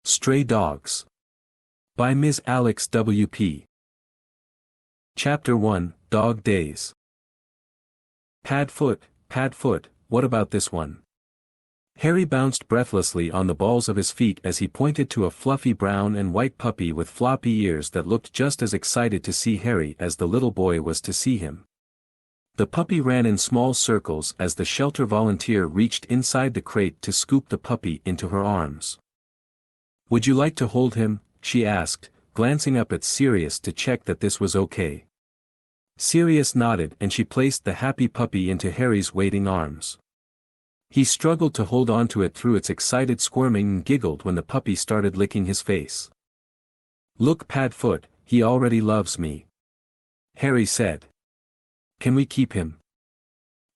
Stray Dogs. By MsAlexWP. Chapter 1, Dog Days. Padfoot, what about this one? Harry bounced breathlessly on the balls of his feet as he pointed to a fluffy brown and white puppy with floppy ears that looked just as excited to see Harry as the little boy was to see him. The puppy ran in small circles as the shelter volunteer reached inside the crate to scoop the puppy into her arms. "Would you like to hold him?" she asked, glancing up at Sirius to check that this was okay. Sirius nodded and she placed the happy puppy into Harry's waiting arms. He struggled to hold on to it through its excited squirming and giggled when the puppy started licking his face. "Look, Padfoot, he already loves me," Harry said. "Can we keep him?"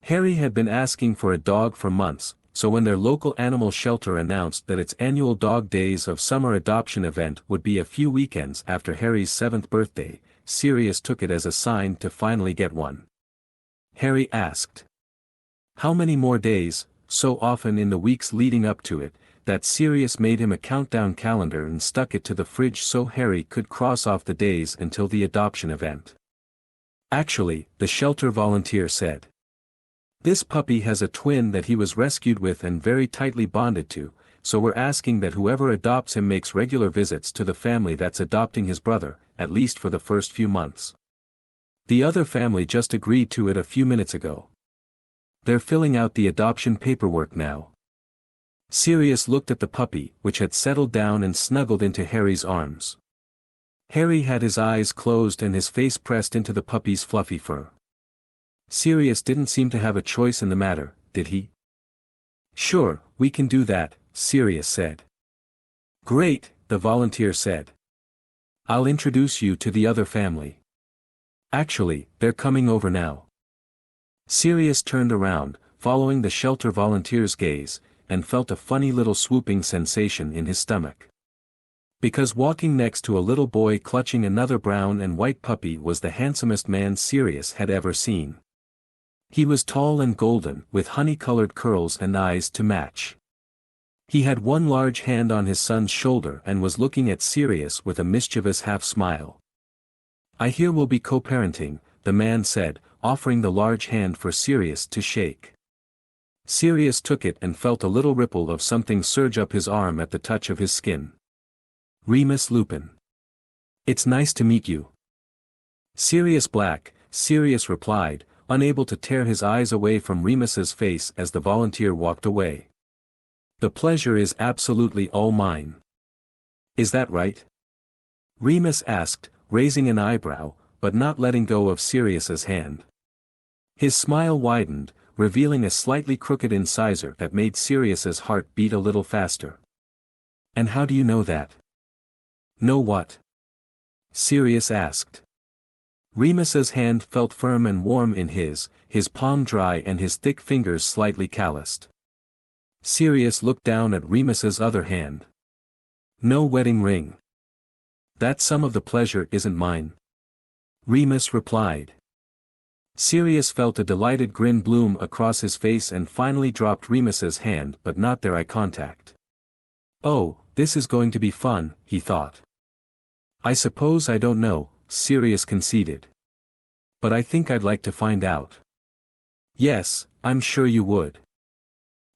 Harry had been asking for a dog for months, so when their local animal shelter announced that its annual Dog Days of Summer adoption event would be a few weekends after Harry's 7th birthday, Sirius took it as a sign to finally get one. Harry asked, "How many more days?" So often in the weeks leading up to it, that Sirius made him a countdown calendar and stuck it to the fridge so Harry could cross off the days until the adoption event. "Actually," the shelter volunteer said, "this puppy has a twin that he was rescued with and very tightly bonded to, so we're asking that whoever adopts him makes regular visits to the family that's adopting his brother, at least for the first few months. The other family just agreed to it a few minutes ago. They're filling out the adoption paperwork now." Sirius looked at the puppy, which had settled down and snuggled into Harry's arms. Harry had his eyes closed and his face pressed into the puppy's fluffy fur. Sirius didn't seem to have a choice in the matter, did he? "Sure, we can do that," Sirius said. "Great," the volunteer said. "I'll introduce you to the other family. Actually, they're coming over now." Sirius turned around, following the shelter volunteer's gaze, and felt a funny little swooping sensation in his stomach. Because walking next to a little boy clutching another brown and white puppy was the handsomest man Sirius had ever seen. He was tall and golden, with honey-colored curls and eyes to match. He had one large hand on his son's shoulder and was looking at Sirius with a mischievous half-smile. "I hear we'll be co-parenting," the man said, offering the large hand for Sirius to shake. Sirius took it and felt a little ripple of something surge up his arm at the touch of his skin. "Remus Lupin. It's nice to meet you." "Sirius Black," Sirius replied, unable to tear his eyes away from Remus's face as the volunteer walked away. "The pleasure is absolutely all mine." "Is that right?" Remus asked, raising an eyebrow, but not letting go of Sirius's hand. His smile widened, revealing a slightly crooked incisor that made Sirius's heart beat a little faster. "And how do you know that?" "Know what?" Sirius asked. Remus's hand felt firm and warm in his palm dry and his thick fingers slightly calloused. Sirius looked down at Remus's other hand. "No wedding ring." "That some of the pleasure isn't mine," Remus replied. Sirius felt a delighted grin bloom across his face and finally dropped Remus's hand but not their eye contact. "Oh, this is going to be fun," he thought. "I suppose I don't know," Sirius conceded. "But I think I'd like to find out." "Yes, I'm sure you would."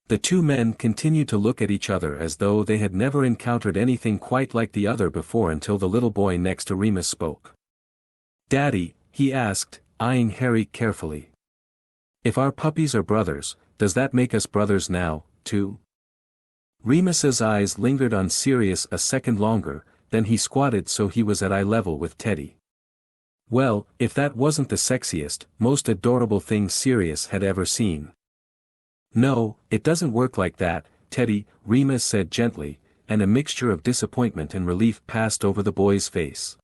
The two men continued to look at each other as though they had never encountered anything quite like the other before until the little boy next to Remus spoke. "Daddy," he asked, eyeing Harry carefully. "If our puppies are brothers, does that make us brothers now, too?" Remus's eyes lingered on Sirius a second longer, then he squatted so he was at eye level with Teddy. Well, if that wasn't the sexiest, most adorable thing Sirius had ever seen. "No, it doesn't work like that, Teddy," Remus said gently, and a mixture of disappointment and relief passed over the boy's face.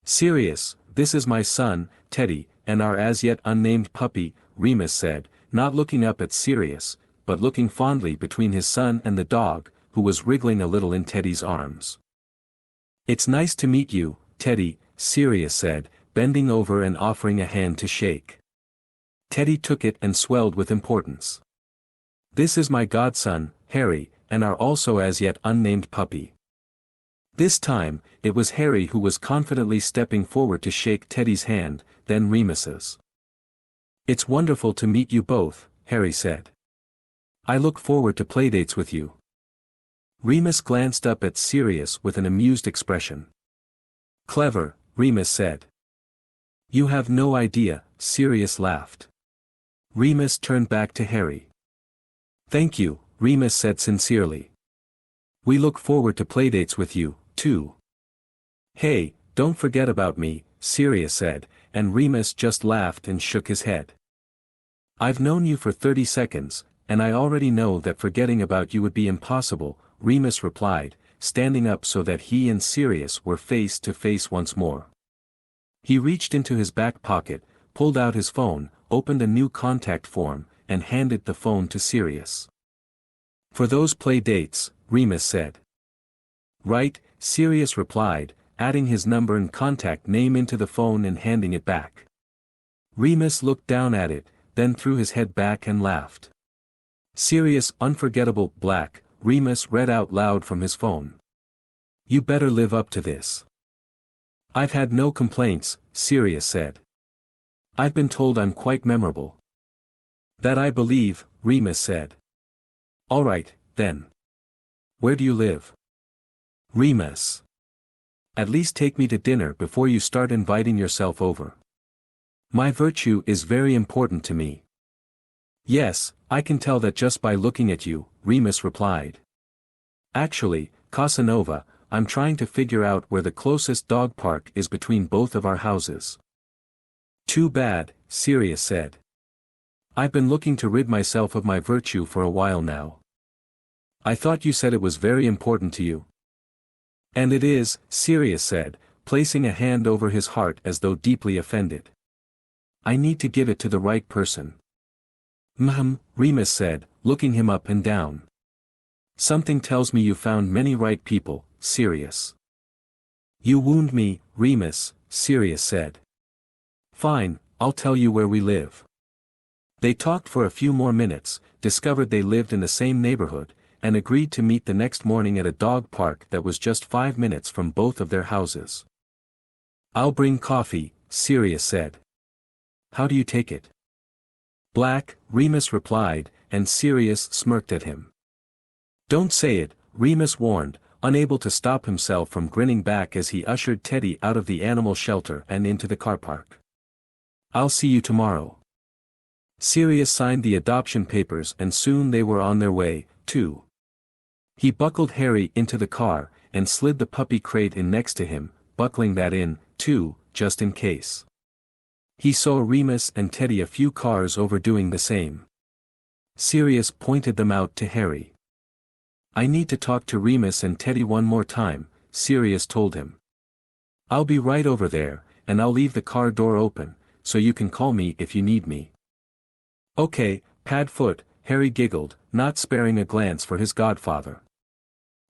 "Sirius, this is my son, Teddy, and our as yet unnamed puppy," Remus said, not looking up at Sirius, but looking fondly between his son and the dog, who was wriggling a little in Teddy's arms. "It's nice to meet you, Teddy," Sirius said, bending over and offering a hand to shake. Teddy took it and swelled with importance. "This is my godson, Harry, and our also as yet unnamed puppy." This time, it was Harry who was confidently stepping forward to shake Teddy's hand, then Remus's. "It's wonderful to meet you both," Harry said. "I look forward to playdates with you." Remus glanced up at Sirius with an amused expression. "Clever," Remus said. "You have no idea," Sirius laughed. Remus turned back to Harry. "Thank you," Remus said sincerely. "We look forward to playdates with you, too." "Hey, don't forget about me," Sirius said, and Remus just laughed and shook his head. "I've known you for 30 seconds, and I already know that forgetting about you would be impossible," Remus replied, standing up so that he and Sirius were face to face once more. He reached into his back pocket, pulled out his phone, opened a new contact form, and handed the phone to Sirius. "For those play dates," Remus said. "Right," Sirius replied, adding his number and contact name into the phone and handing it back. Remus looked down at it, then threw his head back and laughed. "Sirius Unforgettable Black," Remus read out loud from his phone. "You better live up to this." "I've had no complaints," Sirius said. "I've been told I'm quite memorable." "That I believe," Remus said. "All right, then. Where do you live?" "Remus. At least take me to dinner before you start inviting yourself over. My virtue is very important to me." "Yes, I can tell that just by looking at you," Remus replied. "Actually, Casanova, I'm trying to figure out where the closest dog park is between both of our houses." "Too bad," Sirius said. "I've been looking to rid myself of my virtue for a while now." "I thought you said it was very important to you." "And it is," Sirius said, placing a hand over his heart as though deeply offended. "I need to give it to the right person." Remus said, looking him up and down. "Something tells me you found many right people, Sirius." "You wound me, Remus," Sirius said. "Fine, I'll tell you where we live." They talked for a few more minutes, discovered they lived in the same neighborhood, and agreed to meet the next morning at a dog park that was just 5 minutes from both of their houses. "I'll bring coffee," Sirius said. "How do you take it?" "Black," Remus replied, and Sirius smirked at him. "Don't say it," Remus warned, unable to stop himself from grinning back as he ushered Teddy out of the animal shelter and into the car park. "I'll see you tomorrow." Sirius signed the adoption papers and soon they were on their way, too. He buckled Harry into the car, and slid the puppy crate in next to him, buckling that in, too, just in case. He saw Remus and Teddy a few cars over doing the same. Sirius pointed them out to Harry. "I need to talk to Remus and Teddy one more time," Sirius told him. "I'll be right over there, and I'll leave the car door open, so you can call me if you need me." "Okay, Padfoot," Harry giggled, not sparing a glance for his godfather.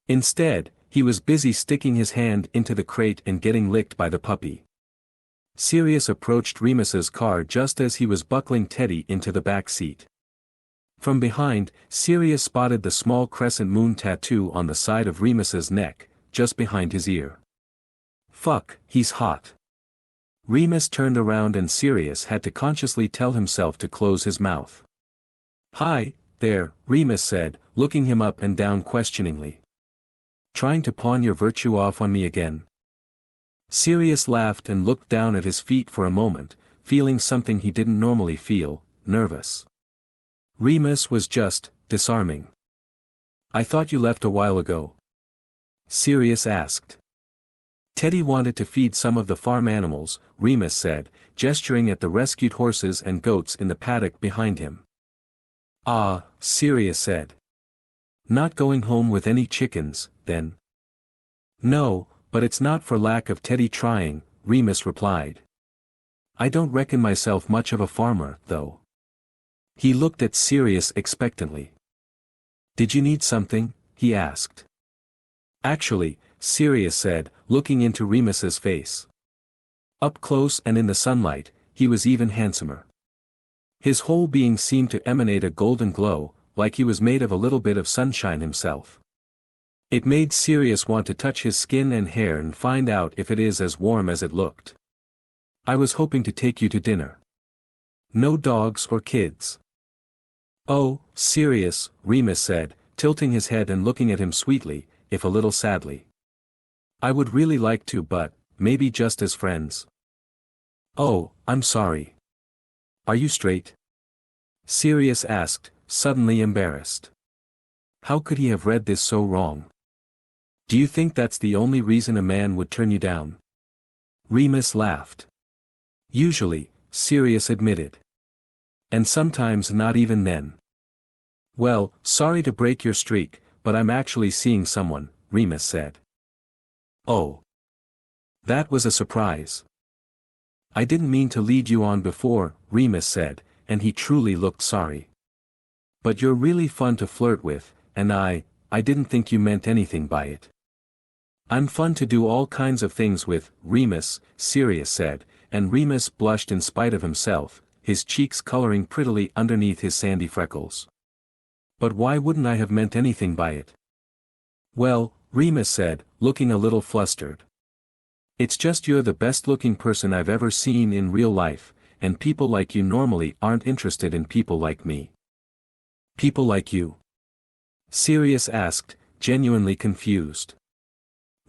Instead, he was busy sticking his hand into the crate and getting licked by the puppy. Sirius approached Remus's car just as he was buckling Teddy into the back seat. From behind, Sirius spotted the small crescent moon tattoo on the side of Remus's neck, just behind his ear. "Fuck, he's hot." Remus turned around and Sirius had to consciously tell himself to close his mouth. "Hi, there," Remus said, looking him up and down questioningly. "Trying to pawn your virtue off on me again?" Sirius laughed and looked down at his feet for a moment, feeling something he didn't normally feel, nervous. Remus was just disarming. "I thought you left a while ago?" Sirius asked. "Teddy wanted to feed some of the farm animals," Remus said, gesturing at the rescued horses and goats in the paddock behind him. "Ah," Sirius said. "Not going home with any chickens, then?" "No, but it's not for lack of Teddy trying," Remus replied. "I don't reckon myself much of a farmer, though." He looked at Sirius expectantly. "Did you need something?" he asked. "Actually," Sirius said, looking into Remus's face. Up close and in the sunlight, he was even handsomer. His whole being seemed to emanate a golden glow, like he was made of a little bit of sunshine himself. It made Sirius want to touch his skin and hair and find out if it is as warm as it looked. I was hoping to take you to dinner. No dogs or kids. Oh, Sirius, Remus said, tilting his head and looking at him sweetly, if a little sadly. I would really like to, but, maybe just as friends. Oh, I'm sorry. Are you straight? Sirius asked, suddenly embarrassed. How could he have read this so wrong? Do you think that's the only reason a man would turn you down? Remus laughed. Usually, Sirius admitted. And sometimes not even then. Well, sorry to break your streak, but I'm actually seeing someone, Remus said. Oh. That was a surprise. I didn't mean to lead you on before, Remus said, and he truly looked sorry. But you're really fun to flirt with, and I didn't think you meant anything by it. I'm fun to do all kinds of things with, Remus, Sirius said, and Remus blushed in spite of himself, his cheeks coloring prettily underneath his sandy freckles. But why wouldn't I have meant anything by it? Well, Remus said, looking a little flustered. It's just you're the best-looking person I've ever seen in real life, and people like you normally aren't interested in people like me. People like you? Sirius asked, genuinely confused.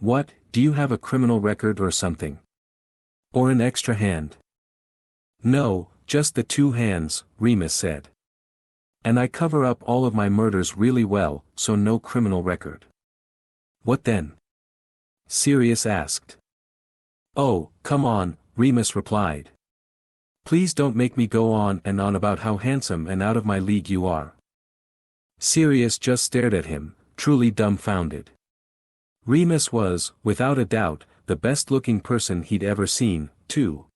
What, do you have a criminal record or something? Or an extra hand? No, just the 2 hands, Remus said. And I cover up all of my murders really well, so no criminal record. What then? Sirius asked. Oh, come on, Remus replied. Please don't make me go on and on about how handsome and out of my league you are. Sirius just stared at him, truly dumbfounded. Remus was, without a doubt, the best-looking person he'd ever seen, too.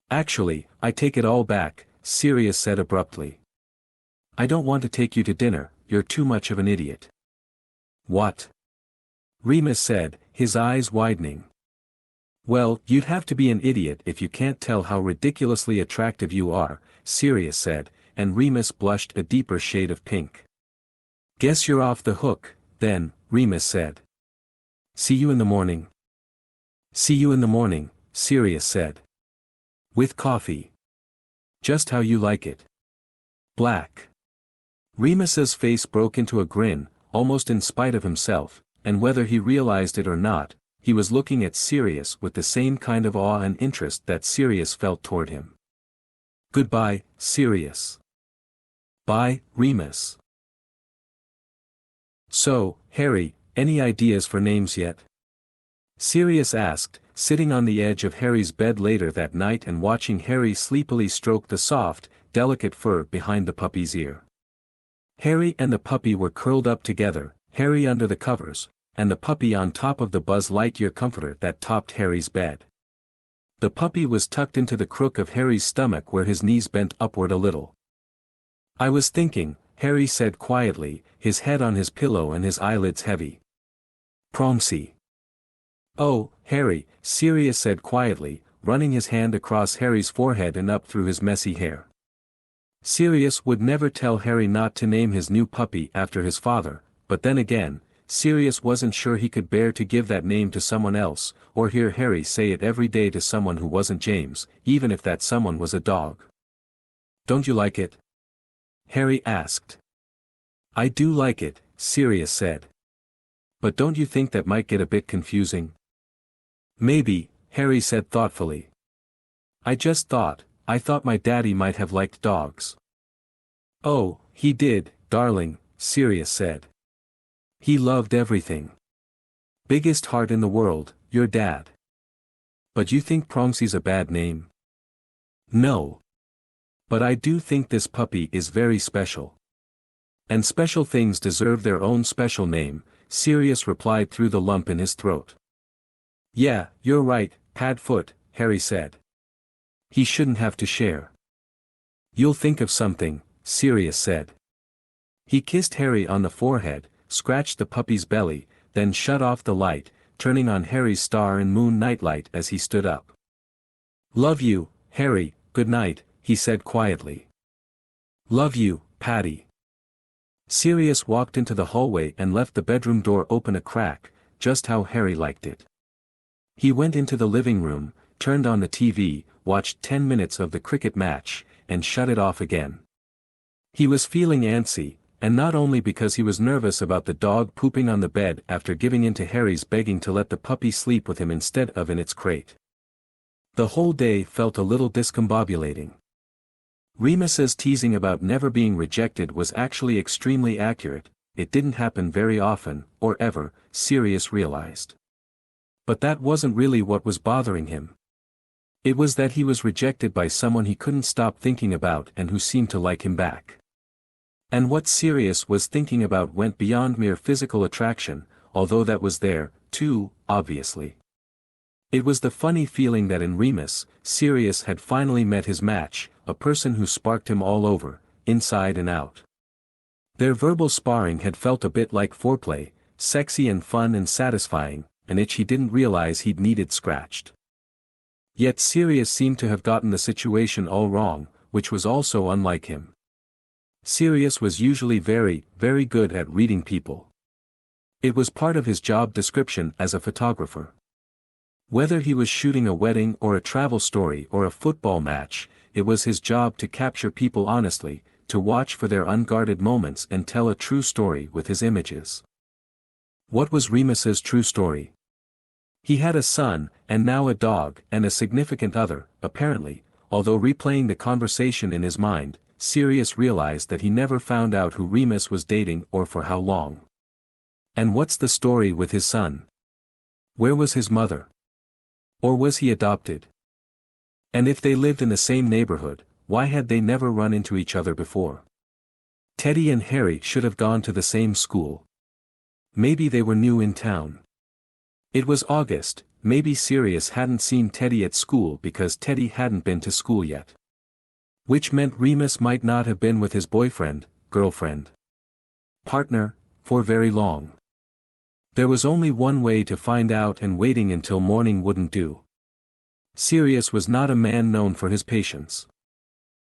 Actually, I take it all back, Sirius said abruptly. I don't want to take you to dinner, you're too much of an idiot. What? Remus said, his eyes widening. Well, you'd have to be an idiot if you can't tell how ridiculously attractive you are, Sirius said, and Remus blushed a deeper shade of pink. Guess you're off the hook, then, Remus said. See you in the morning. See you in the morning, Sirius said. With coffee. Just how you like it. Black. Remus's face broke into a grin, almost in spite of himself, and whether he realized it or not, he was looking at Sirius with the same kind of awe and interest that Sirius felt toward him. Goodbye, Sirius. Bye, Remus. So, Harry, any ideas for names yet? Sirius asked, sitting on the edge of Harry's bed later that night and watching Harry sleepily stroke the soft, delicate fur behind the puppy's ear. Harry and the puppy were curled up together, Harry under the covers, and the puppy on top of the Buzz Lightyear comforter that topped Harry's bed. The puppy was tucked into the crook of Harry's stomach where his knees bent upward a little. I was thinking, Harry said quietly, his head on his pillow and his eyelids heavy. Promsy. Oh, Harry, Sirius said quietly, running his hand across Harry's forehead and up through his messy hair. Sirius would never tell Harry not to name his new puppy after his father, but then again, Sirius wasn't sure he could bear to give that name to someone else, or hear Harry say it every day to someone who wasn't James, even if that someone was a dog. Don't you like it? Harry asked. I do like it, Sirius said. But don't you think that might get a bit confusing? Maybe, Harry said thoughtfully. I thought my daddy might have liked dogs. Oh, he did, darling, Sirius said. He loved everything. Biggest heart in the world, your dad. But you think Promsy's a bad name? No. But I do think this puppy is very special. And special things deserve their own special name, Sirius replied through the lump in his throat. Yeah, you're right, Padfoot, Harry said. He shouldn't have to share. You'll think of something, Sirius said. He kissed Harry on the forehead, scratched the puppy's belly, then shut off the light, turning on Harry's star and moon nightlight as he stood up. Love you, Harry, good night, he said quietly. Love you, Patty. Sirius walked into the hallway and left the bedroom door open a crack, just how Harry liked it. He went into the living room, turned on the TV, watched 10 minutes of the cricket match, and shut it off again. He was feeling antsy, and not only because he was nervous about the dog pooping on the bed after giving in to Harry's begging to let the puppy sleep with him instead of in its crate. The whole day felt a little discombobulating. Remus's teasing about never being rejected was actually extremely accurate. It didn't happen very often, or ever, Sirius realized. But that wasn't really what was bothering him. It was that he was rejected by someone he couldn't stop thinking about and who seemed to like him back. And what Sirius was thinking about went beyond mere physical attraction, although that was there, too, obviously. It was the funny feeling that in Remus, Sirius had finally met his match, a person who sparked him all over, inside and out. Their verbal sparring had felt a bit like foreplay, sexy and fun and satisfying, an itch he didn't realize he'd needed scratched. Yet Sirius seemed to have gotten the situation all wrong, which was also unlike him. Sirius was usually very, very good at reading people. It was part of his job description as a photographer. Whether he was shooting a wedding or a travel story or a football match, it was his job to capture people honestly, to watch for their unguarded moments and tell a true story with his images. What was Remus's true story? He had a son, and now a dog, and a significant other, apparently, although replaying the conversation in his mind, Sirius realized that he never found out who Remus was dating or for how long. And what's the story with his son? Where was his mother? Or was he adopted? And if they lived in the same neighborhood, why had they never run into each other before? Teddy and Harry should have gone to the same school. Maybe they were new in town. It was August, maybe Sirius hadn't seen Teddy at school because Teddy hadn't been to school yet. Which meant Remus might not have been with his boyfriend, girlfriend, partner, for very long. There was only one way to find out, and waiting until morning wouldn't do. Sirius was not a man known for his patience.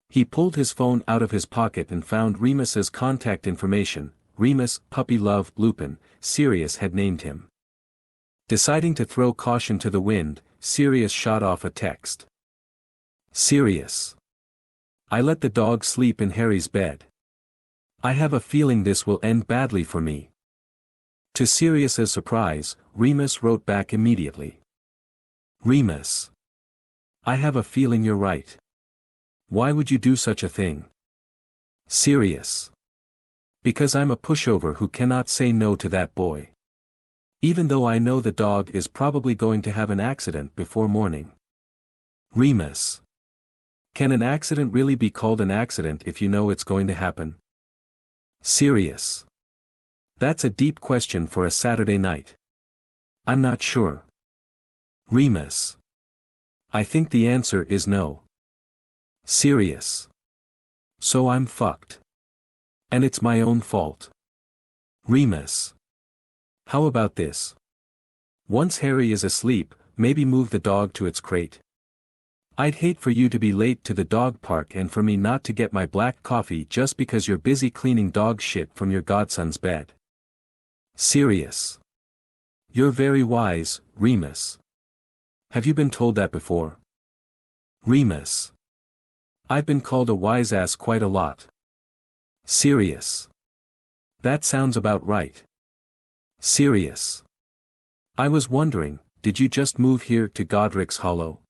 He pulled his phone out of his pocket and found Remus's contact information. Remus, Puppy Love, Lupin, Sirius had named him. Deciding to throw caution to the wind, Sirius shot off a text. Sirius. I let the dog sleep in Harry's bed. I have a feeling this will end badly for me. To Sirius's surprise, Remus wrote back immediately. Remus. I have a feeling you're right. Why would you do such a thing? Sirius. Because I'm a pushover who cannot say no to that boy. Even though I know the dog is probably going to have an accident before morning. Remus. Can an accident really be called an accident if you know it's going to happen? Sirius. That's a deep question for a Saturday night. I'm not sure. Remus. I think the answer is no. Sirius. So I'm fucked. And it's my own fault. Remus. How about this? Once Harry is asleep, maybe move the dog to its crate. I'd hate for you to be late to the dog park and for me not to get my black coffee just because you're busy cleaning dog shit from your godson's bed. Sirius. You're very wise, Remus. Have you been told that before? Remus. I've been called a wise ass quite a lot. Sirius. That sounds about right. Sirius. I was wondering, did you just move here to Godric's Hollow?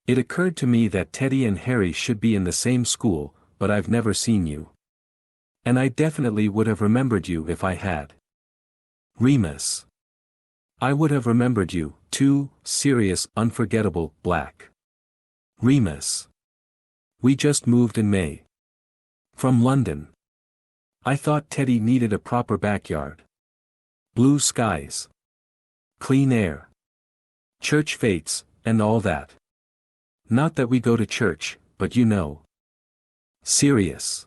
It occurred to me that Teddy and Harry should be in the same school, but I've never seen you. And I definitely would have remembered you if I had. Remus. I would have remembered you, too, Sirius, unforgettable, Black. Remus. We just moved in May. From London. I thought Teddy needed a proper backyard. Blue skies. Clean air. Church fates, and all that. Not that we go to church, but you know. Sirius.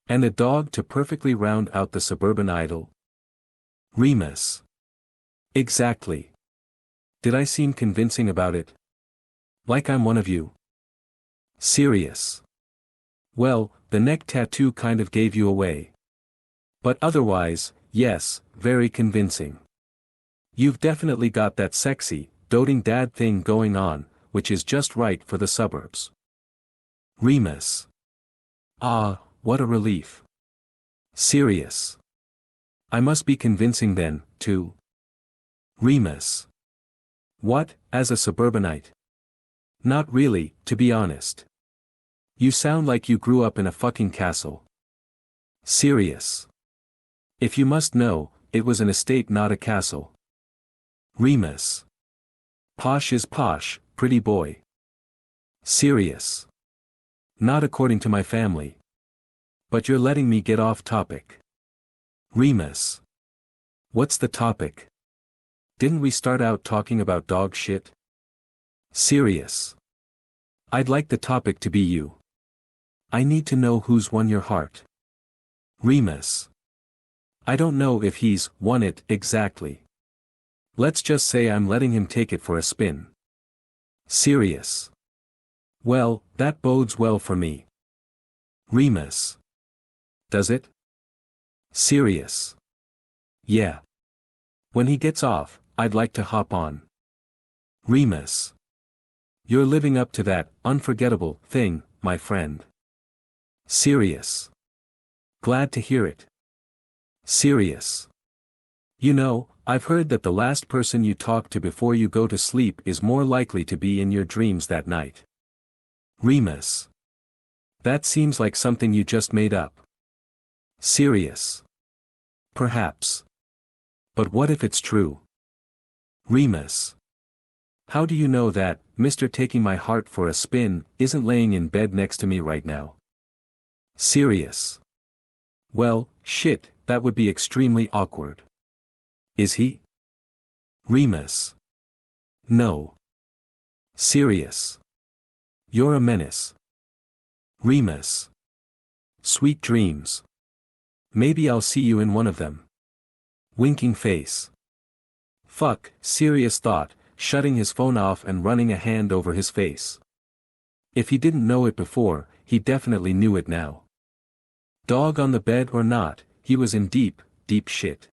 And a dog to perfectly round out the suburban idyll. Remus. Exactly. Did I seem convincing about it? Like I'm one of you? Sirius. Well, the neck tattoo kind of gave you away. But otherwise, yes, very convincing. You've definitely got that sexy, doting dad thing going on, which is just right for the suburbs. Remus. Ah, what a relief. Sirius. I must be convincing then, too. Remus. What, as a suburbanite? Not really, to be honest. You sound like you grew up in a fucking castle. Sirius. If you must know, it was an estate, not a castle. Remus. Posh is posh, pretty boy. Sirius. Not according to my family. But you're letting me get off topic. Remus. What's the topic? Didn't we start out talking about dog shit? Sirius. I'd like the topic to be you. I need to know who's won your heart. Remus. I don't know if he's won it exactly. Let's just say I'm letting him take it for a spin. Sirius. Well, that bodes well for me. Remus. Does it? Sirius. Yeah. When he gets off, I'd like to hop on. Remus. You're living up to that unforgettable thing, my friend. Sirius. Glad to hear it. Sirius. You know, I've heard that the last person you talk to before you go to sleep is more likely to be in your dreams that night. Remus. That seems like something you just made up. Sirius. Perhaps. But what if it's true? Remus. How do you know that, Mr. Taking My Heart for a Spin, isn't laying in bed next to me right now? Sirius. Well, shit, that would be extremely awkward. Is he? Remus. No. Sirius. You're a menace. Remus. Sweet dreams. Maybe I'll see you in one of them. Winking face. Fuck, Sirius thought, shutting his phone off and running a hand over his face. If he didn't know it before, he definitely knew it now. Dog on the bed or not, he was in deep, deep shit.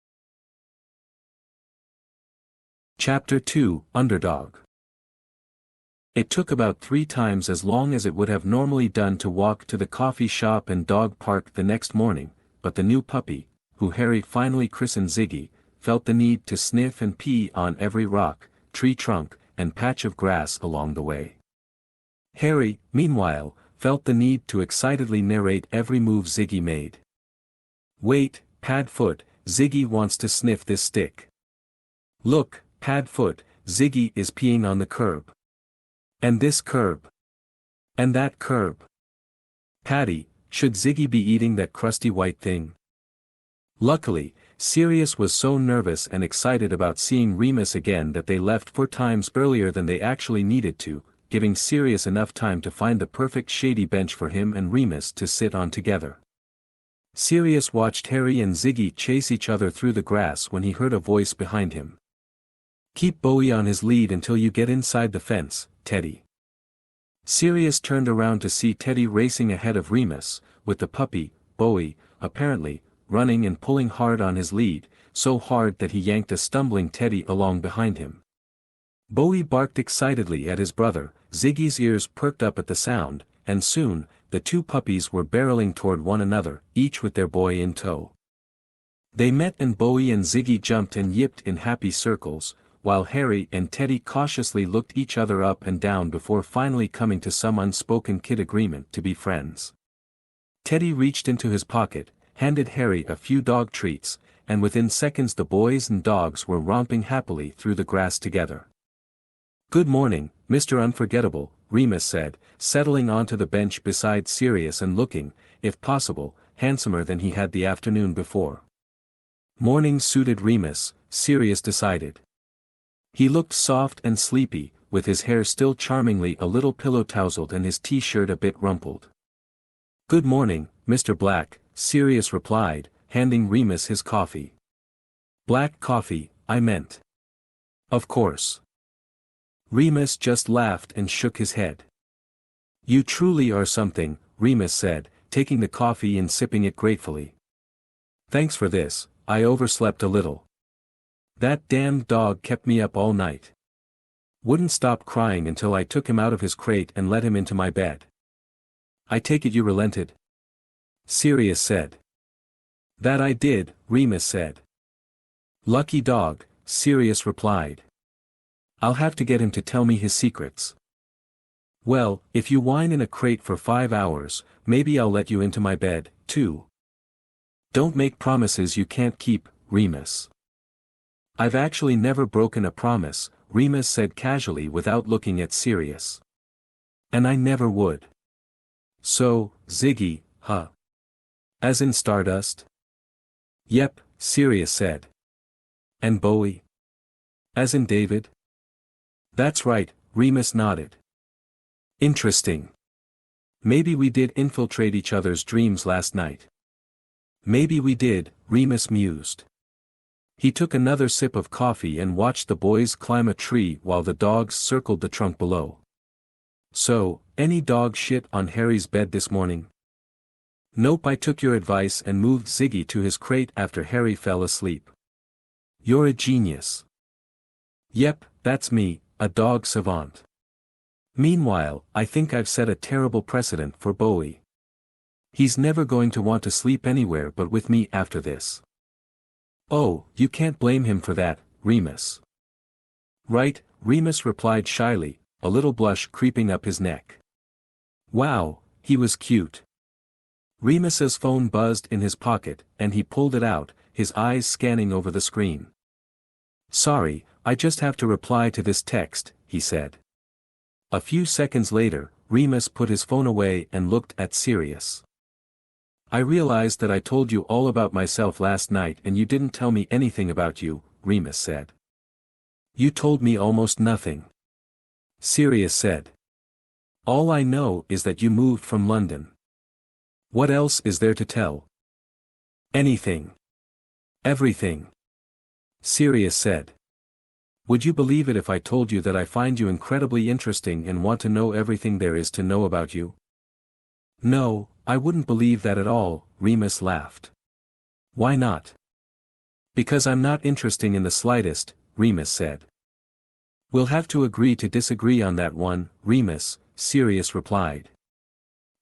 Chapter 2, Underdog. It took about 3 times as long as it would have normally done to walk to the coffee shop and dog park the next morning, but the new puppy, who Harry finally christened Ziggy, felt the need to sniff and pee on every rock, tree trunk, and patch of grass along the way. Harry, meanwhile, felt the need to excitedly narrate every move Ziggy made. Wait, Padfoot, Ziggy wants to sniff this stick. Look, Padfoot, Ziggy is peeing on the curb. And this curb. And that curb. Paddy, should Ziggy be eating that crusty white thing? Luckily, Sirius was so nervous and excited about seeing Remus again that they left 4 times earlier than they actually needed to, giving Sirius enough time to find the perfect shady bench for him and Remus to sit on together. Sirius watched Harry and Ziggy chase each other through the grass when he heard a voice behind him. Keep Bowie on his lead until you get inside the fence, Teddy. Sirius turned around to see Teddy racing ahead of Remus, with the puppy, Bowie, apparently, running and pulling hard on his lead, so hard that he yanked a stumbling Teddy along behind him. Bowie barked excitedly at his brother, Ziggy's ears perked up at the sound, and soon, the 2 puppies were barreling toward one another, each with their boy in tow. They met and Bowie and Ziggy jumped and yipped in happy circles, while Harry and Teddy cautiously looked each other up and down before finally coming to some unspoken kid agreement to be friends. Teddy reached into his pocket, handed Harry a few dog treats, and within seconds the boys and dogs were romping happily through the grass together. Good morning, Mr. Unforgettable, Remus said, settling onto the bench beside Sirius and looking, if possible, handsomer than he had the afternoon before. Morning suited Remus, Sirius decided. He looked soft and sleepy, with his hair still charmingly a little pillow-tousled and his t-shirt a bit rumpled. Good morning, Mr. Black, Sirius replied, handing Remus his coffee. Black coffee, I meant. Of course. Remus just laughed and shook his head. You truly are something, Remus said, taking the coffee and sipping it gratefully. Thanks for this, I overslept a little. That damned dog kept me up all night. Wouldn't stop crying until I took him out of his crate and let him into my bed. I take it you relented? Sirius said. That I did, Remus said. Lucky dog, Sirius replied. I'll have to get him to tell me his secrets. Well, if you whine in a crate for 5 hours, maybe I'll let you into my bed, too. Don't make promises you can't keep, Remus. I've actually never broken a promise, Remus said casually without looking at Sirius. And I never would. So, Ziggy, huh? As in Stardust? Yep, Sirius said. And Bowie? As in David? That's right, Remus nodded. Interesting. Maybe we did infiltrate each other's dreams last night. Maybe we did, Remus mused. He took another sip of coffee and watched the boys climb a tree while the dogs circled the trunk below. So, any dog shit on Harry's bed this morning? Nope, I took your advice and moved Ziggy to his crate after Harry fell asleep. You're a genius. Yep, that's me, a dog savant. Meanwhile, I think I've set a terrible precedent for Bowie. He's never going to want to sleep anywhere but with me after this. Oh, you can't blame him for that, Remus. Right, Remus replied shyly, a little blush creeping up his neck. Wow, he was cute. Remus's phone buzzed in his pocket, and he pulled it out, his eyes scanning over the screen. Sorry, I just have to reply to this text, he said. A few seconds later, Remus put his phone away and looked at Sirius. I realized that I told you all about myself last night and you didn't tell me anything about you, Remus said. You told me almost nothing. Sirius said. All I know is that you moved from London. What else is there to tell? Anything. Everything. Sirius said. Would you believe it if I told you that I find you incredibly interesting and want to know everything there is to know about you? No, I wouldn't believe that at all, Remus laughed. Why not? Because I'm not interesting in the slightest, Remus said. We'll have to agree to disagree on that one, Remus, Sirius replied.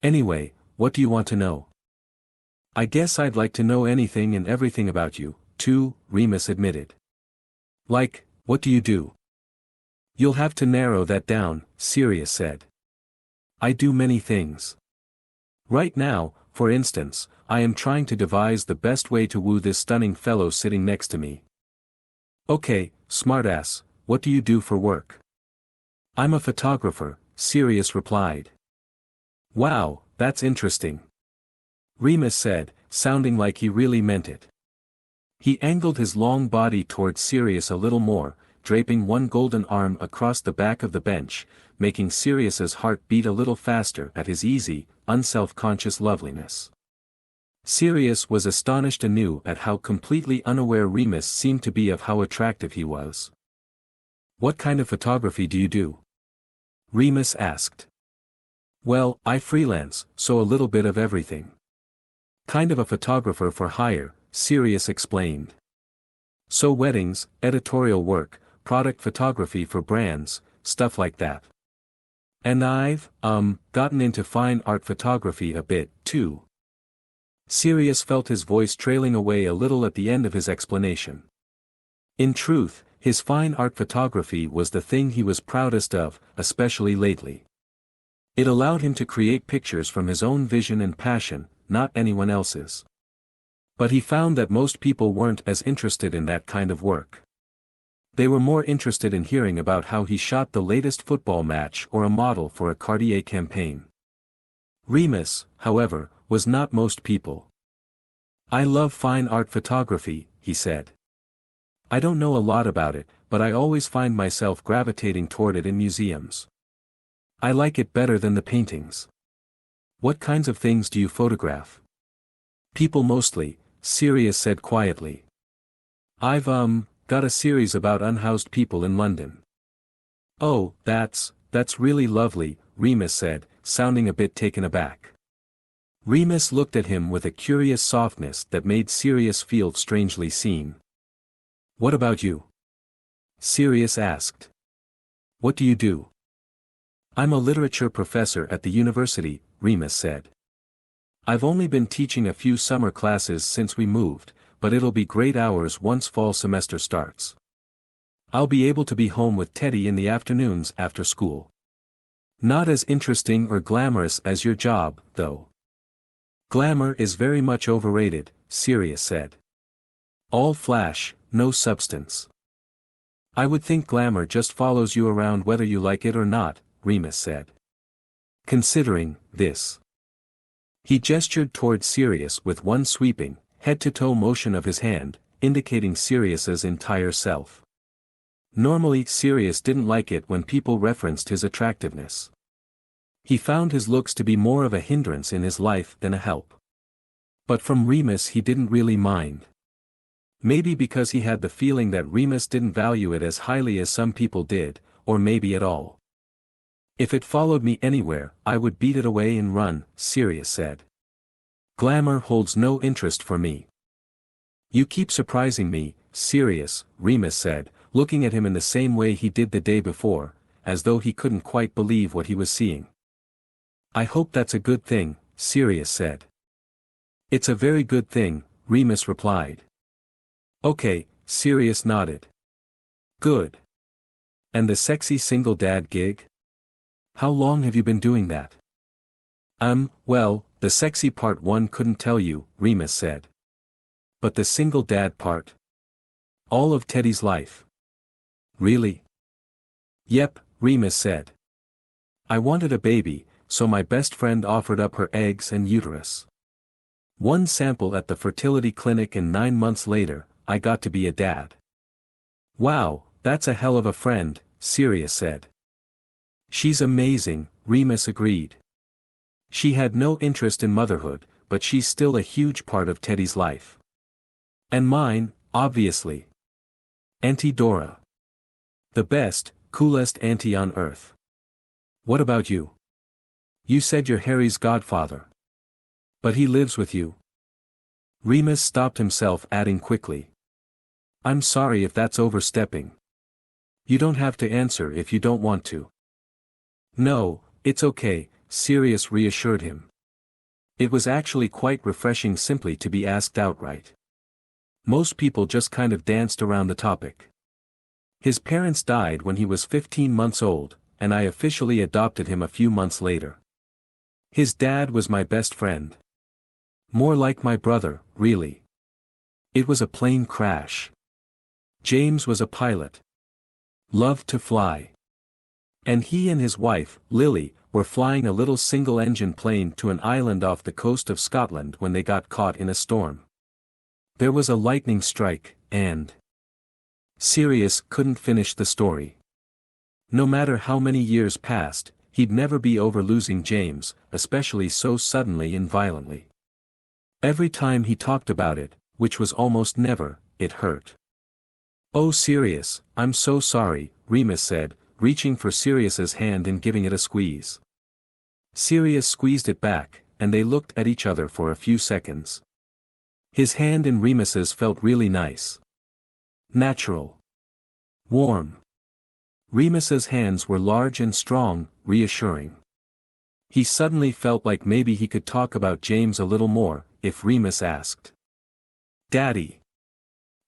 Anyway, what do you want to know? I guess I'd like to know anything and everything about you, too, Remus admitted. Like, what do you do? You'll have to narrow that down, Sirius said. I do many things. Right now, for instance, I am trying to devise the best way to woo this stunning fellow sitting next to me. Okay, smartass, what do you do for work? I'm a photographer, Sirius replied. Wow, that's interesting. Remus said, sounding like he really meant it. He angled his long body towards Sirius a little more, draping one golden arm across the back of the bench, making Sirius's heart beat a little faster at his easy, unself-conscious loveliness. Sirius was astonished anew at how completely unaware Remus seemed to be of how attractive he was. What kind of photography do you do? Remus asked. Well, I freelance, so a little bit of everything. Kind of a photographer for hire, Sirius explained. So weddings, editorial work, product photography for brands, stuff like that. And I've, gotten into fine art photography a bit, too. Sirius felt his voice trailing away a little at the end of his explanation. In truth, his fine art photography was the thing he was proudest of, especially lately. It allowed him to create pictures from his own vision and passion, not anyone else's. But he found that most people weren't as interested in that kind of work. They were more interested in hearing about how he shot the latest football match or a model for a Cartier campaign. Remus, however, was not most people. I love fine art photography, he said. I don't know a lot about it, but I always find myself gravitating toward it in museums. I like it better than the paintings. What kinds of things do you photograph? People mostly, Sirius said quietly. I've, got a series about unhoused people in London. Oh, that's really lovely, Remus said, sounding a bit taken aback. Remus looked at him with a curious softness that made Sirius feel strangely seen. "What about you?" Sirius asked. "What do you do?" "I'm a literature professor at the university," Remus said. "I've only been teaching a few summer classes since we moved, but it'll be great hours once fall semester starts. I'll be able to be home with Teddy in the afternoons after school. Not as interesting or glamorous as your job, though." "Glamour is very much overrated," Sirius said. "All flash, no substance." "I would think glamour just follows you around whether you like it or not," Remus said. "Considering this." He gestured toward Sirius with one sweeping, head-to-toe motion of his hand, indicating Sirius's entire self. Normally Sirius didn't like it when people referenced his attractiveness. He found his looks to be more of a hindrance in his life than a help. But from Remus he didn't really mind. Maybe because he had the feeling that Remus didn't value it as highly as some people did, or maybe at all. "If it followed me anywhere, I would beat it away and run," Sirius said. "Glamour holds no interest for me." "You keep surprising me, Sirius," Remus said, looking at him in the same way he did the day before, as though he couldn't quite believe what he was seeing. "I hope that's a good thing," Sirius said. "It's a very good thing," Remus replied. "Okay," Sirius nodded. "Good. And the sexy single dad gig? How long have you been doing that?" Well, the sexy part one couldn't tell you," Remus said. "But the single dad part? All of Teddy's life." "Really?" "Yep," Remus said. "I wanted a baby, so my best friend offered up her eggs and uterus. One sample at the fertility clinic and 9 months later, I got to be a dad." "Wow, that's a hell of a friend," Sirius said. "She's amazing," Remus agreed. "She had no interest in motherhood, but she's still a huge part of Teddy's life. And mine, obviously. Auntie Dora. The best, coolest auntie on earth." "What about you? You said you're Harry's godfather. But he lives with you." Remus stopped himself, adding quickly. "I'm sorry if that's overstepping. You don't have to answer if you don't want to." "No, it's okay," Sirius reassured him. It was actually quite refreshing simply to be asked outright. Most people just kind of danced around the topic. "His parents died when he was 15 months old, and I officially adopted him a few months later. His dad was my best friend. More like my brother, really. It was a plane crash. James was a pilot. Loved to fly. And he and his wife, Lily, were flying a little single-engine plane to an island off the coast of Scotland when they got caught in a storm. There was a lightning strike, and..." Sirius couldn't finish the story. No matter how many years passed, he'd never be over losing James, especially so suddenly and violently. Every time he talked about it, which was almost never, it hurt. "Oh Sirius, I'm so sorry," Remus said, reaching for Sirius's hand and giving it a squeeze. Sirius squeezed it back, and they looked at each other for a few seconds. His hand in Remus's felt really nice. Natural. Warm. Remus's hands were large and strong, reassuring. He suddenly felt like maybe he could talk about James a little more, if Remus asked. "Daddy!"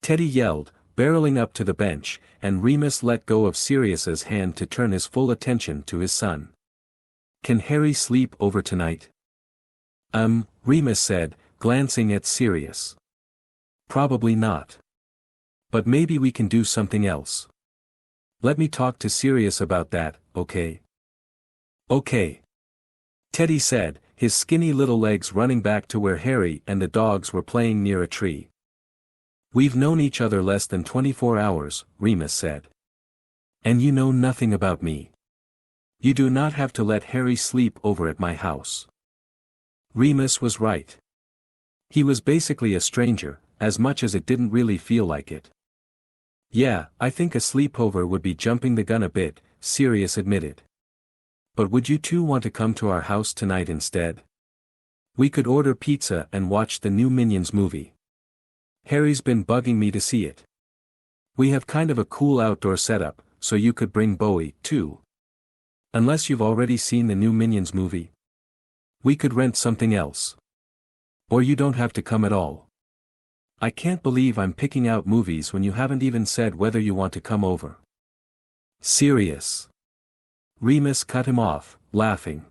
Teddy yelled, barreling up to the bench, and Remus let go of Sirius's hand to turn his full attention to his son. "Can Harry sleep over tonight?" Remus said, glancing at Sirius. "Probably not. But maybe we can do something else. Let me talk to Sirius about that, okay?" "Okay," Teddy said, his skinny little legs running back to where Harry and the dogs were playing near a tree. "We've known each other less than 24 hours, Remus said. And you know nothing about me. You do not have to let Harry sleep over at my house." Remus was right. He was basically a stranger, as much as it didn't really feel like it. "Yeah, I think a sleepover would be jumping the gun a bit," Sirius admitted. "But would you two want to come to our house tonight instead?" We could order pizza and watch the new Minions movie. Harry's been bugging me to see it. We have kind of a cool outdoor setup, so you could bring Bowie, too. Unless you've already seen the new Minions movie. We could rent something else. Or you don't have to come at all. I can't believe I'm picking out movies when you haven't even said whether you want to come over. Sirius. Remus cut him off, laughing.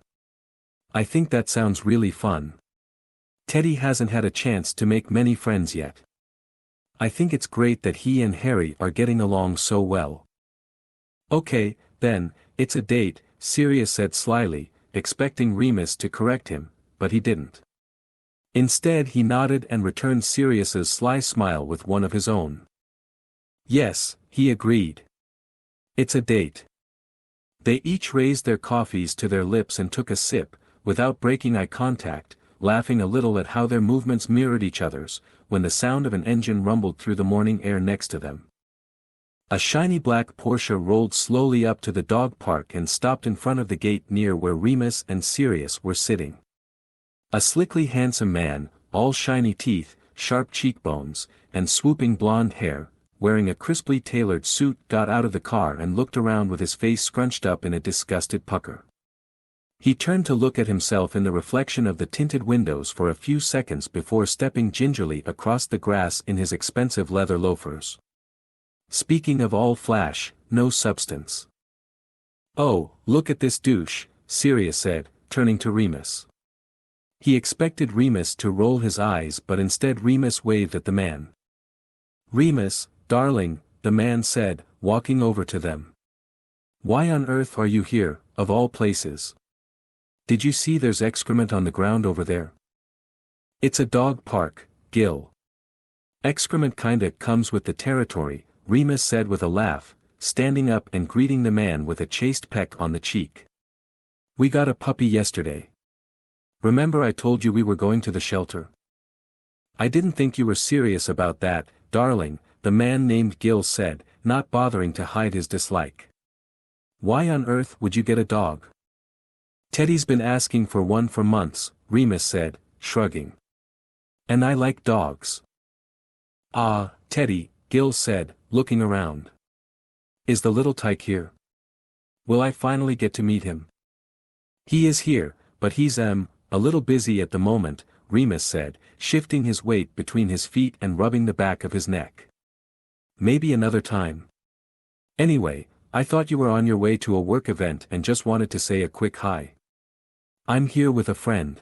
I think that sounds really fun. Teddy hasn't had a chance to make many friends yet. I think it's great that he and Harry are getting along so well. Okay, then, it's a date, Sirius said slyly, expecting Remus to correct him, but he didn't. Instead he nodded and returned Sirius's sly smile with one of his own. Yes, he agreed. It's a date. They each raised their coffees to their lips and took a sip, without breaking eye contact, laughing a little at how their movements mirrored each other's, when the sound of an engine rumbled through the morning air next to them. A shiny black Porsche rolled slowly up to the dog park and stopped in front of the gate near where Remus and Sirius were sitting. A slickly handsome man, all shiny teeth, sharp cheekbones, and swooping blonde hair, wearing a crisply tailored suit got out of the car and looked around with his face scrunched up in a disgusted pucker. He turned to look at himself in the reflection of the tinted windows for a few seconds before stepping gingerly across the grass in his expensive leather loafers. Speaking of all flash, no substance. Oh, look at this douche, Sirius said, turning to Remus. He expected Remus to roll his eyes, but instead Remus waved at the man. Remus, darling, the man said, walking over to them. Why on earth are you here, of all places? Did you see there's excrement on the ground over there? It's a dog park, Gil. Excrement kinda comes with the territory, Remus said with a laugh, standing up and greeting the man with a chaste peck on the cheek. We got a puppy yesterday. Remember I told you we were going to the shelter? I didn't think you were serious about that, darling, the man named Gil said, not bothering to hide his dislike. Why on earth would you get a dog? Teddy's been asking for one for months, Remus said, shrugging. And I like dogs. Ah, Teddy, Gil said, looking around. Is the little tyke here? Will I finally get to meet him? He is here, but he's a little busy at the moment, Remus said, shifting his weight between his feet and rubbing the back of his neck. Maybe another time. Anyway, I thought you were on your way to a work event and just wanted to say a quick hi. I'm here with a friend.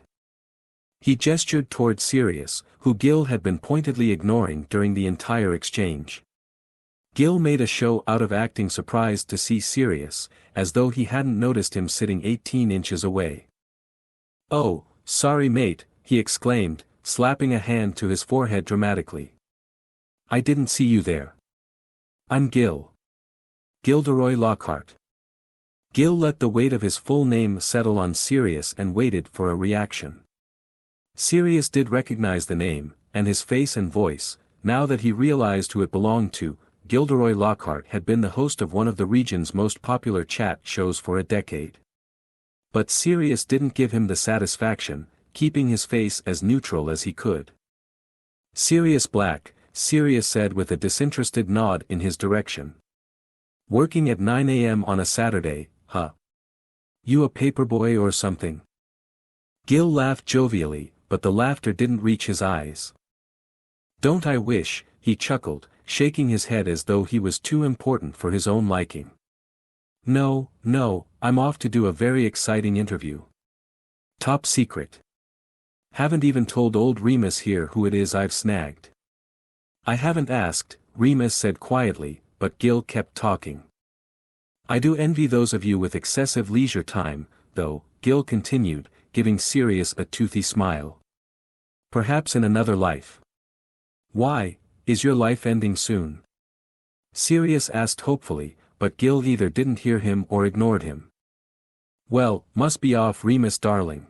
He gestured toward Sirius, who Gil had been pointedly ignoring during the entire exchange. Gil made a show out of acting surprised to see Sirius, as though he hadn't noticed him sitting 18 inches away. Oh, sorry mate, he exclaimed, slapping a hand to his forehead dramatically. I didn't see you there. I'm Gil. Gilderoy Lockhart. Gil let the weight of his full name settle on Sirius and waited for a reaction. Sirius did recognize the name, and his face and voice, now that he realized who it belonged to. Gilderoy Lockhart had been the host of one of the region's most popular chat shows for a decade. But Sirius didn't give him the satisfaction, keeping his face as neutral as he could. Sirius Black, Sirius said with a disinterested nod in his direction. Working at 9 a.m. on a Saturday, huh? You a paperboy or something? Gil laughed jovially, but the laughter didn't reach his eyes. Don't I wish, he chuckled, shaking his head as though he was too important for his own liking. No, I'm off to do a very exciting interview. Top secret. Haven't even told old Remus here who it is I've snagged. I haven't asked, Remus said quietly, but Gil kept talking. I do envy those of you with excessive leisure time, though, Gil continued, giving Sirius a toothy smile. Perhaps in another life. Why, is your life ending soon? Sirius asked hopefully, but Gil either didn't hear him or ignored him. Well, must be off Remus darling.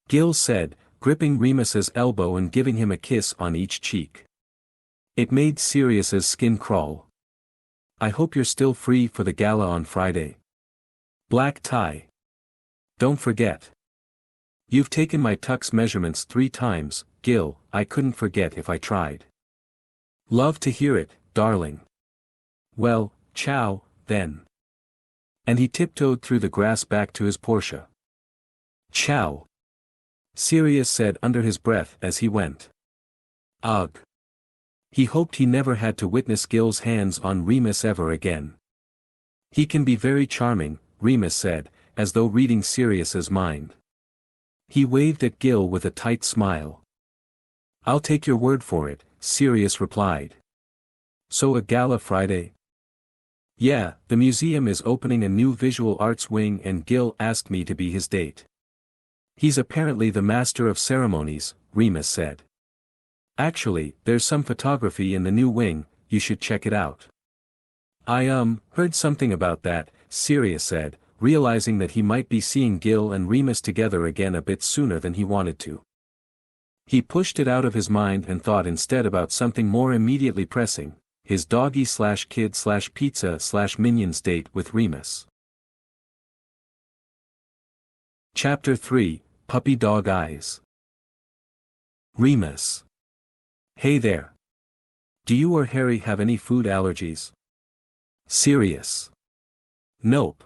Gil said, gripping Remus's elbow and giving him a kiss on each cheek. It made Sirius's skin crawl. I hope you're still free for the gala on Friday. Black tie. Don't forget. You've taken my tux measurements 3 times, Gil, I couldn't forget if I tried. Love to hear it, darling. Well, ciao, then. And he tiptoed through the grass back to his Porsche. Ciao. Sirius said under his breath as he went. Ugh. He hoped he never had to witness Gil's hands on Remus ever again. He can be very charming, Remus said, as though reading Sirius's mind. He waved at Gil with a tight smile. I'll take your word for it, Sirius replied. So a gala Friday? Yeah, the museum is opening a new visual arts wing and Gil asked me to be his date. He's apparently the master of ceremonies, Remus said. Actually, there's some photography in the new wing, you should check it out. I heard something about that, Sirius said, realizing that he might be seeing Gil and Remus together again a bit sooner than he wanted to. He pushed it out of his mind and thought instead about something more immediately pressing, his doggy-kid-pizza-minions date with Remus. Chapter 3, Puppy Dog Eyes. Remus. Hey there. Do you or Harry have any food allergies? Sirius. Nope.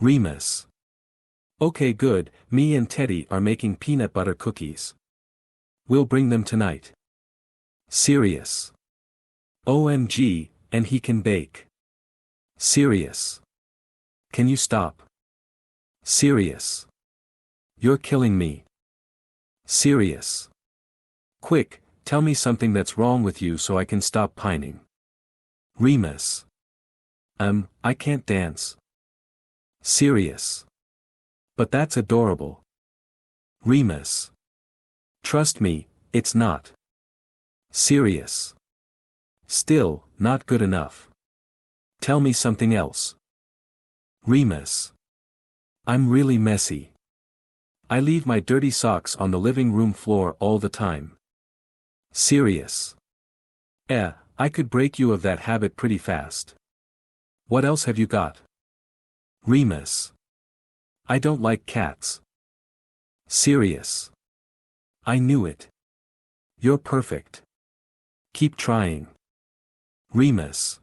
Remus. Okay, good, me and Teddy are making peanut butter cookies. We'll bring them tonight. Sirius. OMG, and he can bake. Sirius. Can you stop? Sirius. You're killing me. Sirius. Quick, tell me something that's wrong with you so I can stop pining. Remus. I can't dance. Sirius. But that's adorable. Remus. Trust me, it's not. Sirius. Still, not good enough. Tell me something else. Remus. I'm really messy. I leave my dirty socks on the living room floor all the time. Sirius. I could break you of that habit pretty fast. What else have you got? Remus. I don't like cats. Sirius. I knew it. You're perfect. Keep trying. Remus.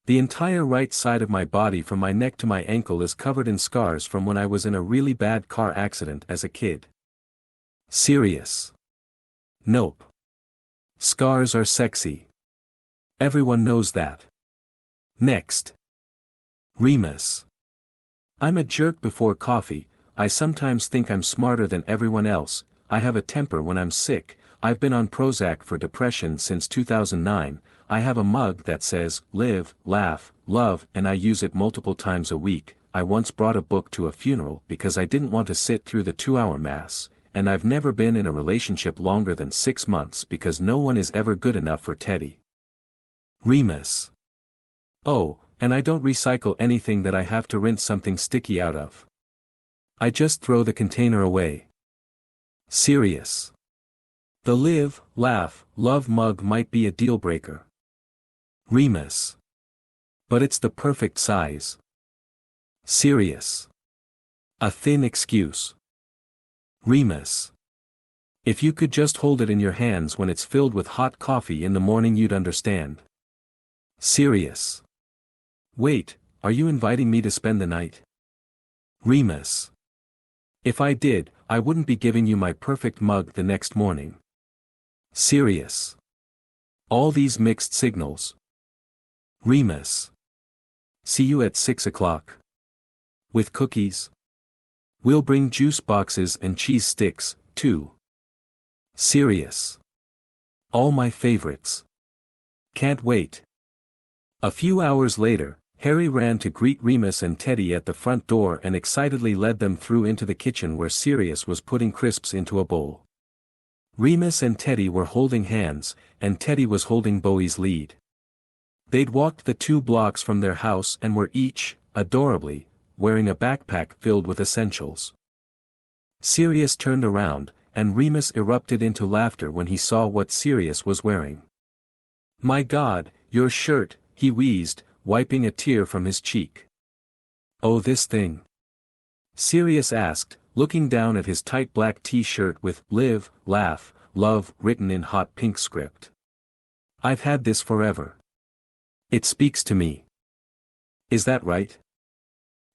The entire right side of my body from my neck to my ankle is covered in scars from when I was in a really bad car accident as a kid. Sirius. Nope. Scars are sexy. Everyone knows that. Next. Remus. I'm a jerk before coffee, I sometimes think I'm smarter than everyone else, I have a temper when I'm sick, I've been on Prozac for depression since 2009, I have a mug that says, live, laugh, love, and I use it multiple times a week, I once brought a book to a funeral because I didn't want to sit through the 2-hour mass, and I've never been in a relationship longer than 6 months because no one is ever good enough for Teddy. Remus. Oh, and I don't recycle anything that I have to rinse something sticky out of. I just throw the container away. Sirius. The live, laugh, love mug might be a deal breaker. Remus. But it's the perfect size. Sirius. A thin excuse. Remus. If you could just hold it in your hands when it's filled with hot coffee in the morning you'd understand. Sirius. Wait, are you inviting me to spend the night? Remus. If I did, I wouldn't be giving you my perfect mug the next morning. Sirius. All these mixed signals. Remus. See you at 6 o'clock. With cookies. We'll bring juice boxes and cheese sticks, too. Sirius. All my favorites. Can't wait. A few hours later, Harry ran to greet Remus and Teddy at the front door and excitedly led them through into the kitchen where Sirius was putting crisps into a bowl. Remus and Teddy were holding hands, and Teddy was holding Bowie's lead. They'd walked the 2 blocks from their house and were each, adorably, wearing a backpack filled with essentials. Sirius turned around, and Remus erupted into laughter when he saw what Sirius was wearing. My God, your shirt, he wheezed, wiping a tear from his cheek. Oh, this thing? Sirius asked, looking down at his tight black t-shirt with "Live, Laugh, Love" written in hot pink script. "I've had this forever. It speaks to me." "Is that right?"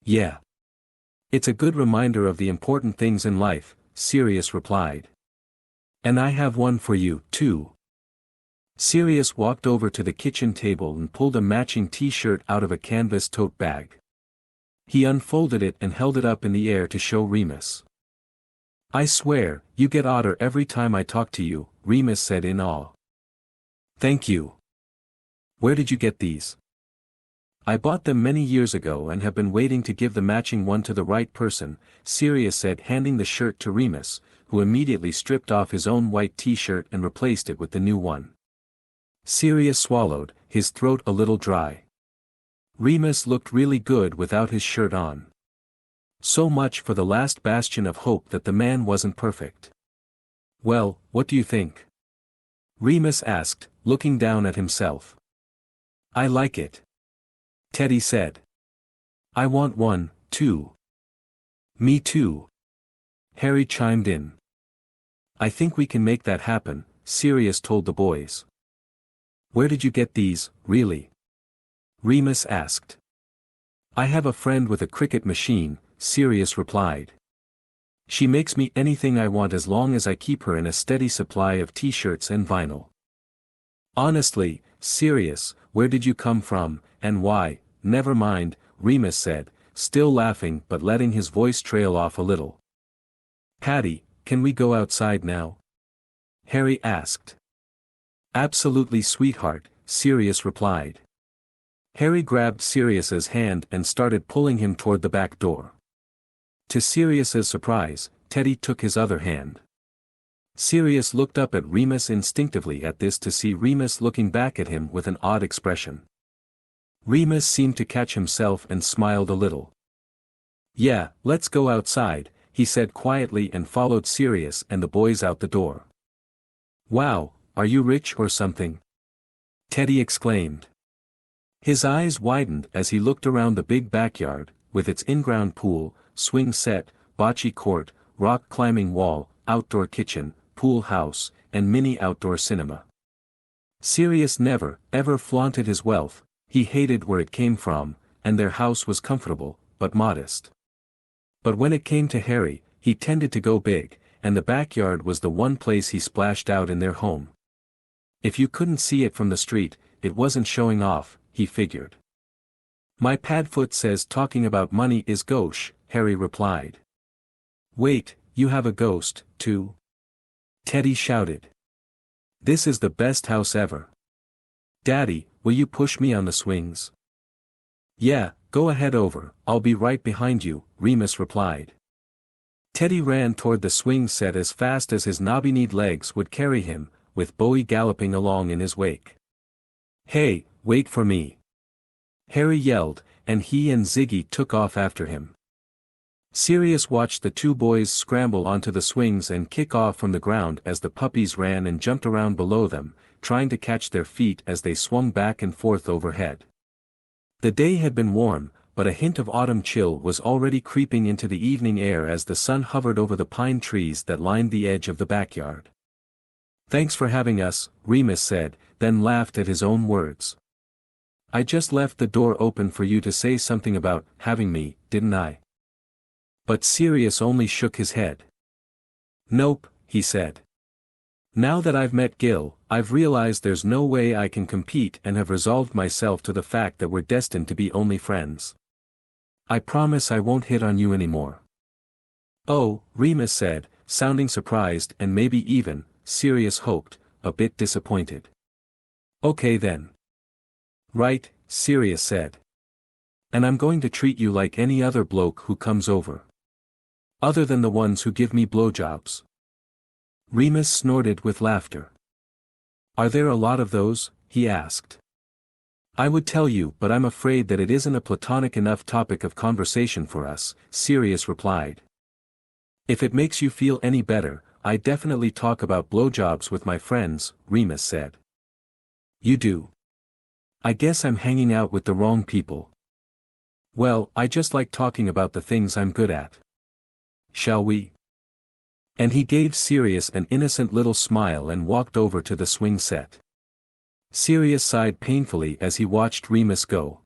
"Yeah. It's a good reminder of the important things in life," Sirius replied. "And I have one for you, too." Sirius walked over to the kitchen table and pulled a matching t-shirt out of a canvas tote bag. He unfolded it and held it up in the air to show Remus. "I swear, you get odder every time I talk to you," Remus said in awe. "Thank you. Where did you get these?" "I bought them many years ago and have been waiting to give the matching one to the right person," Sirius said, handing the shirt to Remus, who immediately stripped off his own white t-shirt and replaced it with the new one. Sirius swallowed, his throat a little dry. Remus looked really good without his shirt on. So much for the last bastion of hope that the man wasn't perfect. "Well, what do you think?" Remus asked, looking down at himself. "I like it," Teddy said. "I want one, too." "Me too," Harry chimed in. "I think we can make that happen," Sirius told the boys. "Where did you get these, really?" Remus asked. "I have a friend with a cricket machine," Sirius replied. "She makes me anything I want as long as I keep her in a steady supply of t-shirts and vinyl." "Honestly, Sirius, where did you come from, and why?" "Never mind," Remus said, still laughing but letting his voice trail off a little. "Patty, can we go outside now?" Harry asked. "Absolutely, sweetheart," Sirius replied. Harry grabbed Sirius's hand and started pulling him toward the back door. To Sirius's surprise, Teddy took his other hand. Sirius looked up at Remus instinctively at this to see Remus looking back at him with an odd expression. Remus seemed to catch himself and smiled a little. "Yeah, let's go outside," he said quietly and followed Sirius and the boys out the door. "Wow, are you rich or something?" Teddy exclaimed. His eyes widened as he looked around the big backyard, with its in-ground pool, swing set, bocce court, rock climbing wall, outdoor kitchen, pool house, and mini outdoor cinema. Sirius never, ever flaunted his wealth. He hated where it came from, and their house was comfortable, but modest. But when it came to Harry, he tended to go big, and the backyard was the one place he splashed out in their home. If you couldn't see it from the street, it wasn't showing off, he figured. "My padfoot says talking about money is gauche," Harry replied. "Wait, you have a ghost, too?" Teddy shouted. "This is the best house ever. Daddy, will you push me on the swings?" "Yeah, go ahead over, I'll be right behind you," Remus replied. Teddy ran toward the swing set as fast as his knobby-kneed legs would carry him, with Bowie galloping along in his wake. "Hey, wait for me!" Harry yelled, and he and Ziggy took off after him. Sirius watched the two boys scramble onto the swings and kick off from the ground as the puppies ran and jumped around below them, trying to catch their feet as they swung back and forth overhead. The day had been warm, but a hint of autumn chill was already creeping into the evening air as the sun hovered over the pine trees that lined the edge of the backyard. "Thanks for having us," Remus said, then laughed at his own words. "I just left the door open for you to say something about having me, didn't I?" But Sirius only shook his head. "Nope," he said. "Now that I've met Gil, I've realized there's no way I can compete and have resolved myself to the fact that we're destined to be only friends. I promise I won't hit on you anymore." "Oh," Remus said, sounding surprised and maybe even, Sirius hoped, a bit disappointed. "Okay then." "Right," Sirius said. "And I'm going to treat you like any other bloke who comes over. Other than the ones who give me blowjobs." Remus snorted with laughter. "Are there a lot of those?" he asked. "I would tell you, but I'm afraid that it isn't a platonic enough topic of conversation for us," Sirius replied. "If it makes you feel any better, I definitely talk about blowjobs with my friends," Remus said. "You do? I guess I'm hanging out with the wrong people." "Well, I just like talking about the things I'm good at." shall we? And he gave Sirius an innocent little smile and walked over to the swing set. Sirius sighed painfully as he watched Remus go.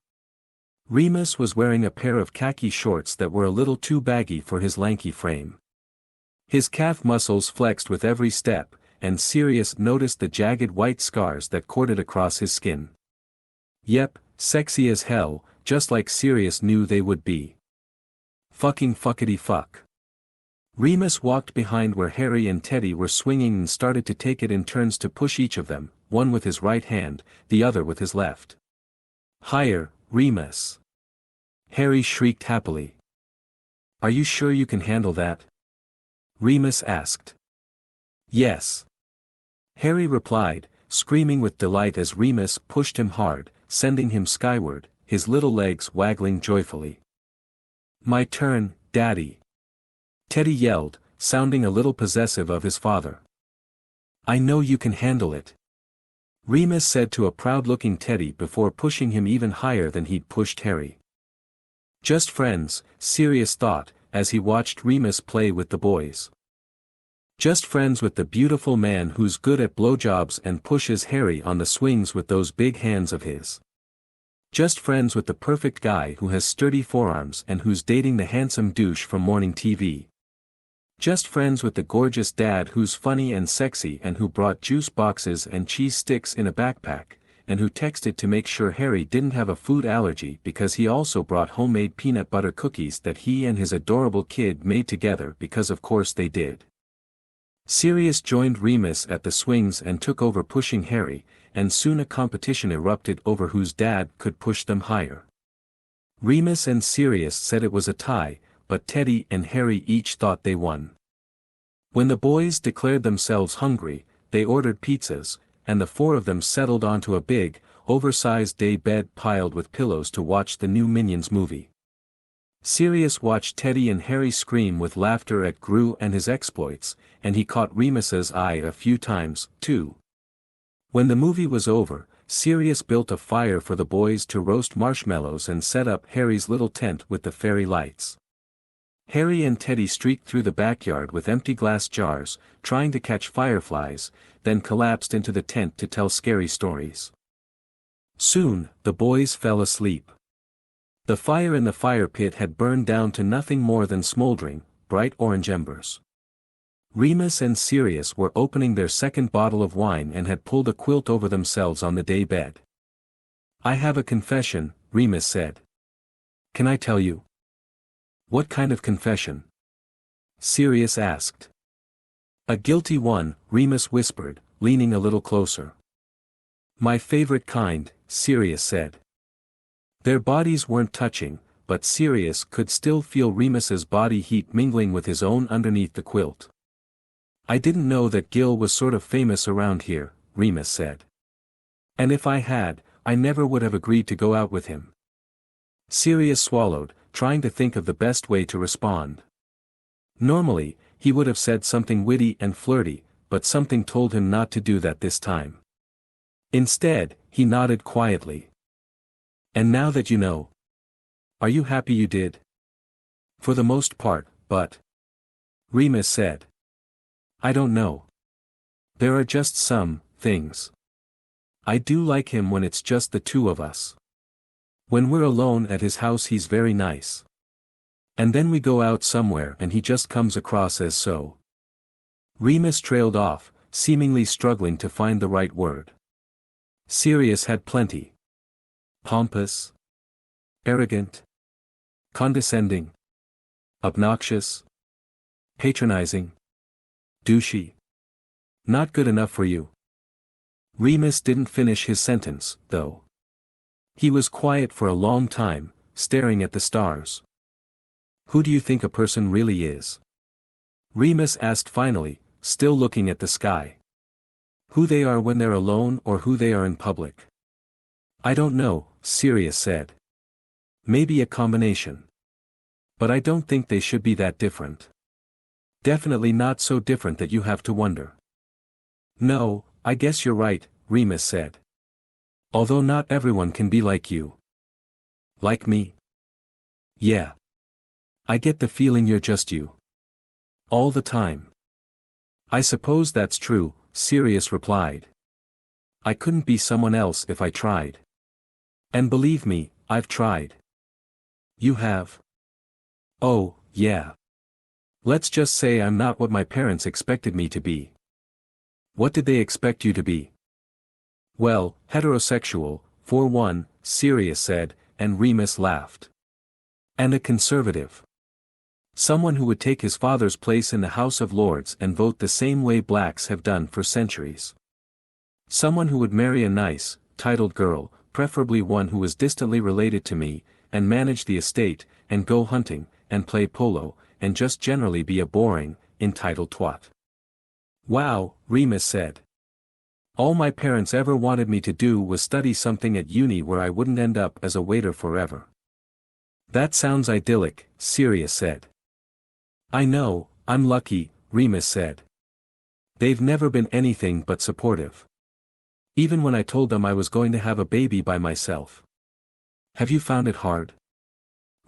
Remus was wearing a pair of khaki shorts that were a little too baggy for his lanky frame. His calf muscles flexed with every step, and Sirius noticed the jagged white scars that corded across his skin. Yep, sexy as hell, just like Sirius knew they would be. Fucking fuckity fuck. Remus walked behind where Harry and Teddy were swinging and started to take it in turns to push each of them, one with his right hand, the other with his left. Higher, Remus. Harry shrieked happily. Are you sure you can handle that? Remus asked. Yes. Harry replied, screaming with delight as Remus pushed him hard, sending him skyward, his little legs waggling joyfully. My turn, Daddy. Teddy yelled, sounding a little possessive of his father. I know you can handle it. Remus said to a proud-looking Teddy before pushing him even higher than he'd pushed Harry. Just friends, Sirius thought, as he watched Remus play with the boys. Just friends with the beautiful man who's good at blowjobs and pushes Harry on the swings with those big hands of his. Just friends with the perfect guy who has sturdy forearms and who's dating the handsome douche from morning TV. Just friends with the gorgeous dad who's funny and sexy and who brought juice boxes and cheese sticks in a backpack, and who texted to make sure Harry didn't have a food allergy because he also brought homemade peanut butter cookies that he and his adorable kid made together because of course they did. Sirius joined Remus at the swings and took over pushing Harry, and soon a competition erupted over whose dad could push them higher. Remus and Sirius said it was a tie, but Teddy and Harry each thought they won. When the boys declared themselves hungry, they ordered pizzas, and the four of them settled onto a big, oversized day bed piled with pillows to watch the new Minions movie. Sirius watched Teddy and Harry scream with laughter at Gru and his exploits, and he caught Remus's eye a few times, too. When the movie was over, Sirius built a fire for the boys to roast marshmallows and set up Harry's little tent with the fairy lights. Harry and Teddy streaked through the backyard with empty glass jars, trying to catch fireflies, then collapsed into the tent to tell scary stories. Soon, the boys fell asleep. The fire in the fire pit had burned down to nothing more than smoldering, bright orange embers. Remus and Sirius were opening their second bottle of wine and had pulled a quilt over themselves on the day bed. I have a confession, Remus said. Can I tell you? What kind of confession? Sirius asked. A guilty one, Remus whispered, leaning a little closer. My favorite kind, Sirius said. Their bodies weren't touching, but Sirius could still feel Remus's body heat mingling with his own underneath the quilt. I didn't know that Gil was sort of famous around here, Remus said. And if I had, I never would have agreed to go out with him. Sirius swallowed, trying to think of the best way to respond. Normally, he would have said something witty and flirty, but something told him not to do that this time. Instead, he nodded quietly. And now that you know, are you happy you did? For the most part, but Remus said. I don't know. There are just some things. I do like him when it's just the two of us. When we're alone at his house he's very nice. And then we go out somewhere and he just comes across as so. Remus trailed off, seemingly struggling to find the right word. Sirius had plenty. Pompous. Arrogant. Condescending. Obnoxious. Patronizing. Douchey. Not good enough for you. Remus didn't finish his sentence, though. He was quiet for a long time, staring at the stars. Who do you think a person really is? Remus asked finally, still looking at the sky. Who they are when they're alone or who they are in public? I don't know, Sirius said. Maybe a combination. But I don't think they should be that different. Definitely not so different that you have to wonder. No, I guess you're right, Remus said. Although not everyone can be like you. Like me? Yeah. I get the feeling you're just you. All the time. I suppose that's true, Sirius replied. I couldn't be someone else if I tried. And believe me, I've tried. You have? Oh, yeah. Let's just say I'm not what my parents expected me to be. What did they expect you to be? Well, heterosexual, for one, Sirius said, and Remus laughed. And a conservative. Someone who would take his father's place in the House of Lords and vote the same way blacks have done for centuries. Someone who would marry a nice, titled girl, preferably one who was distantly related to me, and manage the estate, and go hunting, and play polo, and just generally be a boring, entitled twat. Wow, Remus said. All my parents ever wanted me to do was study something at uni where I wouldn't end up as a waiter forever. That sounds idyllic, Sirius said. I know, I'm lucky, Remus said. They've never been anything but supportive. Even when I told them I was going to have a baby by myself. Have you found it hard?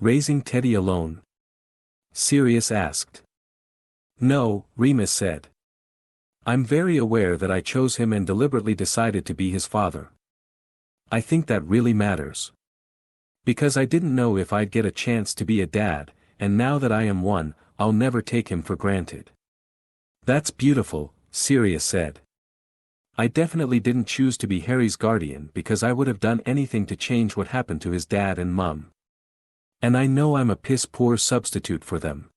Raising Teddy alone? Sirius asked. No, Remus said. I'm very aware that I chose him and deliberately decided to be his father. I think that really matters. Because I didn't know if I'd get a chance to be a dad, and now that I am one, I'll never take him for granted. That's beautiful, Sirius said. I definitely didn't choose to be Harry's guardian because I would have done anything to change what happened to his dad and mum. And I know I'm a piss-poor substitute for them.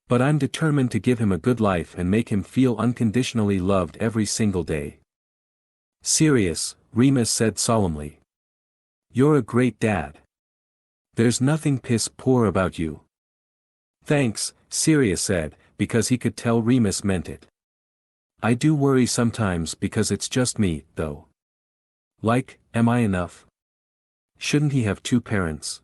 But I'm determined to give him a good life and make him feel unconditionally loved every single day. Sirius, Remus said solemnly. You're a great dad. There's nothing piss-poor about you. Thanks, Sirius said, because he could tell Remus meant it. I do worry sometimes because it's just me, though. Like, am I enough? Shouldn't he have two parents?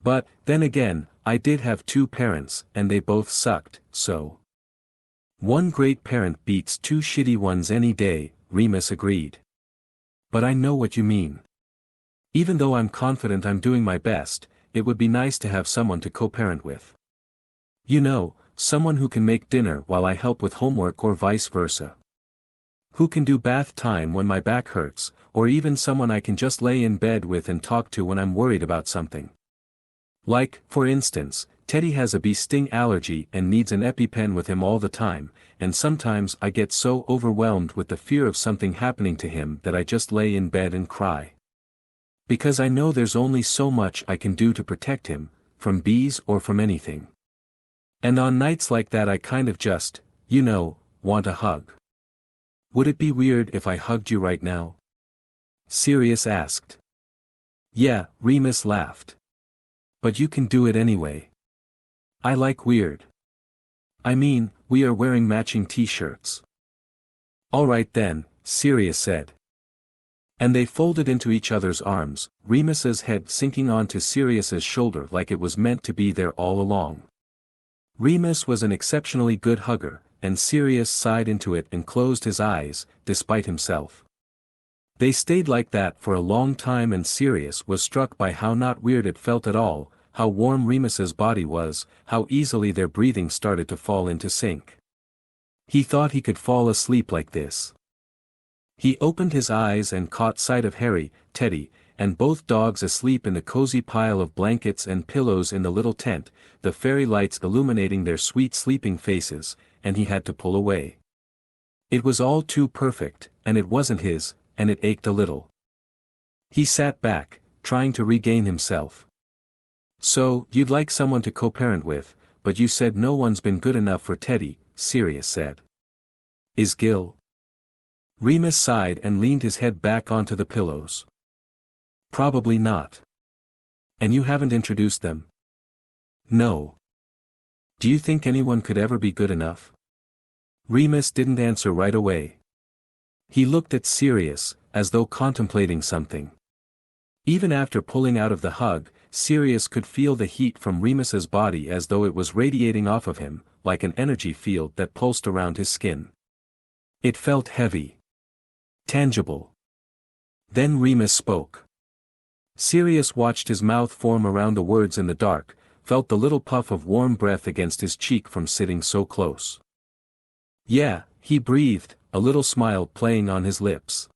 But, then again, I did have two parents, and they both sucked, so. One great parent beats two shitty ones any day, Remus agreed. But I know what you mean. Even though I'm confident I'm doing my best, it would be nice to have someone to co-parent with. You know, someone who can make dinner while I help with homework or vice versa. Who can do bath time when my back hurts, or even someone I can just lay in bed with and talk to when I'm worried about something. Like, for instance, Teddy has a bee sting allergy and needs an EpiPen with him all the time, and sometimes I get so overwhelmed with the fear of something happening to him that I just lay in bed and cry. Because I know there's only so much I can do to protect him, from bees or from anything. And on nights like that I kind of just, you know, want a hug. Would it be weird if I hugged you right now? Sirius asked. Yeah, Remus laughed. But you can do it anyway. I like weird. I mean, we are wearing matching t-shirts. Alright then, Sirius said. And they folded into each other's arms, Remus's head sinking onto Sirius's shoulder like it was meant to be there all along. Remus was an exceptionally good hugger, and Sirius sighed into it and closed his eyes, despite himself. They stayed like that for a long time and Sirius was struck by how not weird it felt at all, how warm Remus's body was, how easily their breathing started to fall into sync. He thought he could fall asleep like this. He opened his eyes and caught sight of Harry, Teddy, and both dogs asleep in the cozy pile of blankets and pillows in the little tent, the fairy lights illuminating their sweet sleeping faces, and he had to pull away. It was all too perfect, and it wasn't his, and it ached a little. He sat back, trying to regain himself. So, you'd like someone to co-parent with, but you said no one's been good enough for Teddy, Sirius said. Is Gil? Remus sighed and leaned his head back onto the pillows. Probably not. And you haven't introduced them? No. Do you think anyone could ever be good enough? Remus didn't answer right away. He looked at Sirius, as though contemplating something. Even after pulling out of the hug, Sirius could feel the heat from Remus's body as though it was radiating off of him, like an energy field that pulsed around his skin. It felt heavy. Tangible. Then Remus spoke. Sirius watched his mouth form around the words in the dark, felt the little puff of warm breath against his cheek from sitting so close. "Yeah," he breathed, a little smile playing on his lips.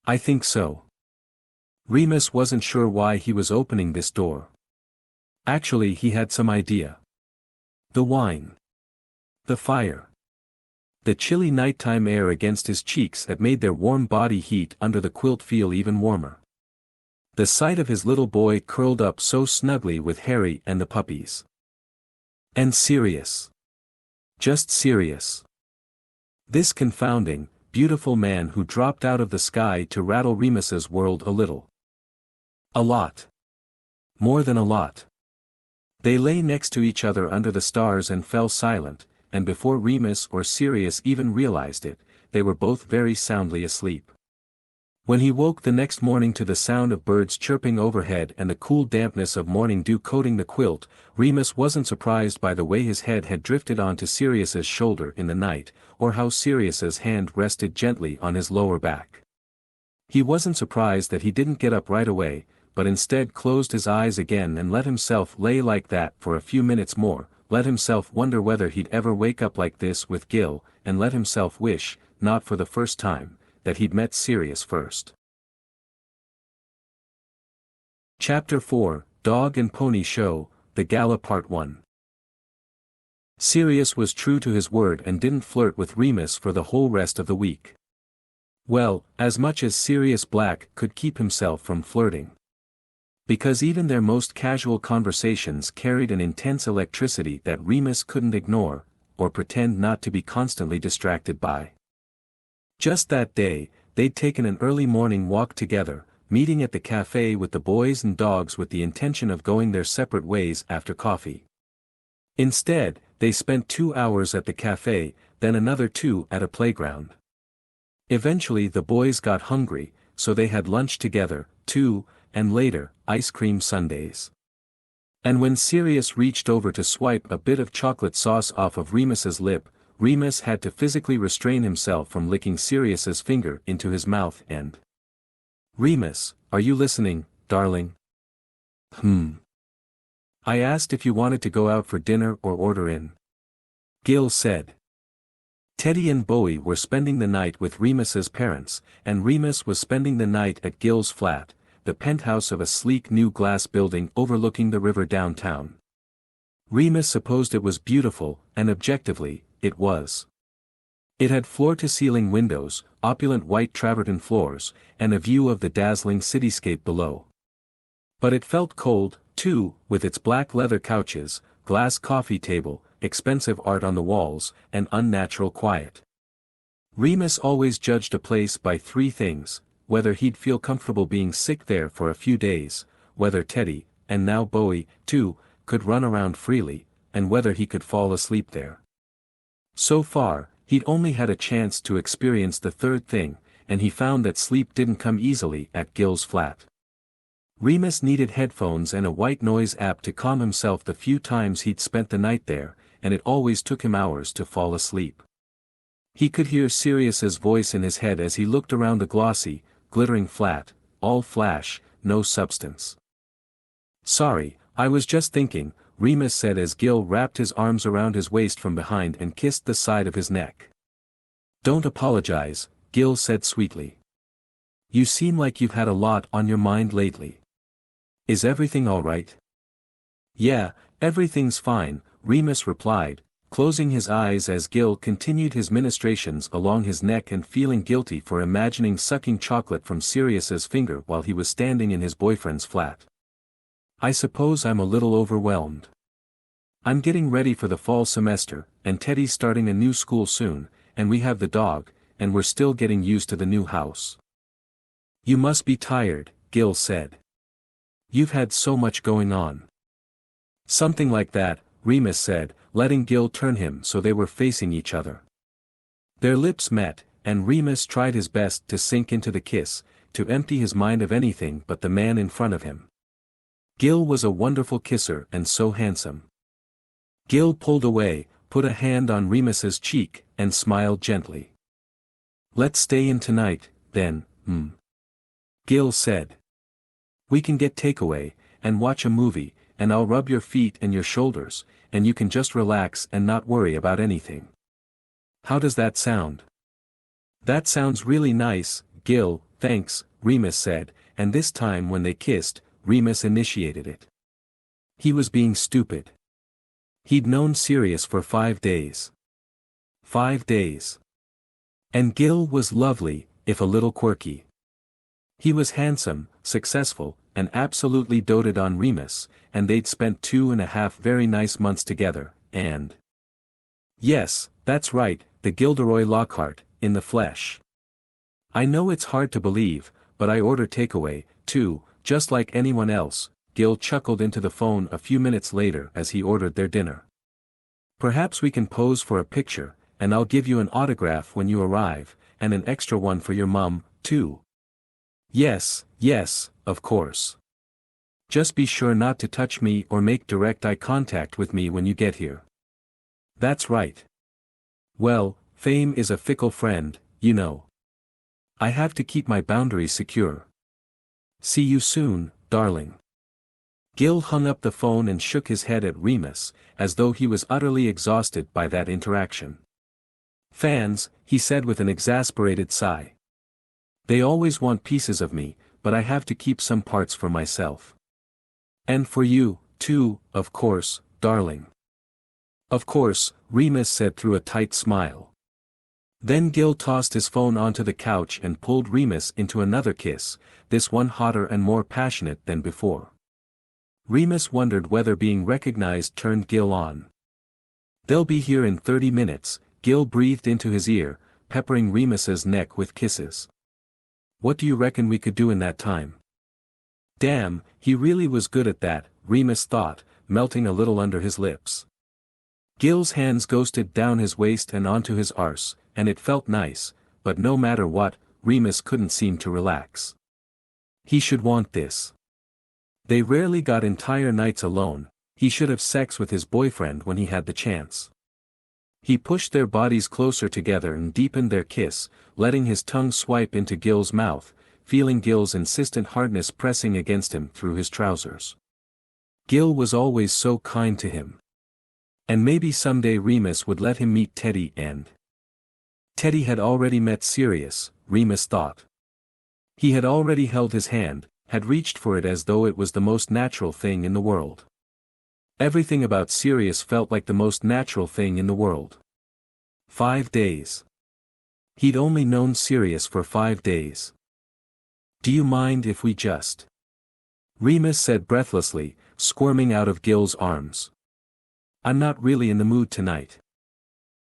"I think so." Remus wasn't sure why he was opening this door. Actually, he had some idea. The wine. The fire. The chilly nighttime air against his cheeks that made their warm body heat under the quilt feel even warmer. The sight of his little boy curled up so snugly with Harry and the puppies. And Sirius. Just Sirius. This confounding, beautiful man who dropped out of the sky to rattle Remus's world a little. A lot. More than a lot. They lay next to each other under the stars and fell silent, and before Remus or Sirius even realized it, they were both very soundly asleep. When he woke the next morning to the sound of birds chirping overhead and the cool dampness of morning dew coating the quilt, Remus wasn't surprised by the way his head had drifted onto Sirius's shoulder in the night, or how Sirius's hand rested gently on his lower back. He wasn't surprised that he didn't get up right away, but instead closed his eyes again and let himself lay like that for a few minutes more, let himself wonder whether he'd ever wake up like this with Gil, and let himself wish, not for the first time, that he'd met Sirius first. Chapter 4, Dog and Pony Show, The Gala Part 1. Sirius was true to his word and didn't flirt with Remus for the whole rest of the week. Well, as much as Sirius Black could keep himself from flirting. Because even their most casual conversations carried an intense electricity that Remus couldn't ignore, or pretend not to be constantly distracted by. Just that day, they'd taken an early morning walk together, meeting at the cafe with the boys and dogs with the intention of going their separate ways after coffee. Instead, they spent 2 hours at the cafe, then another 2 at a playground. Eventually the boys got hungry, so they had lunch together, too, and later, ice cream sundaes. And when Sirius reached over to swipe a bit of chocolate sauce off of Remus's lip, Remus had to physically restrain himself from licking Sirius's finger into his mouth and... "Remus, are you listening, darling?" "I asked if you wanted to go out for dinner or order in," Gil said. Teddy and Bowie were spending the night with Remus's parents, and Remus was spending the night at Gil's flat, the penthouse of a sleek new glass building overlooking the river downtown. Remus supposed it was beautiful, and objectively, it was. It had floor-to-ceiling windows, opulent white travertine floors, and a view of the dazzling cityscape below. But it felt cold, too, with its black leather couches, glass coffee table, expensive art on the walls, and unnatural quiet. Remus always judged a place by 3 things: whether he'd feel comfortable being sick there for a few days, whether Teddy, and now Bowie, too, could run around freely, and whether he could fall asleep there. So far, he'd only had a chance to experience the third thing, and he found that sleep didn't come easily at Gil's flat. Remus needed headphones and a white noise app to calm himself the few times he'd spent the night there, and it always took him hours to fall asleep. He could hear Sirius's voice in his head as he looked around the glossy, glittering flat, all flash, no substance. "Sorry, I was just thinking," Remus said as Gil wrapped his arms around his waist from behind and kissed the side of his neck. "Don't apologize," Gil said sweetly. "You seem like you've had a lot on your mind lately. Is everything all right?" "Yeah, everything's fine," Remus replied, closing his eyes as Gil continued his ministrations along his neck and feeling guilty for imagining sucking chocolate from Sirius's finger while he was standing in his boyfriend's flat. "I suppose I'm a little overwhelmed. I'm getting ready for the fall semester, and Teddy's starting a new school soon, and we have the dog, and we're still getting used to the new house." "You must be tired," Gil said. "You've had so much going on." "Something like that," Remus said, letting Gil turn him so they were facing each other. Their lips met, and Remus tried his best to sink into the kiss, to empty his mind of anything but the man in front of him. Gil was a wonderful kisser and so handsome. Gil pulled away, put a hand on Remus's cheek, and smiled gently. "Let's stay in tonight, then, Gil said. "We can get takeaway, and watch a movie, and I'll rub your feet and your shoulders, and you can just relax and not worry about anything. How does that sound? That sounds really nice, Gil, thanks, Remus said, and this time when they kissed, Remus initiated it. He was being stupid. He'd known Sirius for 5 days. 5 days. And Gil was lovely, if a little quirky. He was handsome, successful, and absolutely doted on Remus, and they'd spent 2.5 very nice months together, and... Yes, that's right, the Gilderoy Lockhart, in the flesh. I know it's hard to believe, but I order takeaway, too, just like anyone else, Gil chuckled into the phone a few minutes later as he ordered their dinner. Perhaps we can pose for a picture, and I'll give you an autograph when you arrive, and an extra one for your mum, too. Yes, of course. Just be sure not to touch me or make direct eye contact with me when you get here. That's right. Well, fame is a fickle friend, you know. I have to keep my boundaries secure. See you soon, darling. Gil hung up the phone and shook his head at Remus, as though he was utterly exhausted by that interaction. Fans, he said with an exasperated sigh. They always want pieces of me, but I have to keep some parts for myself. And for you, too, of course, darling. Of course, Remus said through a tight smile. Then Gil tossed his phone onto the couch and pulled Remus into another kiss, this one hotter and more passionate than before. Remus wondered whether being recognized turned Gil on. They'll be here in 30 minutes, Gil breathed into his ear, peppering Remus's neck with kisses. What do you reckon we could do in that time? Damn, he really was good at that, Remus thought, melting a little under his lips. Gil's hands ghosted down his waist and onto his arse, and it felt nice, but no matter what, Remus couldn't seem to relax. He should want this. They rarely got entire nights alone, he should have sex with his boyfriend when he had the chance. He pushed their bodies closer together and deepened their kiss, letting his tongue swipe into Gil's mouth, feeling Gil's insistent hardness pressing against him through his trousers. Gil was always so kind to him. And maybe someday Remus would let him meet Teddy and... Teddy had already met Sirius, Remus thought. He had already held his hand, had reached for it as though it was the most natural thing in the world. Everything about Sirius felt like the most natural thing in the world. 5 days. He'd only known Sirius for 5 days. Do you mind if we just... Remus said breathlessly, squirming out of Gil's arms. I'm not really in the mood tonight.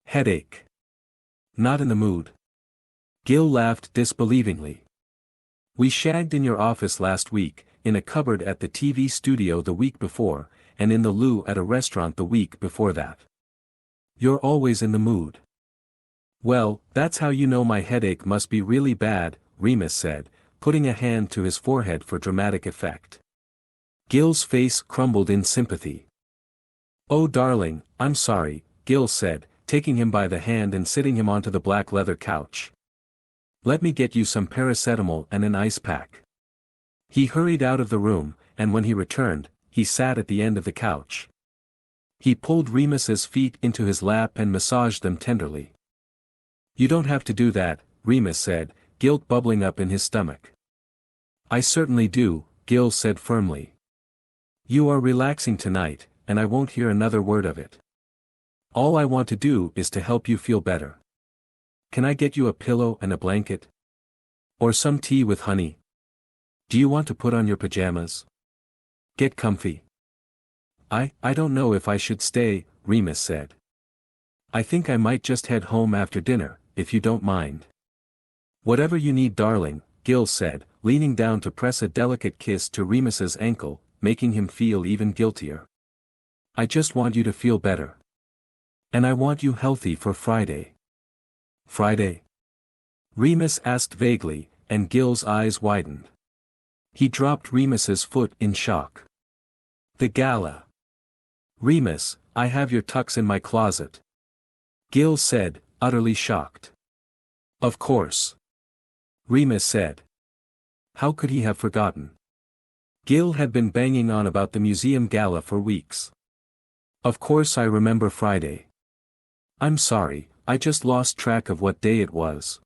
Headache. Not in the mood. Gil laughed disbelievingly. We shagged in your office last week, in a cupboard at the TV studio the week before, and in the loo at a restaurant the week before that. You're always in the mood. Well, that's how you know my headache must be really bad, Remus said, putting a hand to his forehead for dramatic effect. Gil's face crumbled in sympathy. Oh darling, I'm sorry, Gil said, taking him by the hand and sitting him onto the black leather couch. Let me get you some paracetamol and an ice pack. He hurried out of the room, and when he returned, he sat at the end of the couch. He pulled Remus's feet into his lap and massaged them tenderly. You don't have to do that, Remus said, guilt bubbling up in his stomach. I certainly do, Gil said firmly. You are relaxing tonight, and I won't hear another word of it. All I want to do is to help you feel better. Can I get you a pillow and a blanket? Or some tea with honey? Do you want to put on your pajamas? Get comfy. I don't know if I should stay, Remus said. I think I might just head home after dinner, if you don't mind. Whatever you need darling, Gil said, leaning down to press a delicate kiss to Remus's ankle, making him feel even guiltier. I just want you to feel better. And I want you healthy for Friday. Friday? Remus asked vaguely, and Gil's eyes widened. He dropped Remus's foot in shock. The gala. Remus, I have your tux in my closet. Gil said, utterly shocked. Of course. Remus said. How could he have forgotten? Gil had been banging on about the museum gala for weeks. Of course I remember Friday. I'm sorry, I just lost track of what day it was.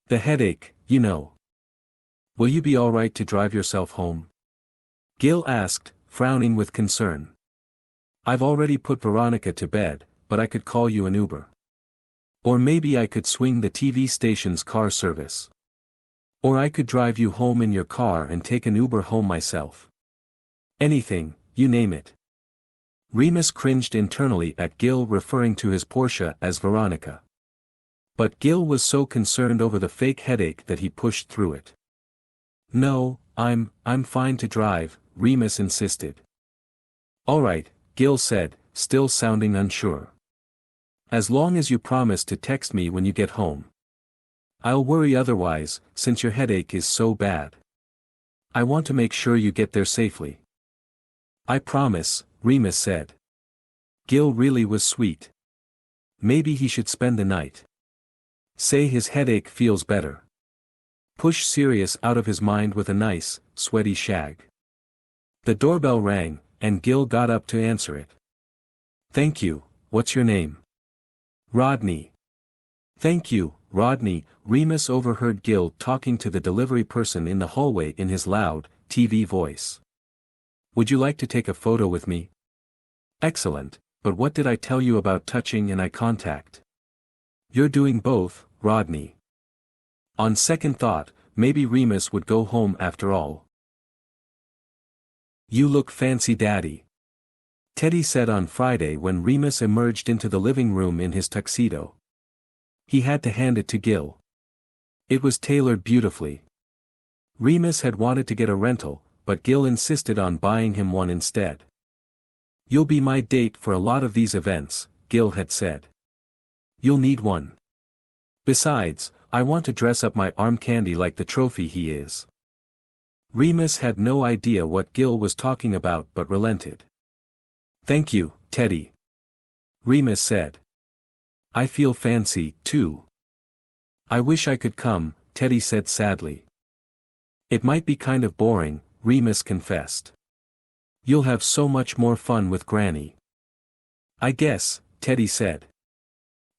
The headache, you know. Will you be alright to drive yourself home? Gil asked, frowning with concern. I've already put Veronica to bed, but I could call you an Uber. Or maybe I could swing the TV station's car service. Or I could drive you home in your car and take an Uber home myself. Anything, you name it. Remus cringed internally at Gil referring to his Porsche as Veronica. But Gil was so concerned over the fake headache that he pushed through it. No, I'm fine to drive, Remus insisted. Alright, Gil said, still sounding unsure. As long as you promise to text me when you get home. I'll worry otherwise, since your headache is so bad. I want to make sure you get there safely. I promise, Remus said. Gil really was sweet. Maybe he should spend the night. Say his headache feels better. Push Sirius out of his mind with a nice, sweaty shag. The doorbell rang, and Gil got up to answer it. Thank you, what's your name? Rodney. Thank you, Rodney. Remus overheard Gil talking to the delivery person in the hallway in his loud, TV voice. Would you like to take a photo with me? Excellent, but what did I tell you about touching and eye contact? You're doing both, Rodney. On second thought, maybe Remus would go home after all. You look fancy, Daddy. Teddy said on Friday when Remus emerged into the living room in his tuxedo. He had to hand it to Gil. It was tailored beautifully. Remus had wanted to get a rental, but Gil insisted on buying him one instead. You'll be my date for a lot of these events, Gil had said. You'll need one. Besides, I want to dress up my arm candy like the trophy he is. Remus had no idea what Gil was talking about but relented. Thank you, Teddy. Remus said. I feel fancy, too. I wish I could come, Teddy said sadly. It might be kind of boring, Remus confessed. You'll have so much more fun with Granny. I guess, Teddy said.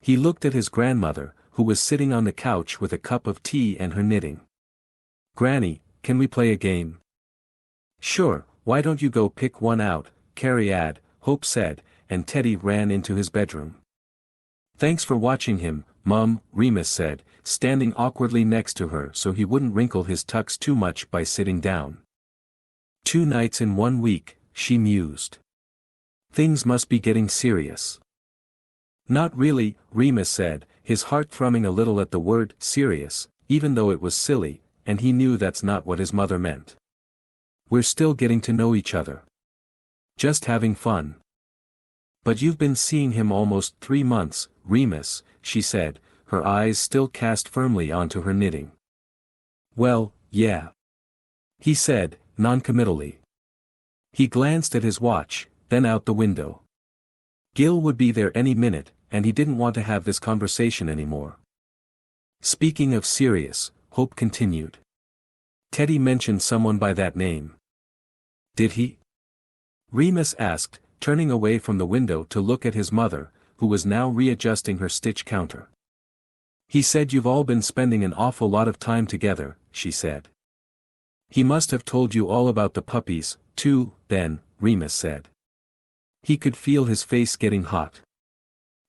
He looked at his grandmother, who was sitting on the couch with a cup of tea and her knitting. Granny, can we play a game? Sure, why don't you go pick one out, Carrie-Ad, Hope said, and Teddy ran into his bedroom. Thanks for watching him, Mum, Remus said, standing awkwardly next to her so he wouldn't wrinkle his tux too much by sitting down. 2 nights in 1 week, she mused. Things must be getting serious. Not really, Remus said, his heart thrumming a little at the word serious, even though it was silly, and he knew that's not what his mother meant. We're still getting to know each other. Just having fun. But you've been seeing him almost 3 months, Remus, she said, her eyes still cast firmly onto her knitting. Well, yeah. He said, noncommittally. He glanced at his watch, then out the window. Gil would be there any minute, and he didn't want to have this conversation anymore. Speaking of Sirius, Hope continued. Teddy mentioned someone by that name. Did he? Remus asked, turning away from the window to look at his mother, who was now readjusting her stitch counter. He said you've all been spending an awful lot of time together, she said. He must have told you all about the puppies, too, then, Remus said. He could feel his face getting hot.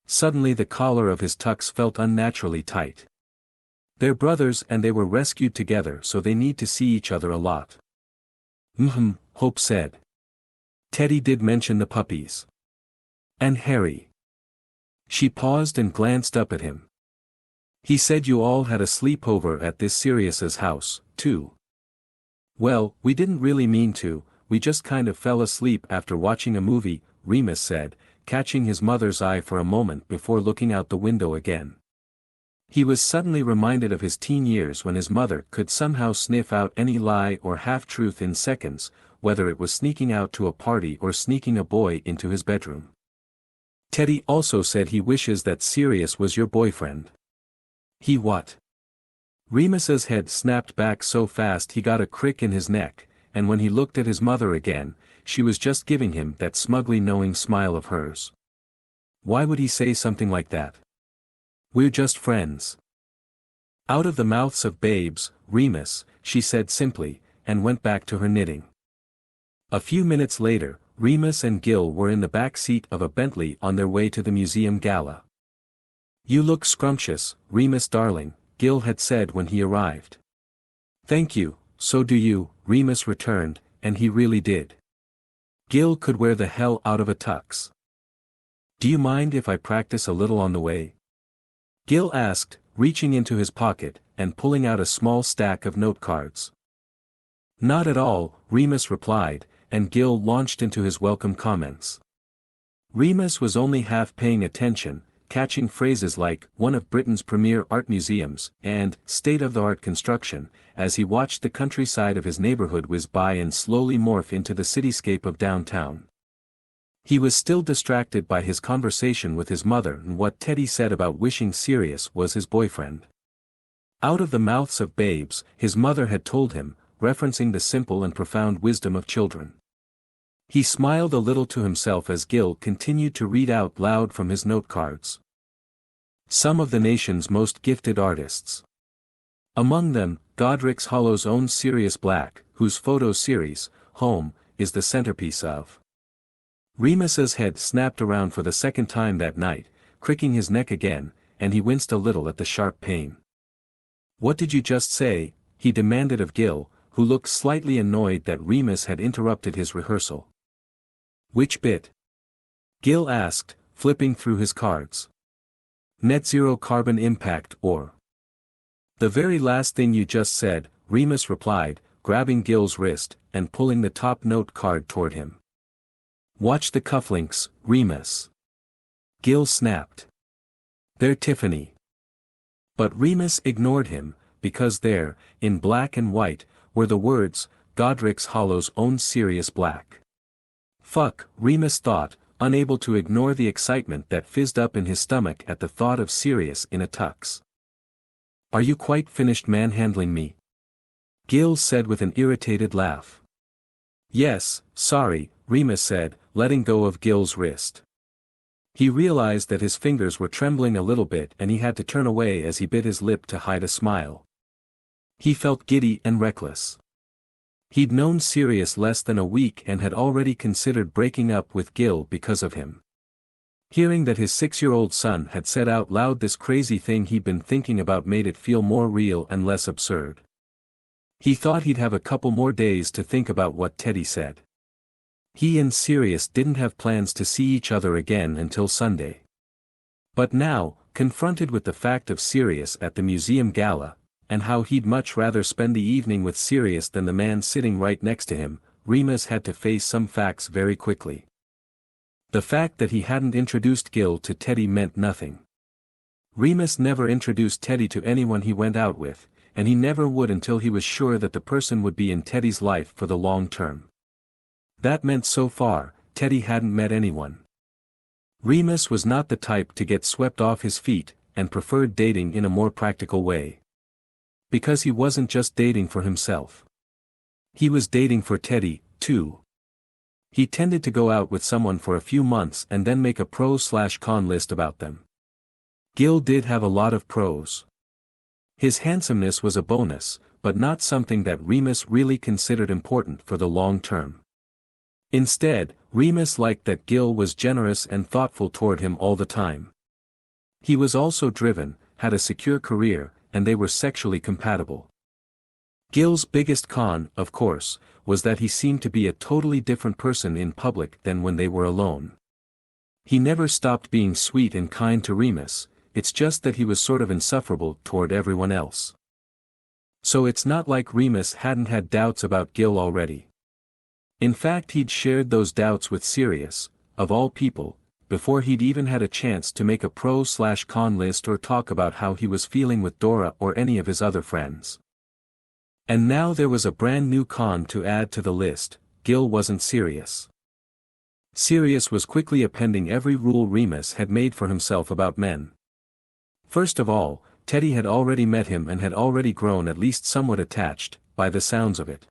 Suddenly the collar of his tux felt unnaturally tight. They're brothers and they were rescued together, so they need to see each other a lot. Hope said. Teddy did mention the puppies. And Harry. She paused and glanced up at him. He said you all had a sleepover at this Sirius's house, too. Well, we didn't really mean to, we just kind of fell asleep after watching a movie, Remus said, catching his mother's eye for a moment before looking out the window again. He was suddenly reminded of his teen years when his mother could somehow sniff out any lie or half-truth in seconds, whether it was sneaking out to a party or sneaking a boy into his bedroom. Teddy also said he wishes that Sirius was your boyfriend. He what? Remus's head snapped back so fast he got a crick in his neck, and when he looked at his mother again, she was just giving him that smugly knowing smile of hers. Why would he say something like that? We're just friends. Out of the mouths of babes, Remus, she said simply, and went back to her knitting. A few minutes later, Remus and Gil were in the back seat of a Bentley on their way to the museum gala. You look scrumptious, Remus darling, Gil had said when he arrived. Thank you, so do you, Remus returned, and he really did. Gil could wear the hell out of a tux. Do you mind if I practice a little on the way? Gil asked, reaching into his pocket, and pulling out a small stack of note cards. Not at all, Remus replied, and Gil launched into his welcome comments. Remus was only half paying attention, catching phrases like, one of Britain's premier art museums, and, state-of-the-art construction, as he watched the countryside of his neighborhood whiz by and slowly morph into the cityscape of downtown. He was still distracted by his conversation with his mother and what Teddy said about wishing Sirius was his boyfriend. Out of the mouths of babes, his mother had told him, referencing the simple and profound wisdom of children. He smiled a little to himself as Gil continued to read out loud from his note cards. Some of the nation's most gifted artists. Among them, Godric's Hollow's own Sirius Black, whose photo series, Home, is the centerpiece of. Remus's head snapped around for the second time that night, cricking his neck again, and he winced a little at the sharp pain. What did you just say? He demanded of Gil, who looked slightly annoyed that Remus had interrupted his rehearsal. Which bit? Gil asked, flipping through his cards. Net zero carbon impact or. The very last thing you just said, Remus replied, grabbing Gil's wrist, and pulling the top note card toward him. Watch the cufflinks, Remus. Gil snapped. They're Tiffany. But Remus ignored him, because there, in black and white, were the words, Godric's Hollow's own Sirius Black. Fuck, Remus thought, unable to ignore the excitement that fizzed up in his stomach at the thought of Sirius in a tux. Are you quite finished manhandling me? Gil said with an irritated laugh. Yes, sorry, Remus said, letting go of Gil's wrist. He realized that his fingers were trembling a little bit and he had to turn away as he bit his lip to hide a smile. He felt giddy and reckless. He'd known Sirius less than a week and had already considered breaking up with Gil because of him. Hearing that his 6-year-old son had said out loud this crazy thing he'd been thinking about made it feel more real and less absurd. He thought he'd have a couple more days to think about what Teddy said. He and Sirius didn't have plans to see each other again until Sunday. But now, confronted with the fact of Sirius at the museum gala, and how he'd much rather spend the evening with Sirius than the man sitting right next to him, Remus had to face some facts very quickly. The fact that he hadn't introduced Gil to Teddy meant nothing. Remus never introduced Teddy to anyone he went out with, and he never would until he was sure that the person would be in Teddy's life for the long term. That meant so far, Teddy hadn't met anyone. Remus was not the type to get swept off his feet, and preferred dating in a more practical way. Because he wasn't just dating for himself. He was dating for Teddy, too. He tended to go out with someone for a few months and then make a pros/con list about them. Gil did have a lot of pros. His handsomeness was a bonus, but not something that Remus really considered important for the long term. Instead, Remus liked that Gil was generous and thoughtful toward him all the time. He was also driven, had a secure career, and they were sexually compatible. Gil's biggest con, of course, was that he seemed to be a totally different person in public than when they were alone. He never stopped being sweet and kind to Remus, it's just that he was sort of insufferable toward everyone else. So it's not like Remus hadn't had doubts about Gil already. In fact, he'd shared those doubts with Sirius, of all people, before he'd even had a chance to make a pros/con list or talk about how he was feeling with Dora or any of his other friends. And now there was a brand new con to add to the list: Gil wasn't serious. Sirius was quickly appending every rule Remus had made for himself about men. First of all, Teddy had already met him and had already grown at least somewhat attached, by the sounds of it.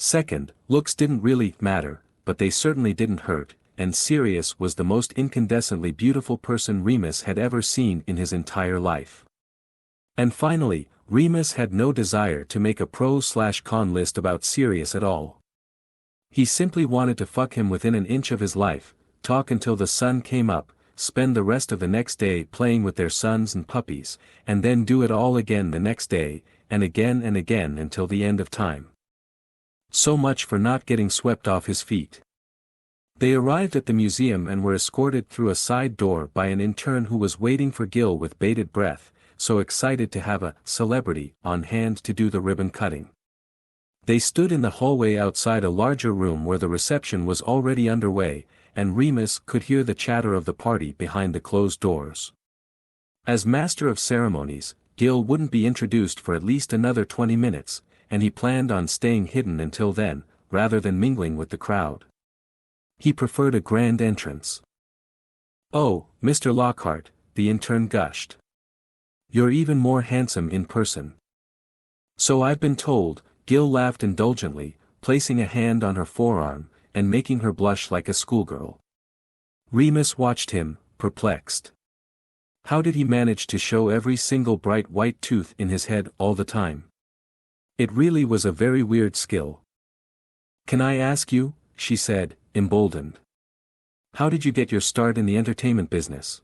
Second, looks didn't really matter, but they certainly didn't hurt, and Sirius was the most incandescently beautiful person Remus had ever seen in his entire life. And finally, Remus had no desire to make a pros/con list about Sirius at all. He simply wanted to fuck him within an inch of his life, talk until the sun came up, spend the rest of the next day playing with their sons and puppies, and then do it all again the next day, and again until the end of time. So much for not getting swept off his feet. They arrived at the museum and were escorted through a side door by an intern who was waiting for Gil with bated breath, so excited to have a celebrity on hand to do the ribbon cutting. They stood in the hallway outside a larger room where the reception was already underway, and Remus could hear the chatter of the party behind the closed doors. As master of ceremonies, Gil wouldn't be introduced for at least another 20 minutes, and he planned on staying hidden until then, rather than mingling with the crowd. He preferred a grand entrance. "Oh, Mr. Lockhart," the intern gushed. "You're even more handsome in person." "So I've been told," Gil laughed indulgently, placing a hand on her forearm, and making her blush like a schoolgirl. Remus watched him, perplexed. How did he manage to show every single bright white tooth in his head all the time? It really was a very weird skill. "Can I ask you," she said, emboldened. "How did you get your start in the entertainment business?"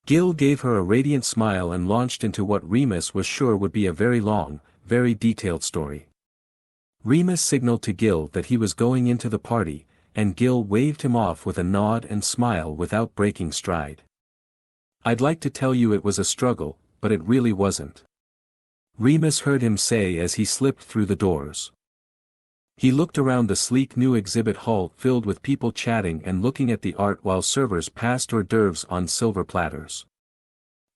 Gil gave her a radiant smile and launched into what Remus was sure would be a very long, very detailed story. Remus signaled to Gil that he was going into the party, and Gil waved him off with a nod and smile without breaking stride. "I'd like to tell you it was a struggle, but it really wasn't," Remus heard him say as he slipped through the doors. He looked around the sleek new exhibit hall filled with people chatting and looking at the art while servers passed hors d'oeuvres on silver platters.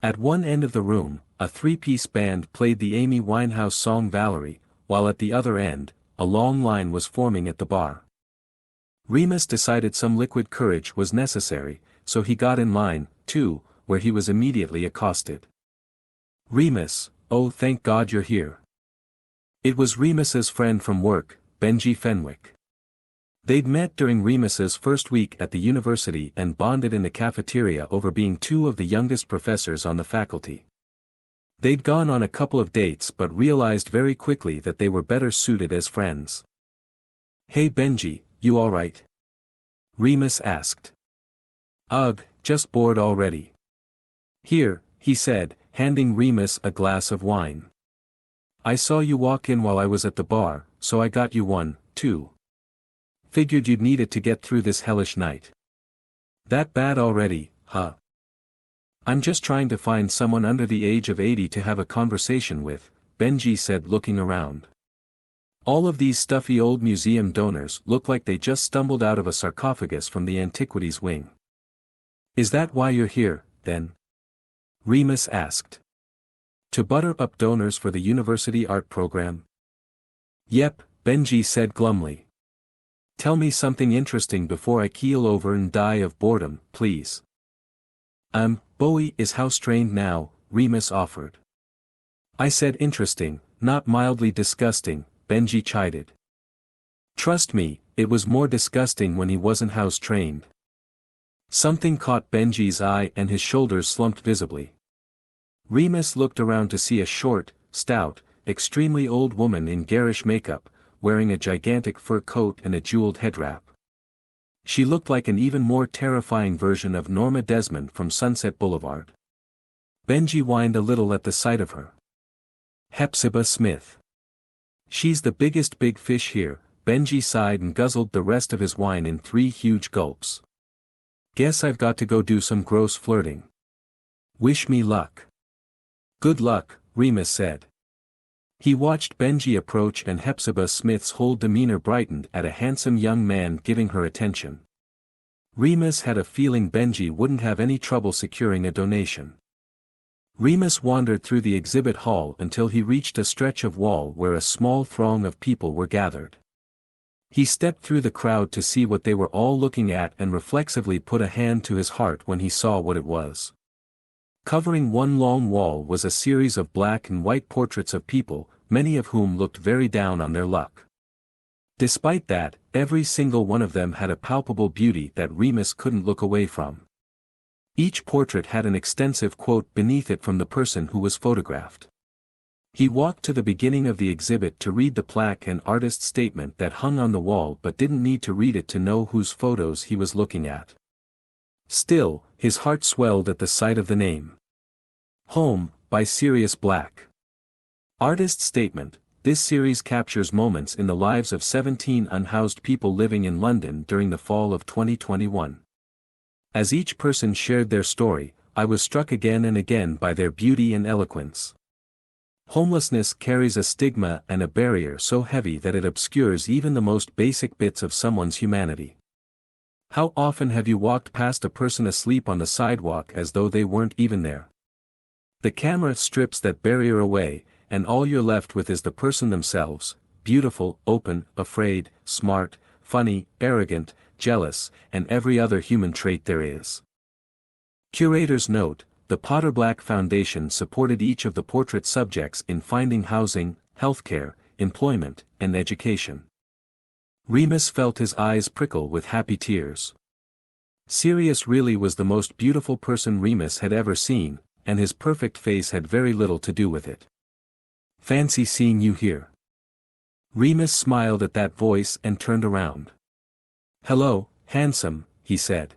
At one end of the room, a three-piece band played the Amy Winehouse song Valerie, while at the other end, a long line was forming at the bar. Remus decided some liquid courage was necessary, so he got in line, too, where he was immediately accosted. "Remus, oh thank God you're here." It was Remus's friend from work, Benji Fenwick. They'd met during Remus's first week at the university and bonded in the cafeteria over being two of the youngest professors on the faculty. They'd gone on a couple of dates but realized very quickly that they were better suited as friends. "Hey Benji, you alright?" Remus asked. "Ugh, just bored already." "Here," he said, handing Remus a glass of wine. "I saw you walk in while I was at the bar, so I got you one, too. Figured you'd need it to get through this hellish night." "That bad already, huh?" "I'm just trying to find someone under the age of 80 to have a conversation with," Benji said looking around. "All of these stuffy old museum donors look like they just stumbled out of a sarcophagus from the antiquities wing." "Is that why you're here, then?" Remus asked. "To butter up donors for the university art program?" "Yep," Benji said glumly. "Tell me something interesting before I keel over and die of boredom, please." Bowie is house-trained now," Remus offered. "I said interesting, not mildly disgusting," Benji chided. "Trust me, it was more disgusting when he wasn't house-trained." Something caught Benji's eye and his shoulders slumped visibly. Remus looked around to see a short, stout, extremely old woman in garish makeup, wearing a gigantic fur coat and a jeweled headwrap. She looked like an even more terrifying version of Norma Desmond from Sunset Boulevard. Benji whined a little at the sight of her. "Hepzibah Smith. She's the biggest big fish here," Benji sighed and guzzled the rest of his wine in 3 huge gulps. "Guess I've got to go do some gross flirting. Wish me luck." "Good luck," Remus said. He watched Benji approach and Hepzibah Smith's whole demeanor brightened at a handsome young man giving her attention. Remus had a feeling Benji wouldn't have any trouble securing a donation. Remus wandered through the exhibit hall until he reached a stretch of wall where a small throng of people were gathered. He stepped through the crowd to see what they were all looking at and reflexively put a hand to his heart when he saw what it was. Covering one long wall was a series of black and white portraits of people, many of whom looked very down on their luck. Despite that, every single one of them had a palpable beauty that Remus couldn't look away from. Each portrait had an extensive quote beneath it from the person who was photographed. He walked to the beginning of the exhibit to read the plaque and artist's statement that hung on the wall but didn't need to read it to know whose photos he was looking at. Still, his heart swelled at the sight of the name. Home, by Sirius Black. Artist's statement: this series captures moments in the lives of 17 unhoused people living in London during the fall of 2021. As each person shared their story, I was struck again and again by their beauty and eloquence. Homelessness carries a stigma and a barrier so heavy that it obscures even the most basic bits of someone's humanity. How often have you walked past a person asleep on the sidewalk as though they weren't even there? The camera strips that barrier away, and all you're left with is the person themselves, beautiful, open, afraid, smart, funny, arrogant, jealous, and every other human trait there is. Curator's note: the Potter Black Foundation supported each of the portrait subjects in finding housing, healthcare, employment, and education. Remus felt his eyes prickle with happy tears. Sirius really was the most beautiful person Remus had ever seen, and his perfect face had very little to do with it. Fancy seeing you here. Remus smiled at that voice and turned around. Hello, handsome, he said.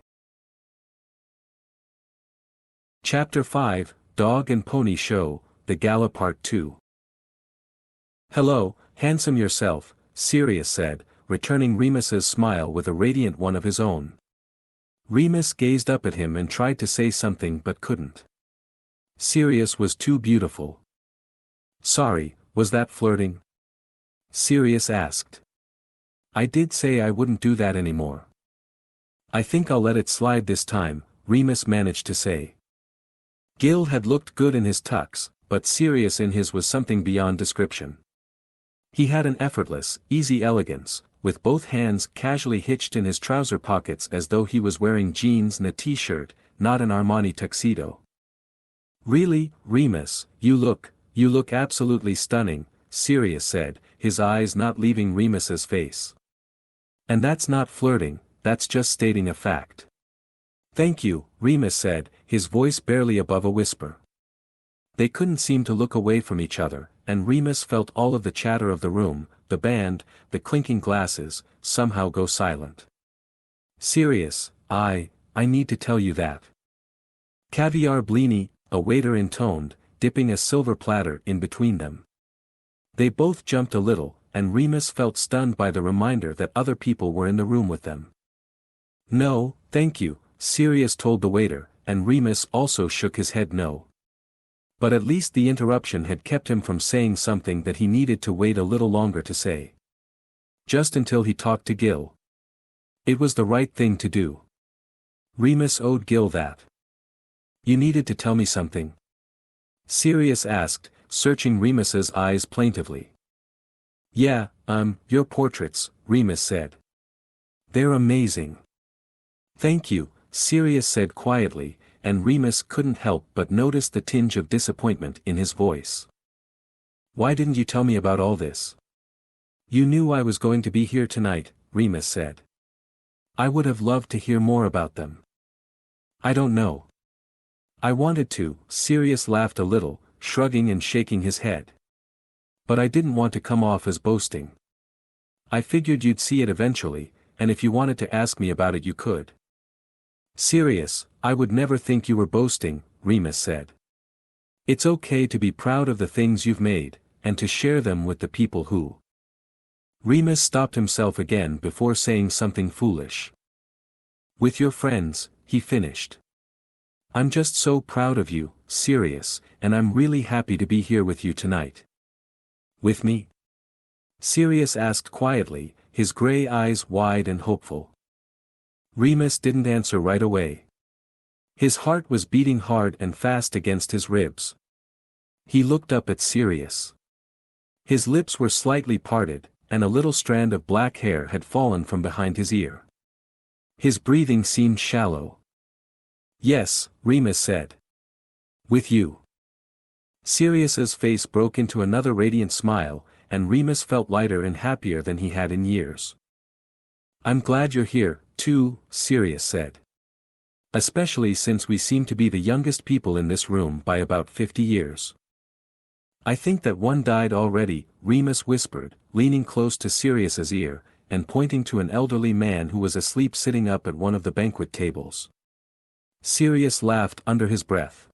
Chapter 5, Dog and Pony Show, The Gala Part 2. Hello, handsome yourself, Sirius said, returning Remus's smile with a radiant one of his own. Remus gazed up at him and tried to say something but couldn't. Sirius was too beautiful. Sorry, was that flirting? Sirius asked. I did say I wouldn't do that anymore. I think I'll let it slide this time, Remus managed to say. Gil had looked good in his tux, but Sirius in his was something beyond description. He had an effortless, easy elegance, with both hands casually hitched in his trouser pockets as though he was wearing jeans and a t-shirt, not an Armani tuxedo. Really, Remus, you look absolutely stunning, Sirius said, his eyes not leaving Remus's face. And that's not flirting, that's just stating a fact. Thank you, Remus said, his voice barely above a whisper. They couldn't seem to look away from each other, and Remus felt all of the chatter of the room, the band, the clinking glasses, somehow go silent. Sirius, I need to tell you that. Caviar blini, a waiter intoned, dipping a silver platter in between them. They both jumped a little, and Remus felt stunned by the reminder that other people were in the room with them. No, thank you, Sirius told the waiter, and Remus also shook his head no. But at least the interruption had kept him from saying something that he needed to wait a little longer to say. Just until he talked to Gil. It was the right thing to do. Remus owed Gil that. You needed to tell me something? Sirius asked, searching Remus's eyes plaintively. Yeah, your portraits, Remus said. They're amazing. Thank you, Sirius said quietly, and Remus couldn't help but notice the tinge of disappointment in his voice. Why didn't you tell me about all this? You knew I was going to be here tonight, Remus said. I would have loved to hear more about them. I don't know. I wanted to, Sirius laughed a little, shrugging and shaking his head. But I didn't want to come off as boasting. I figured you'd see it eventually, and if you wanted to ask me about it you could. Sirius, I would never think you were boasting, Remus said. It's okay to be proud of the things you've made, and to share them with the people who. Remus stopped himself again before saying something foolish. With your friends, he finished. I'm just so proud of you, Sirius, and I'm really happy to be here with you tonight. With me? Sirius asked quietly, his gray eyes wide and hopeful. Remus didn't answer right away. His heart was beating hard and fast against his ribs. He looked up at Sirius. His lips were slightly parted, and a little strand of black hair had fallen from behind his ear. His breathing seemed shallow. Yes, Remus said. With you. Sirius's face broke into another radiant smile, and Remus felt lighter and happier than he had in years. "I'm glad you're here, too," Sirius said. "Especially since we seem to be the youngest people in this room by about 50 years. "I think that one died already," Remus whispered, leaning close to Sirius's ear, and pointing to an elderly man who was asleep sitting up at one of the banquet tables. Sirius laughed under his breath.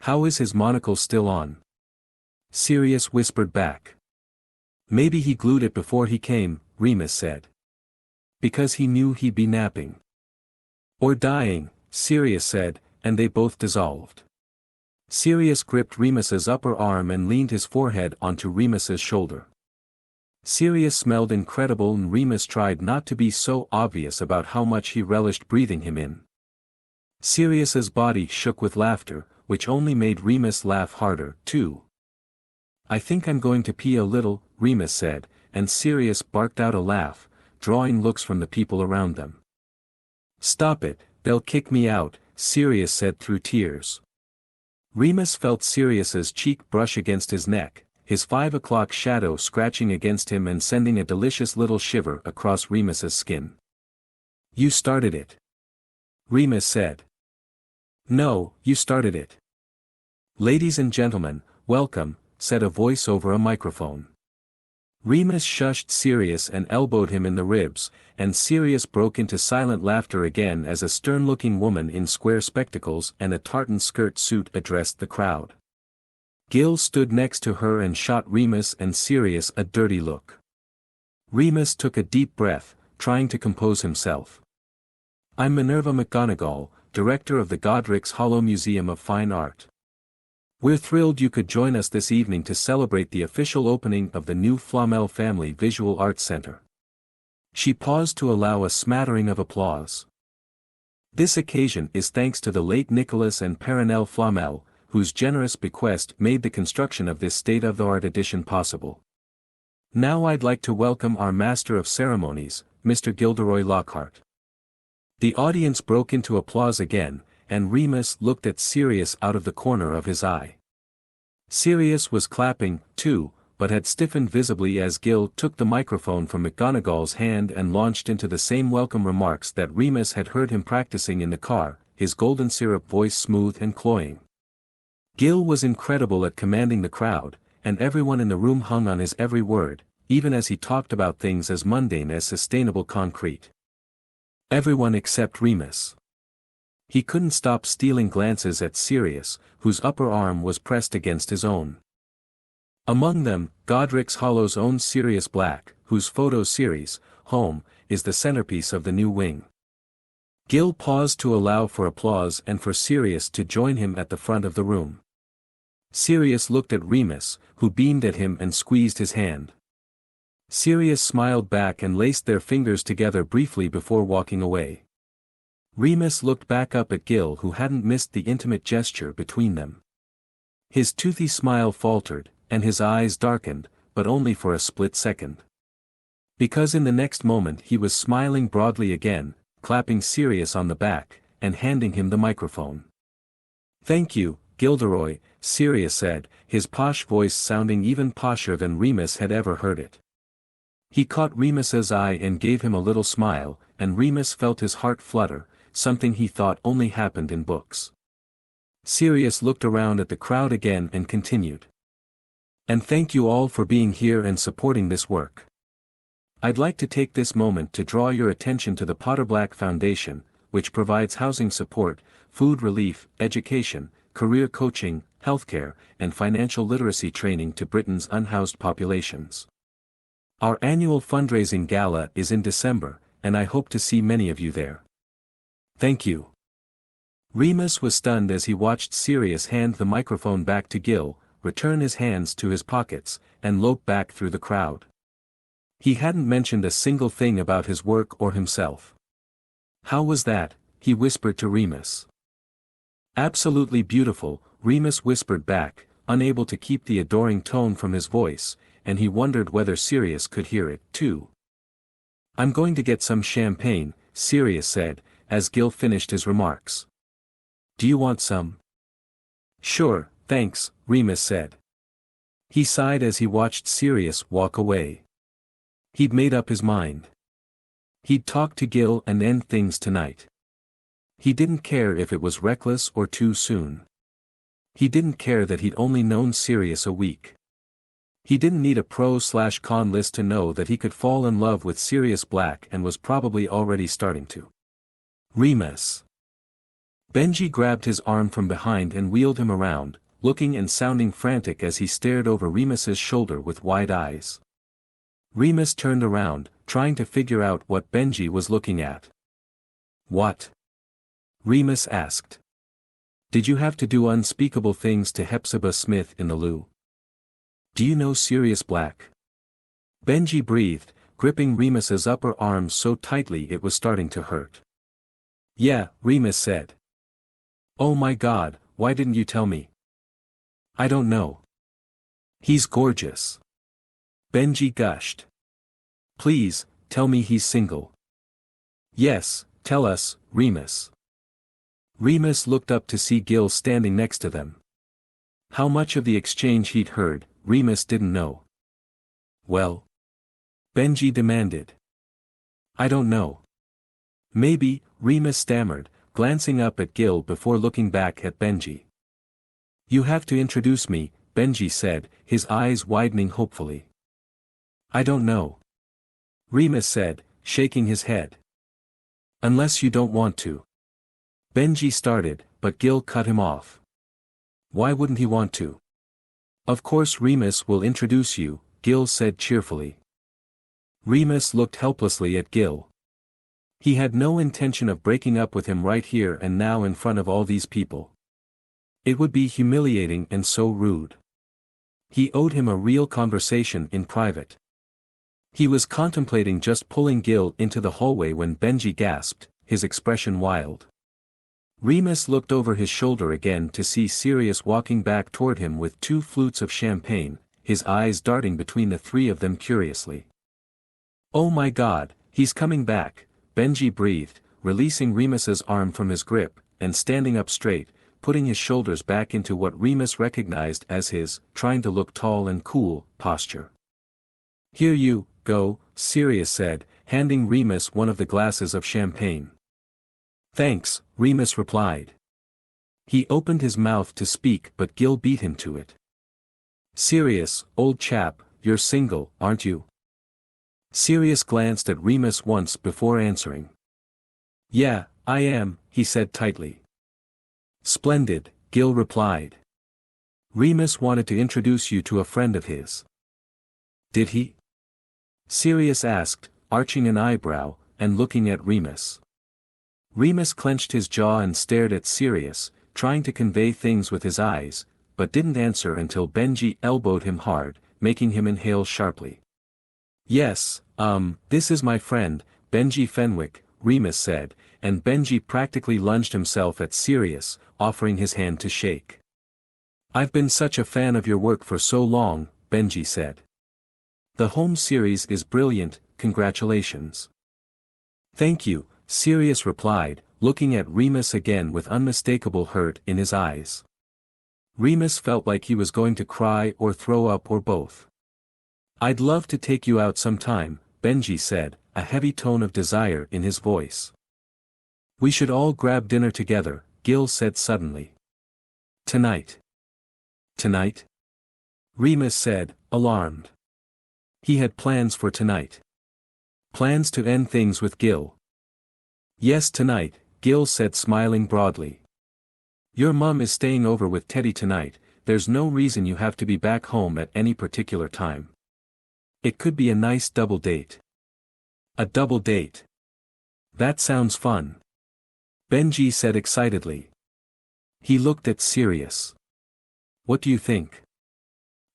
"How is his monocle still on?" Sirius whispered back. "Maybe he glued it before he came," Remus said. "Because he knew he'd be napping. Or dying," Sirius said, and they both dissolved. Sirius gripped Remus's upper arm and leaned his forehead onto Remus's shoulder. Sirius smelled incredible and Remus tried not to be so obvious about how much he relished breathing him in. Sirius's body shook with laughter, which only made Remus laugh harder, too. "I think I'm going to pee a little," Remus said, and Sirius barked out a laugh, drawing looks from the people around them. "Stop it, they'll kick me out," Sirius said through tears. Remus felt Sirius's cheek brush against his neck, his 5 o'clock shadow scratching against him and sending a delicious little shiver across Remus's skin. "You started it," Remus said. "No, you started it." "Ladies and gentlemen, welcome," said a voice over a microphone. Remus shushed Sirius and elbowed him in the ribs, and Sirius broke into silent laughter again as a stern-looking woman in square spectacles and a tartan skirt suit addressed the crowd. Gil stood next to her and shot Remus and Sirius a dirty look. Remus took a deep breath, trying to compose himself. "I'm Minerva McGonagall, director of the Godric's Hollow Museum of Fine Art. We're thrilled you could join us this evening to celebrate the official opening of the new Flamel Family Visual Arts Center." She paused to allow a smattering of applause. "This occasion is thanks to the late Nicholas and Perenelle Flamel, whose generous bequest made the construction of this state-of-the-art addition possible. Now I'd like to welcome our Master of Ceremonies, Mr. Gilderoy Lockhart." The audience broke into applause again, and Remus looked at Sirius out of the corner of his eye. Sirius was clapping, too, but had stiffened visibly as Gil took the microphone from McGonagall's hand and launched into the same welcome remarks that Remus had heard him practicing in the car, his golden syrup voice smooth and cloying. Gil was incredible at commanding the crowd, and everyone in the room hung on his every word, even as he talked about things as mundane as sustainable concrete. Everyone except Remus. He couldn't stop stealing glances at Sirius, whose upper arm was pressed against his own. Among them, Godric's Hollow's own Sirius Black, whose photo series, Home, is the centerpiece of the new wing. Gil paused to allow for applause and for Sirius to join him at the front of the room. Sirius looked at Remus, who beamed at him and squeezed his hand. Sirius smiled back and laced their fingers together briefly before walking away. Remus looked back up at Gil, who hadn't missed the intimate gesture between them. His toothy smile faltered, and his eyes darkened, but only for a split second. Because in the next moment he was smiling broadly again, clapping Sirius on the back, and handing him the microphone. "Thank you, Gilderoy," Sirius said, his posh voice sounding even posher than Remus had ever heard it. He caught Remus's eye and gave him a little smile, and Remus felt his heart flutter, something he thought only happened in books. Sirius looked around at the crowd again and continued. "And thank you all for being here and supporting this work. I'd like to take this moment to draw your attention to the Potter Black Foundation, which provides housing support, food relief, education, career coaching, healthcare, and financial literacy training to Britain's unhoused populations. Our annual fundraising gala is in December, and I hope to see many of you there. Thank you." Remus was stunned as he watched Sirius hand the microphone back to Gil, return his hands to his pockets, and lope back through the crowd. He hadn't mentioned a single thing about his work or himself. "How was that?" he whispered to Remus. "Absolutely beautiful," Remus whispered back, unable to keep the adoring tone from his voice, and he wondered whether Sirius could hear it, too. "I'm going to get some champagne," Sirius said, as Gil finished his remarks. "Do you want some?" "Sure, thanks," Remus said. He sighed as he watched Sirius walk away. He'd made up his mind. He'd talk to Gil and end things tonight. He didn't care if it was reckless or too soon. He didn't care that he'd only known Sirius a week. He didn't need a pro/con list to know that he could fall in love with Sirius Black and was probably already starting to. Remus. Benji grabbed his arm from behind and wheeled him around, looking and sounding frantic as he stared over Remus's shoulder with wide eyes. Remus turned around, trying to figure out what Benji was looking at. "What?" Remus asked. "Did you have to do unspeakable things to Hepzibah Smith in the loo? Do you know Sirius Black?" Benji breathed, gripping Remus's upper arm so tightly it was starting to hurt. "Yeah," Remus said. "Oh my God, why didn't you tell me?" "I don't know. He's gorgeous." Benji gushed. "Please, tell me he's single." "Yes, tell us, Remus." Remus looked up to see Gil standing next to them. How much of the exchange he'd heard, Remus didn't know. "Well?" Benji demanded. "I don't know. Maybe," Remus stammered, glancing up at Gil before looking back at Benji. "You have to introduce me," Benji said, his eyes widening hopefully. "I don't know," Remus said, shaking his head. "Unless you don't want to." Benji started, but Gil cut him off. "Why wouldn't he want to?" "Of course Remus will introduce you," Gil said cheerfully. Remus looked helplessly at Gil. He had no intention of breaking up with him right here and now in front of all these people. It would be humiliating and so rude. He owed him a real conversation in private. He was contemplating just pulling Gil into the hallway when Benji gasped, his expression wild. Remus looked over his shoulder again to see Sirius walking back toward him with 2 flutes of champagne, his eyes darting between the 3 of them curiously. "Oh my God, he's coming back," Benji breathed, releasing Remus's arm from his grip, and standing up straight, putting his shoulders back into what Remus recognized as his, trying to look tall and cool, posture. "Here you go," Sirius said, handing Remus one of the glasses of champagne. "Thanks," Remus replied. He opened his mouth to speak but Gil beat him to it. "Sirius, old chap, you're single, aren't you?" Sirius glanced at Remus once before answering. "Yeah, I am," he said tightly. "Splendid," Gil replied. "Remus wanted to introduce you to a friend of his." "Did he?" Sirius asked, arching an eyebrow, and looking at Remus. Remus clenched his jaw and stared at Sirius, trying to convey things with his eyes, but didn't answer until Benji elbowed him hard, making him inhale sharply. "Yes, this is my friend, Benji Fenwick," Remus said, and Benji practically lunged himself at Sirius, offering his hand to shake. "I've been such a fan of your work for so long," Benji said. "The home series is brilliant, congratulations." "Thank you," Sirius replied, looking at Remus again with unmistakable hurt in his eyes. Remus felt like he was going to cry or throw up or both. "I'd love to take you out sometime," Benji said, a heavy tone of desire in his voice. "We should all grab dinner together," Gil said suddenly. "Tonight." "Tonight?" Remus said, alarmed. He had plans for tonight. Plans to end things with Gil. "Yes, tonight," Gil said, smiling broadly. "Your mum is staying over with Teddy tonight, there's no reason you have to be back home at any particular time. It could be a nice double date." "A double date? That sounds fun," Benji said excitedly. He looked at Sirius. "What do you think?"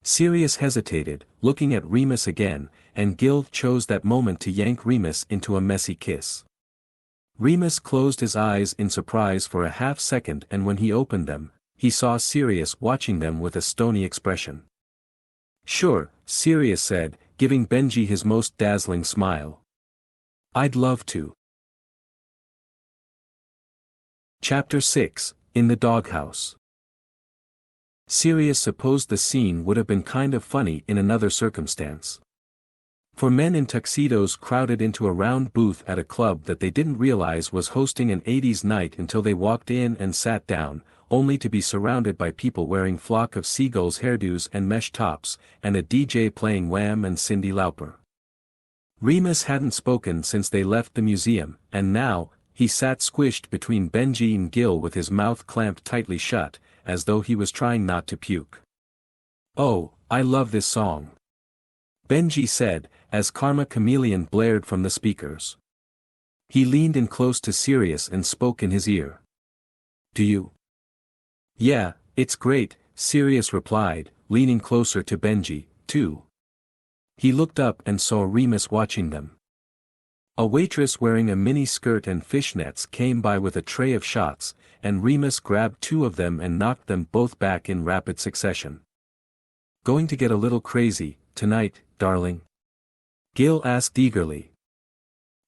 Sirius hesitated, looking at Remus again, and Gil chose that moment to yank Remus into a messy kiss. Remus closed his eyes in surprise for a half second, and when he opened them, he saw Sirius watching them with a stony expression. "Sure," Sirius said, giving Benji his most dazzling smile. "I'd love to." Chapter 6, In the Doghouse. Sirius supposed the scene would have been kind of funny in another circumstance. For men in tuxedos crowded into a round booth at a club that they didn't realize was hosting an 80s night until they walked in and sat down, only to be surrounded by people wearing flock of seagulls hairdos and mesh tops, and a DJ playing Wham and Cyndi Lauper. Remus hadn't spoken since they left the museum, and now, he sat squished between Benji and Gil with his mouth clamped tightly shut, as though he was trying not to puke. "Oh, I love this song," Benji said, as Karma Chameleon blared from the speakers. He leaned in close to Sirius and spoke in his ear. "Do you?" "Yeah, it's great," Sirius replied, leaning closer to Benji, too. He looked up and saw Remus watching them. A waitress wearing a mini skirt and fishnets came by with a tray of shots, and Remus grabbed 2 of them and knocked them both back in rapid succession. "Going to get a little crazy, tonight, darling?" Gil asked eagerly.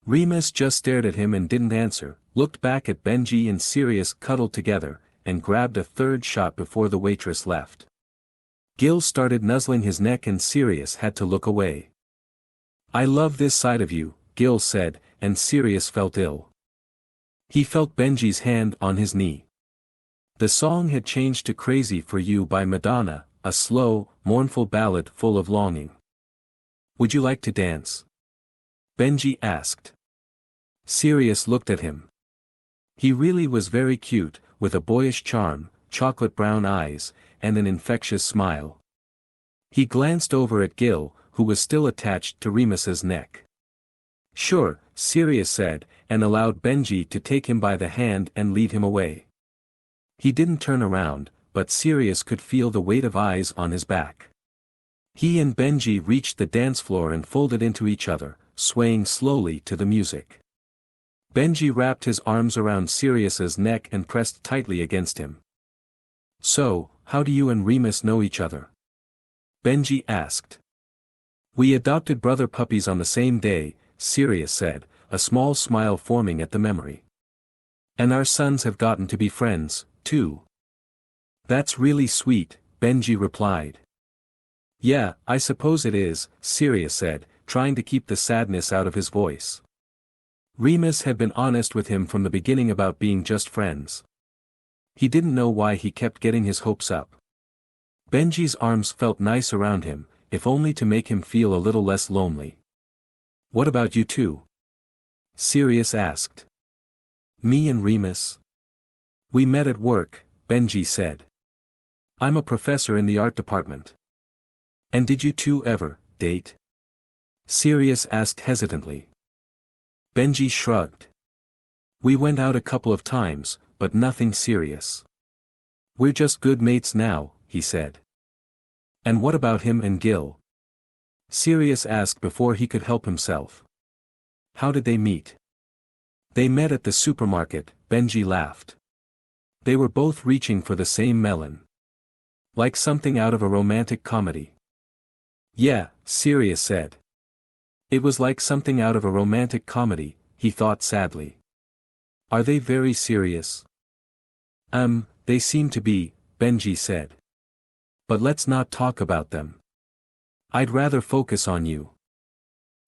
Remus just stared at him and didn't answer, looked back at Benji and Sirius cuddled together, and grabbed a 3rd shot before the waitress left. Gil started nuzzling his neck and Sirius had to look away. "I love this side of you," Gil said, and Sirius felt ill. He felt Benji's hand on his knee. The song had changed to Crazy for You by Madonna, a slow, mournful ballad full of longing. "Would you like to dance?" Benji asked. Sirius looked at him. He really was very cute, with a boyish charm, chocolate brown eyes, and an infectious smile. He glanced over at Gil, who was still attached to Remus's neck. "Sure," Sirius said, and allowed Benji to take him by the hand and lead him away. He didn't turn around, but Sirius could feel the weight of eyes on his back. He and Benji reached the dance floor and folded into each other, swaying slowly to the music. Benji wrapped his arms around Sirius's neck and pressed tightly against him. "So, how do you and Remus know each other?" Benji asked. "We adopted brother puppies on the same day," Sirius said, a small smile forming at the memory. "And our sons have gotten to be friends, too." "That's really sweet," Benji replied. "Yeah, I suppose it is," Sirius said, trying to keep the sadness out of his voice. Remus had been honest with him from the beginning about being just friends. He didn't know why he kept getting his hopes up. Benji's arms felt nice around him, if only to make him feel a little less lonely. "What about you two?" Sirius asked. "Me and Remus? We met at work," Benji said. "I'm a professor in the art department." "And did you two ever date?" Sirius asked hesitantly. Benji shrugged. "We went out a couple of times, but nothing serious. We're just good mates now," he said. "And what about him and Gil?" Sirius asked before he could help himself. "How did they meet?" "They met at the supermarket," Benji laughed. "They were both reaching for the same melon. Like something out of a romantic comedy." "Yeah," Sirius said. "It was like something out of a romantic comedy," he thought sadly. "Are they very serious?" They seem to be," Benji said. "But let's not talk about them. I'd rather focus on you."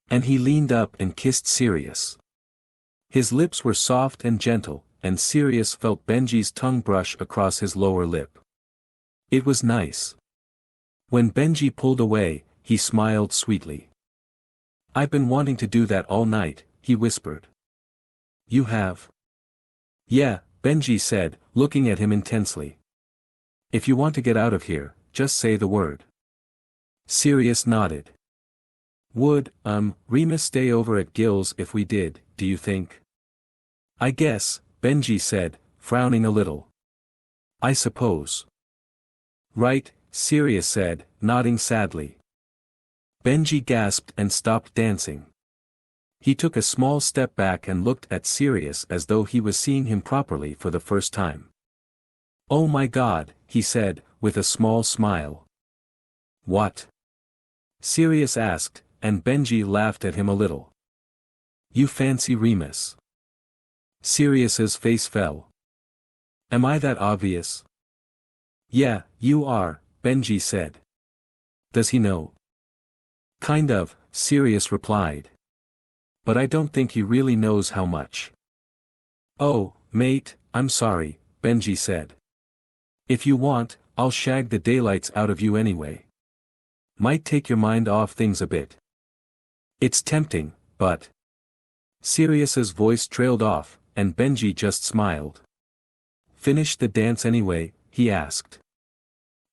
And he leaned up and kissed Sirius. His lips were soft and gentle, and Sirius felt Benji's tongue brush across his lower lip. It was nice. When Benji pulled away, he smiled sweetly. "I've been wanting to do that all night," he whispered. "You have?" "Yeah," Benji said, looking at him intensely. "If you want to get out of here, just say the word." Sirius nodded. "Would, Remus stay over at Gil's if we did, do you think?" "I guess," Benji said, frowning a little. "I suppose." "Right," Sirius said, nodding sadly. Benji gasped and stopped dancing. He took a small step back and looked at Sirius as though he was seeing him properly for the first time. "Oh my God," he said, with a small smile. "What?" Sirius asked, and Benji laughed at him a little. "You fancy Remus?" Sirius's face fell. "Am I that obvious?" Yeah, you are, Benji said. Does he know? Kind of, Sirius replied. But I don't think he really knows how much. Oh, mate, I'm sorry, Benji said. If you want, I'll shag the daylights out of you anyway. Might take your mind off things a bit. It's tempting, but... Sirius's voice trailed off, and Benji just smiled. Finish the dance anyway, he asked.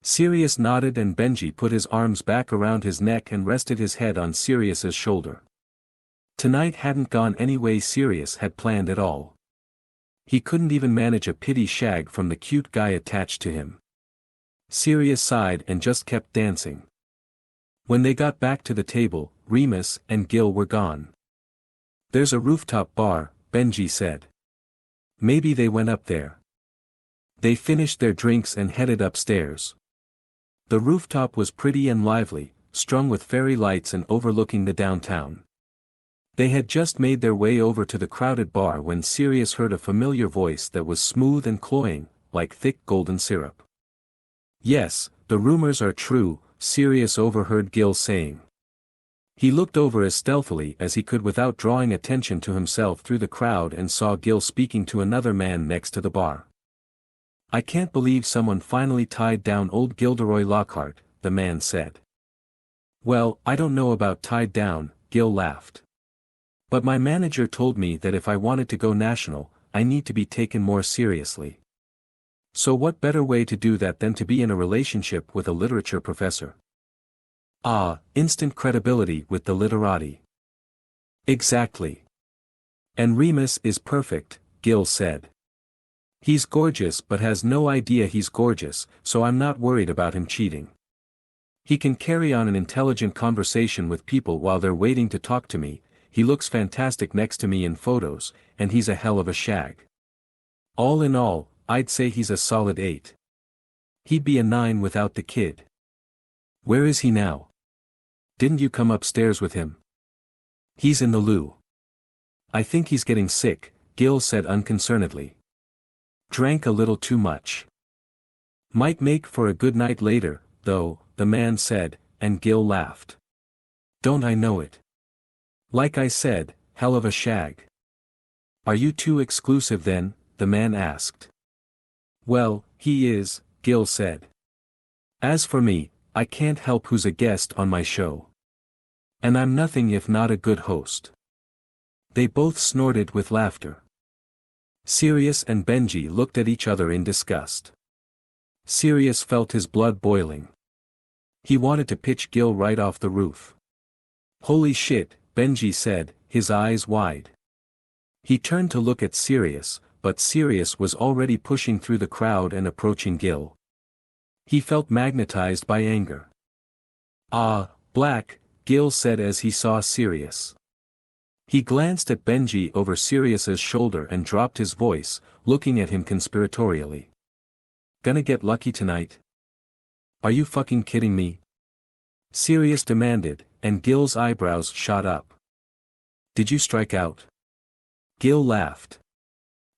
Sirius nodded and Benji put his arms back around his neck and rested his head on Sirius's shoulder. Tonight hadn't gone any way Sirius had planned at all. He couldn't even manage a pity shag from the cute guy attached to him. Sirius sighed and just kept dancing. When they got back to the table, Remus and Gil were gone. There's a rooftop bar, Benji said. Maybe they went up there. They finished their drinks and headed upstairs. The rooftop was pretty and lively, strung with fairy lights and overlooking the downtown. They had just made their way over to the crowded bar when Sirius heard a familiar voice that was smooth and cloying, like thick golden syrup. Yes, the rumors are true, Sirius overheard Gil saying. He looked over as stealthily as he could without drawing attention to himself through the crowd and saw Gil speaking to another man next to the bar. I can't believe someone finally tied down old Gilderoy Lockhart, the man said. Well, I don't know about tied down, Gil laughed. But my manager told me that if I wanted to go national, I need to be taken more seriously. So what better way to do that than to be in a relationship with a literature professor? Ah, instant credibility with the literati. Exactly. And Remus is perfect, Gil said. He's gorgeous but has no idea he's gorgeous, so I'm not worried about him cheating. He can carry on an intelligent conversation with people while they're waiting to talk to me. He looks fantastic next to me in photos, and he's a hell of a shag. All in all, I'd say he's a solid 8. He'd be a 9 without the kid. Where is he now? Didn't you come upstairs with him? He's in the loo. I think he's getting sick, Gil said unconcernedly. Drank a little too much. Might make for a good night later, though, the man said, and Gil laughed. Don't I know it? Like I said, hell of a shag. Are you too exclusive then? The man asked. Well, he is, Gil said. As for me, I can't help who's a guest on my show. And I'm nothing if not a good host. They both snorted with laughter. Sirius and Benji looked at each other in disgust. Sirius felt his blood boiling. He wanted to pitch Gil right off the roof. Holy shit, Benji said, his eyes wide. He turned to look at Sirius, but Sirius was already pushing through the crowd and approaching Gil. He felt magnetized by anger. Ah, Black, Gil said as he saw Sirius. He glanced at Benji over Sirius's shoulder and dropped his voice, looking at him conspiratorially. Gonna get lucky tonight? Are you fucking kidding me? Sirius demanded, and Gil's eyebrows shot up. Did you strike out? Gil laughed.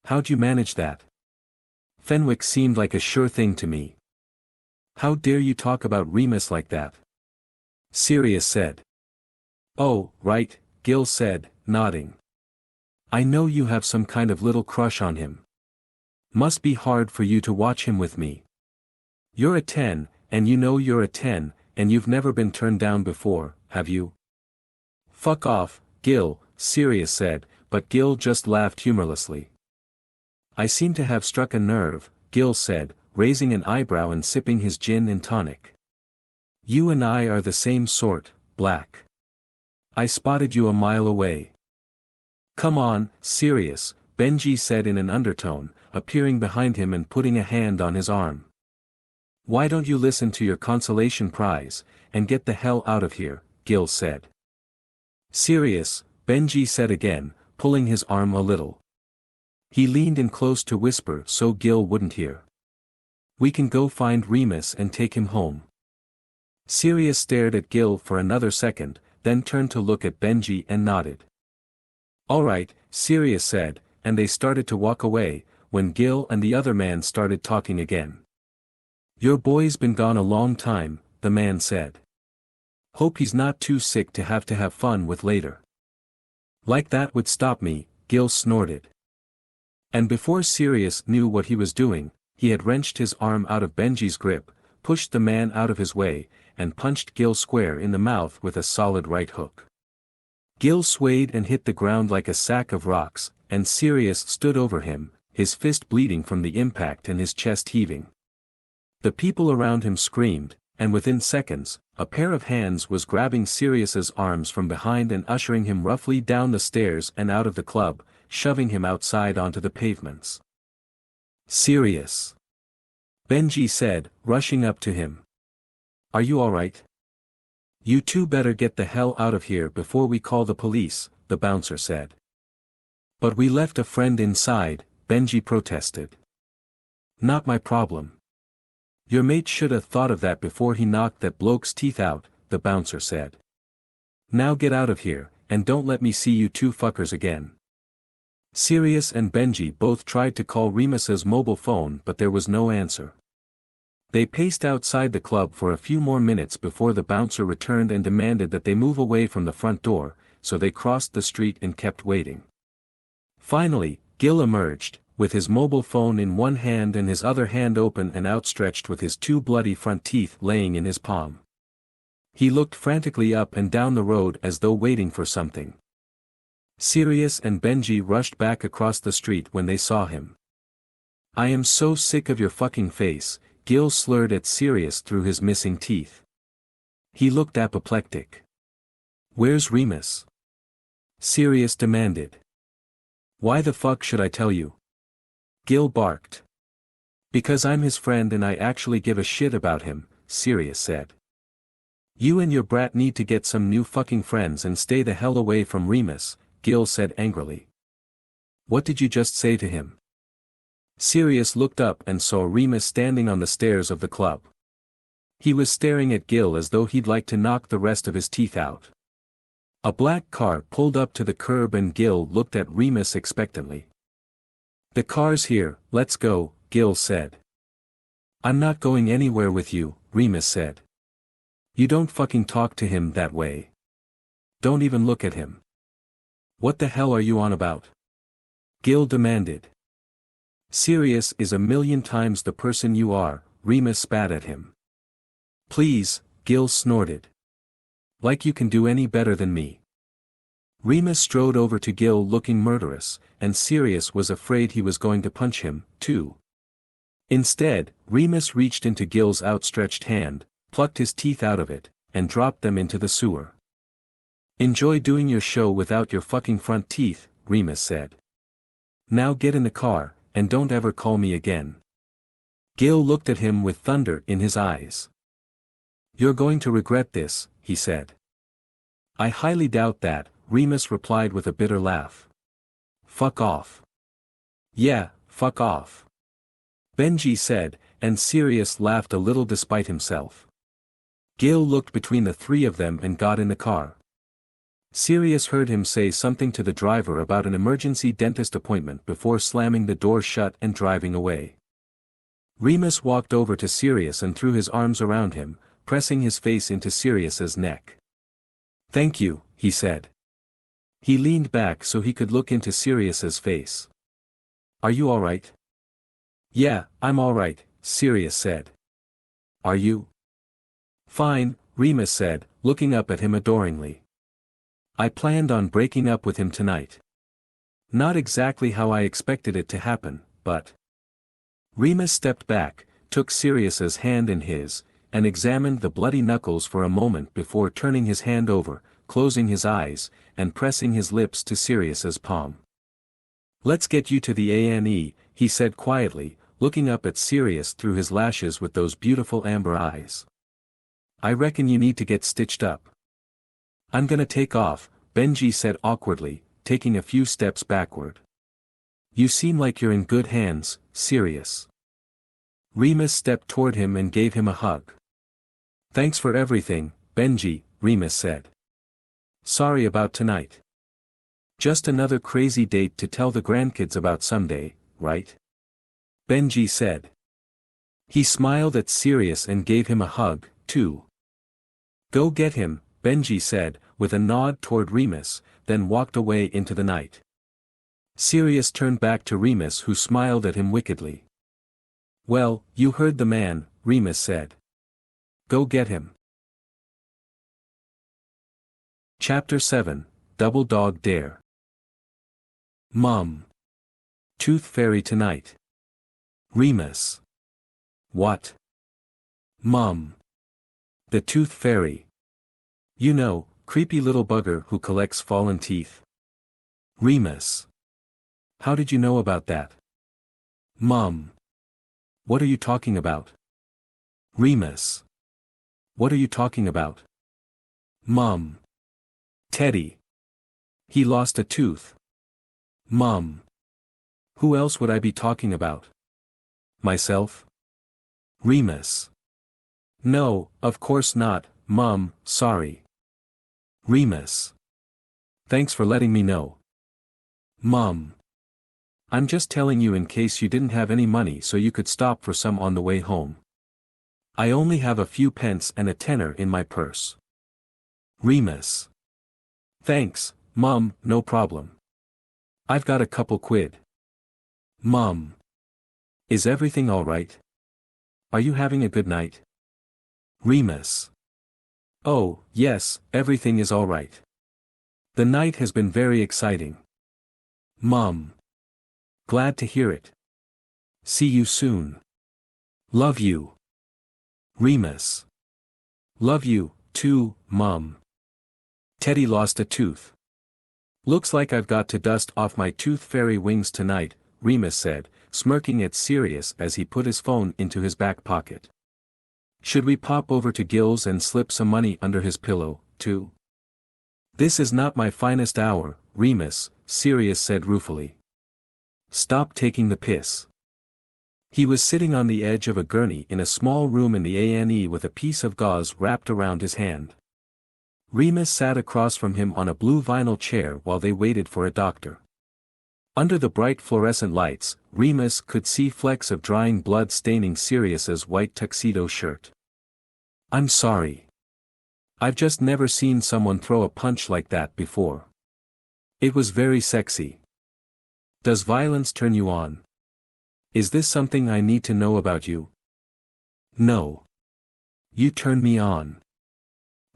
How'd you manage that? Fenwick seemed like a sure thing to me. How dare you talk about Remus like that? Sirius said. Oh, right, Gil said, nodding. I know you have some kind of little crush on him. Must be hard for you to watch him with me. You're a 10, and you know you're a 10, and you've never been turned down before, have you? Fuck off, Gil, Sirius said, but Gil just laughed humorlessly. I seem to have struck a nerve, Gil said, raising an eyebrow and sipping his gin and tonic. You and I are the same sort, Black. I spotted you a mile away. Come on, Sirius, Benji said in an undertone, appearing behind him and putting a hand on his arm. Why don't you listen to your consolation prize, and get the hell out of here, Gil said. Sirius, Benji said again, pulling his arm a little. He leaned in close to whisper so Gil wouldn't hear. We can go find Remus and take him home. Sirius stared at Gil for another second, then turned to look at Benji and nodded. All right, Sirius said, and they started to walk away, when Gil and the other man started talking again. Your boy's been gone a long time, the man said. Hope he's not too sick to have fun with later. Like that would stop me, Gil snorted. And before Sirius knew what he was doing, he had wrenched his arm out of Benji's grip, pushed the man out of his way, and punched Gil square in the mouth with a solid right hook. Gil swayed and hit the ground like a sack of rocks, and Sirius stood over him, his fist bleeding from the impact and his chest heaving. The people around him screamed, and within seconds, a pair of hands was grabbing Sirius's arms from behind and ushering him roughly down the stairs and out of the club, shoving him outside onto the pavements. Sirius, Benji said, rushing up to him. Are you alright? You two better get the hell out of here before we call the police, the bouncer said. But we left a friend inside, Benji protested. Not my problem. Your mate shoulda thought of that before he knocked that bloke's teeth out, the bouncer said. Now get out of here, and don't let me see you two fuckers again. Sirius and Benji both tried to call Remus's mobile phone but there was no answer. They paced outside the club for a few more minutes before the bouncer returned and demanded that they move away from the front door, so they crossed the street and kept waiting. Finally, Gil emerged, with his mobile phone in one hand and his other hand open and outstretched with his two bloody front teeth laying in his palm. He looked frantically up and down the road as though waiting for something. Sirius and Benji rushed back across the street when they saw him. I am so sick of your fucking face, Gil slurred at Sirius through his missing teeth. He looked apoplectic. Where's Remus? Sirius demanded. Why the fuck should I tell you? Gil barked. Because I'm his friend and I actually give a shit about him, Sirius said. You and your brat need to get some new fucking friends and stay the hell away from Remus, Gil said angrily. What did you just say to him? Sirius looked up and saw Remus standing on the stairs of the club. He was staring at Gil as though he'd like to knock the rest of his teeth out. A black car pulled up to the curb and Gil looked at Remus expectantly. The car's here, let's go, Gil said. I'm not going anywhere with you, Remus said. You don't fucking talk to him that way. Don't even look at him. What the hell are you on about? Gil demanded. Sirius is a million times the person you are, Remus spat at him. Please, Gil snorted. Like you can do any better than me. Remus strode over to Gil looking murderous, and Sirius was afraid he was going to punch him, too. Instead, Remus reached into Gil's outstretched hand, plucked his teeth out of it, and dropped them into the sewer. Enjoy doing your show without your fucking front teeth, Remus said. Now get in the car, and don't ever call me again. Gil looked at him with thunder in his eyes. You're going to regret this, he said. I highly doubt that, Remus replied with a bitter laugh. Fuck off. Yeah, fuck off. Benji said, and Sirius laughed a little despite himself. Gil looked between the three of them and got in the car. Sirius heard him say something to the driver about an emergency dentist appointment before slamming the door shut and driving away. Remus walked over to Sirius and threw his arms around him, pressing his face into Sirius's neck. Thank you, he said. He leaned back so he could look into Sirius's face. Are you alright? Yeah, I'm alright, Sirius said. Are you? Fine, Remus said, looking up at him adoringly. I planned on breaking up with him tonight. Not exactly how I expected it to happen, but... Remus stepped back, took Sirius's hand in his, and examined the bloody knuckles for a moment before turning his hand over, closing his eyes, and pressing his lips to Sirius's palm. Let's get you to the A&E, he said quietly, looking up at Sirius through his lashes with those beautiful amber eyes. I reckon you need to get stitched up. I'm gonna take off, Benji said awkwardly, taking a few steps backward. You seem like you're in good hands, Sirius. Remus stepped toward him and gave him a hug. Thanks for everything, Benji, Remus said. Sorry about tonight. Just another crazy date to tell the grandkids about someday, right? Benji said. He smiled at Sirius and gave him a hug, too. Go get him, Benji said, with a nod toward Remus, then walked away into the night. Sirius turned back to Remus, who smiled at him wickedly. Well, you heard the man, Remus said. Go get him. Chapter 7, Double Dog Dare. Mum. Tooth Fairy tonight. Remus. What? Mum. The Tooth Fairy. You know, creepy little bugger who collects fallen teeth. Remus. How did you know about that? Mum. What are you talking about? Remus. What are you talking about? Mum. Teddy. He lost a tooth. Mum. Who else would I be talking about? Myself? Remus. No, of course not, Mum, sorry. Remus. Thanks for letting me know. Mum. I'm just telling you in case you didn't have any money so you could stop for some on the way home. I only have a few pence and a tenner in my purse. Remus. Thanks, Mum, no problem. I've got a couple quid. Mum. Is everything all right? Are you having a good night? Remus. Oh, yes, everything is all right. The night has been very exciting. Mum. Glad to hear it. See you soon. Love you. Remus. Love you, too, Mum. Teddy lost a tooth. Looks like I've got to dust off my tooth fairy wings tonight, Remus said, smirking at Sirius as he put his phone into his back pocket. Should we pop over to Gil's and slip some money under his pillow, too? This is not my finest hour, Remus, Sirius said ruefully. Stop taking the piss. He was sitting on the edge of a gurney in a small room in the A&E with a piece of gauze wrapped around his hand. Remus sat across from him on a blue vinyl chair while they waited for a doctor. Under the bright fluorescent lights, Remus could see flecks of drying blood staining Sirius's white tuxedo shirt. I'm sorry. I've just never seen someone throw a punch like that before. It was very sexy. Does violence turn you on? Is this something I need to know about you? No. You turn me on.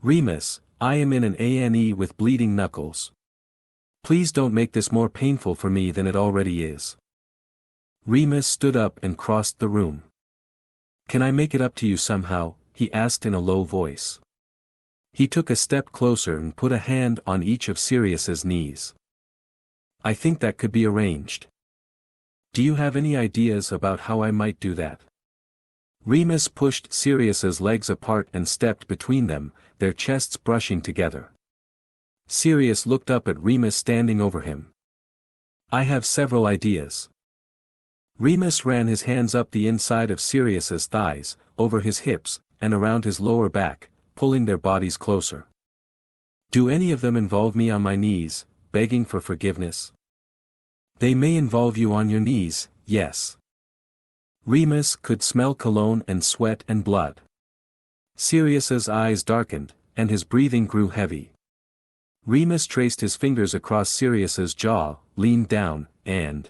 Remus, I am in an A&E with bleeding knuckles. Please don't make this more painful for me than it already is. Remus stood up and crossed the room. Can I make it up to you somehow? He asked in a low voice. He took a step closer and put a hand on each of Sirius's knees. I think that could be arranged. Do you have any ideas about how I might do that? Remus pushed Sirius's legs apart and stepped between them, their chests brushing together. Sirius looked up at Remus standing over him. I have several ideas. Remus ran his hands up the inside of Sirius's thighs, over his hips, and around his lower back, pulling their bodies closer. Do any of them involve me on my knees, begging for forgiveness? They may involve you on your knees, yes. Remus could smell cologne and sweat and blood. Sirius's eyes darkened, and his breathing grew heavy. Remus traced his fingers across Sirius's jaw, leaned down, and...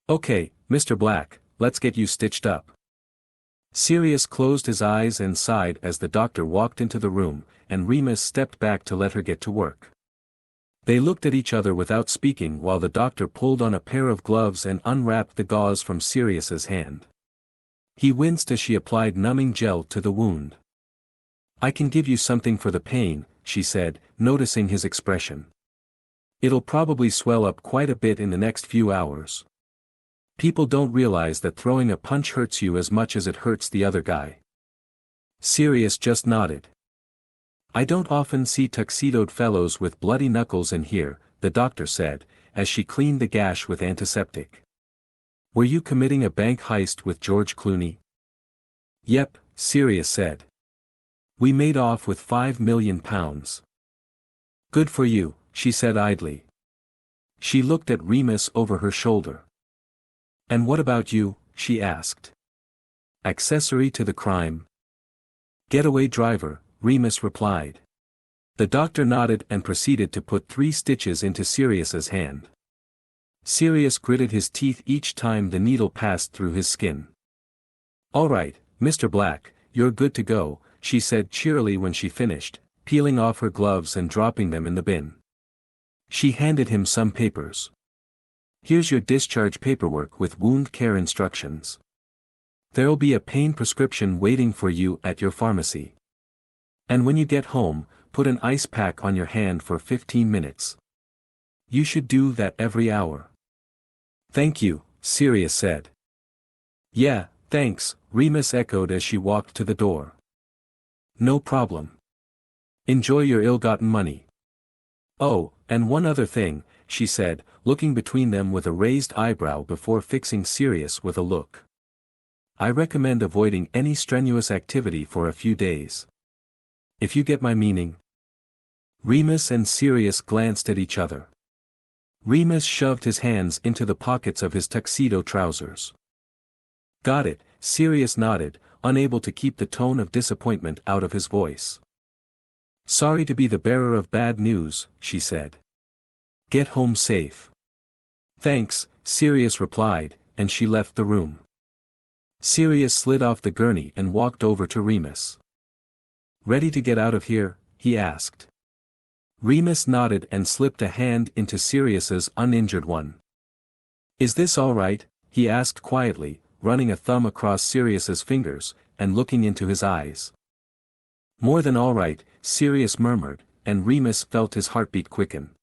Okay, Mr. Black, let's get you stitched up. Sirius closed his eyes and sighed as the doctor walked into the room, and Remus stepped back to let her get to work. They looked at each other without speaking while the doctor pulled on a pair of gloves and unwrapped the gauze from Sirius's hand. He winced as she applied numbing gel to the wound. I can give you something for the pain, she said, noticing his expression. It'll probably swell up quite a bit in the next few hours. People don't realize that throwing a punch hurts you as much as it hurts the other guy. Sirius just nodded. I don't often see tuxedoed fellows with bloody knuckles in here, the doctor said, as she cleaned the gash with antiseptic. Were you committing a bank heist with George Clooney? Yep, Sirius said. We made off with £5 million. Good for you, she said idly. She looked at Remus over her shoulder. And what about you? She asked. Accessory to the crime. Getaway driver, Remus replied. The doctor nodded and proceeded to put 3 stitches into Sirius's hand. Sirius gritted his teeth each time the needle passed through his skin. "All right, Mr. Black, you're good to go," she said cheerily when she finished, peeling off her gloves and dropping them in the bin. She handed him some papers. "Here's your discharge paperwork with wound care instructions. There'll be a pain prescription waiting for you at your pharmacy. And when you get home, put an ice pack on your hand for 15 minutes. You should do that every hour." "Thank you," Sirius said. "Yeah, thanks," Remus echoed as she walked to the door. "No problem. Enjoy your ill-gotten money. Oh, and one other thing," she said, looking between them with a raised eyebrow before fixing Sirius with a look. "I recommend avoiding any strenuous activity for a few days. If you get my meaning." Remus and Sirius glanced at each other. Remus shoved his hands into the pockets of his tuxedo trousers. "Got it," Sirius nodded, unable to keep the tone of disappointment out of his voice. "Sorry to be the bearer of bad news," she said. "Get home safe." "Thanks," Sirius replied, and she left the room. Sirius slid off the gurney and walked over to Remus. "Ready to get out of here?" he asked. Remus nodded and slipped a hand into Sirius's uninjured one. "Is this all right?" he asked quietly, running a thumb across Sirius's fingers, and looking into his eyes. "More than all right," Sirius murmured, and Remus felt his heartbeat quicken.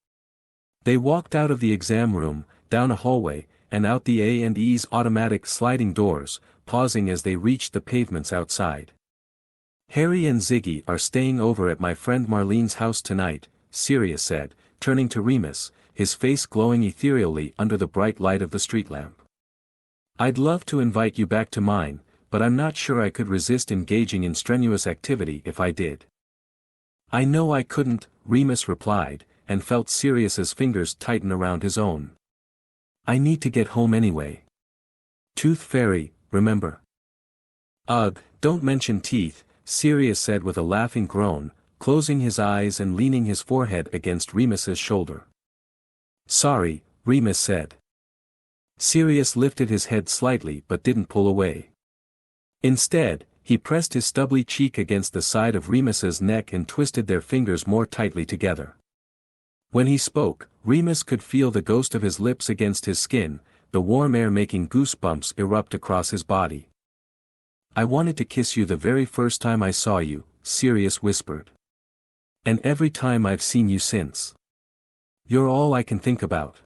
They walked out of the exam room, down a hallway, and out the A&E's automatic sliding doors, pausing as they reached the pavements outside. "Harry and Ziggy are staying over at my friend Marlene's house tonight," Sirius said, turning to Remus, his face glowing ethereally under the bright light of the street lamp. "I'd love to invite you back to mine, but I'm not sure I could resist engaging in strenuous activity if I did." "I know I couldn't," Remus replied, and felt Sirius's fingers tighten around his own. "I need to get home anyway. Tooth Fairy, remember?" "Ugh, don't mention teeth," Sirius said with a laughing groan, closing his eyes and leaning his forehead against Remus's shoulder. "Sorry," Remus said. Sirius lifted his head slightly but didn't pull away. Instead, he pressed his stubbly cheek against the side of Remus's neck and twisted their fingers more tightly together. When he spoke, Remus could feel the ghost of his lips against his skin, the warm air making goosebumps erupt across his body. "I wanted to kiss you the very first time I saw you," Sirius whispered. "And every time I've seen you since. You're all I can think about.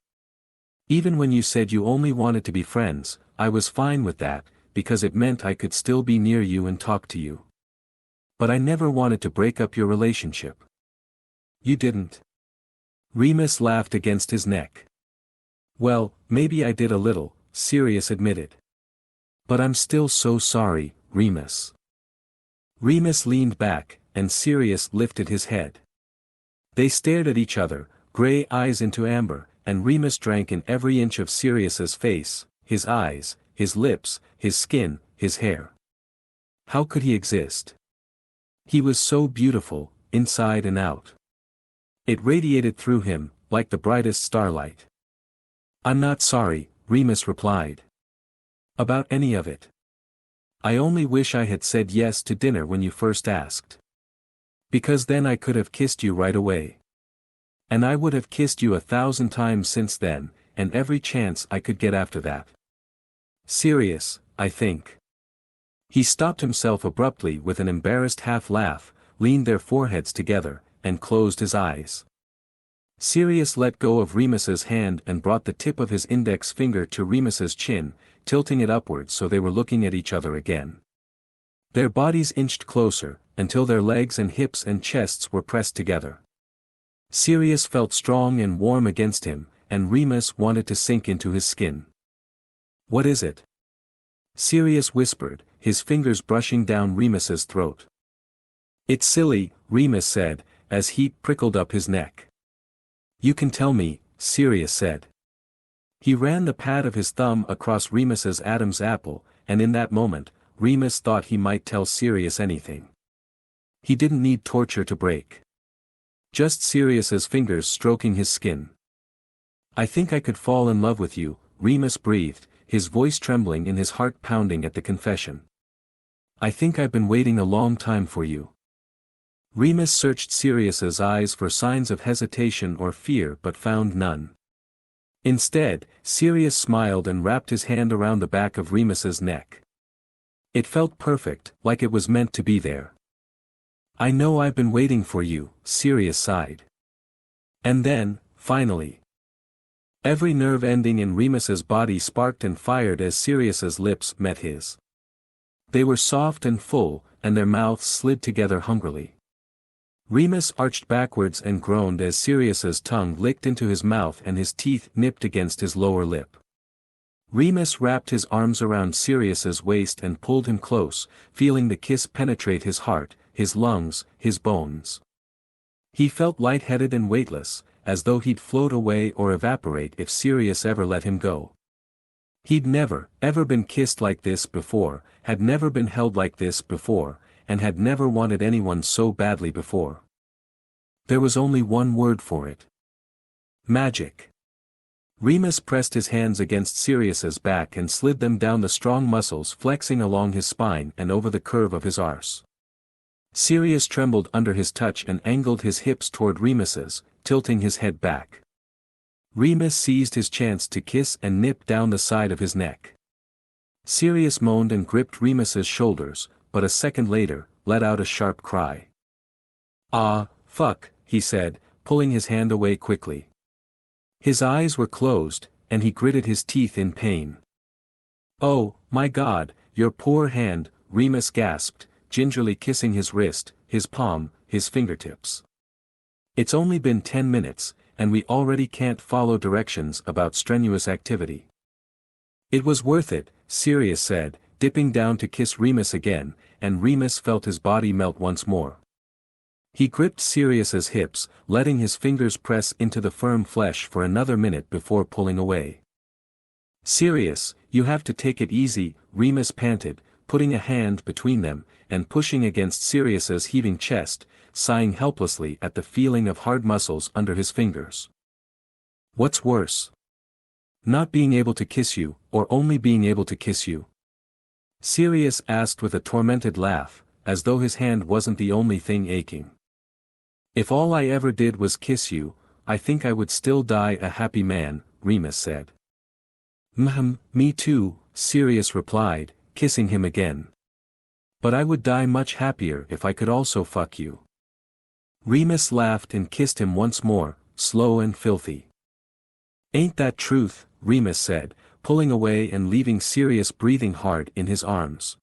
Even when you said you only wanted to be friends, I was fine with that, because it meant I could still be near you and talk to you. But I never wanted to break up your relationship." "You didn't?" Remus laughed against his neck. "Well, maybe I did a little," Sirius admitted. "But I'm still so sorry, Remus." Remus leaned back, and Sirius lifted his head. They stared at each other, gray eyes into amber, and Remus drank in every inch of Sirius's face, his eyes, his lips, his skin, his hair. How could he exist? He was so beautiful, inside and out. It radiated through him, like the brightest starlight. "I'm not sorry," Remus replied. "About any of it. I only wish I had said yes to dinner when you first asked. Because then I could have kissed you right away. And I would have kissed you 1,000 times since then, and every chance I could get after that. Serious, I think." He stopped himself abruptly with an embarrassed half-laugh, leaned their foreheads together, and closed his eyes. Sirius let go of Remus's hand and brought the tip of his index finger to Remus's chin, tilting it upwards so they were looking at each other again. Their bodies inched closer, until their legs and hips and chests were pressed together. Sirius felt strong and warm against him, and Remus wanted to sink into his skin. "What is it?" Sirius whispered, his fingers brushing down Remus's throat. "It's silly," Remus said, as heat prickled up his neck. "You can tell me," Sirius said. He ran the pad of his thumb across Remus's Adam's apple, and in that moment, Remus thought he might tell Sirius anything. He didn't need torture to break. Just Sirius's fingers stroking his skin. "I think I could fall in love with you," Remus breathed, his voice trembling and his heart pounding at the confession. "I think I've been waiting a long time for you." Remus searched Sirius's eyes for signs of hesitation or fear but found none. Instead, Sirius smiled and wrapped his hand around the back of Remus's neck. It felt perfect, like it was meant to be there. "I know I've been waiting for you," Sirius sighed. And then, finally. Every nerve ending in Remus's body sparked and fired as Sirius's lips met his. They were soft and full, and their mouths slid together hungrily. Remus arched backwards and groaned as Sirius's tongue licked into his mouth and his teeth nipped against his lower lip. Remus wrapped his arms around Sirius's waist and pulled him close, feeling the kiss penetrate his heart, his lungs, his bones. He felt lightheaded and weightless, as though he'd float away or evaporate if Sirius ever let him go. He'd never, ever been kissed like this before, had never been held like this before, and had never wanted anyone so badly before. There was only one word for it. Magic. Remus pressed his hands against Sirius's back and slid them down the strong muscles flexing along his spine and over the curve of his arse. Sirius trembled under his touch and angled his hips toward Remus's, tilting his head back. Remus seized his chance to kiss and nip down the side of his neck. Sirius moaned and gripped Remus's shoulders, but a second later, let out a sharp cry. "Ah, fuck," he said, pulling his hand away quickly. His eyes were closed, and he gritted his teeth in pain. "Oh, my God, your poor hand," Remus gasped, gingerly kissing his wrist, his palm, his fingertips. "It's only been 10 minutes, and we already can't follow directions about strenuous activity." "It was worth it," Sirius said, dipping down to kiss Remus again, and Remus felt his body melt once more. He gripped Sirius's hips, letting his fingers press into the firm flesh for another minute before pulling away. "Sirius, you have to take it easy," Remus panted, putting a hand between them, and pushing against Sirius's heaving chest, sighing helplessly at the feeling of hard muscles under his fingers. "What's worse? Not being able to kiss you, or only being able to kiss you?" Sirius asked with a tormented laugh, as though his hand wasn't the only thing aching. "If all I ever did was kiss you, I think I would still die a happy man," Remus said. Me too," Sirius replied, kissing him again. "But I would die much happier if I could also fuck you." Remus laughed and kissed him once more, slow and filthy. "Ain't that truth?" Remus said, pulling away and leaving Sirius breathing hard in his arms.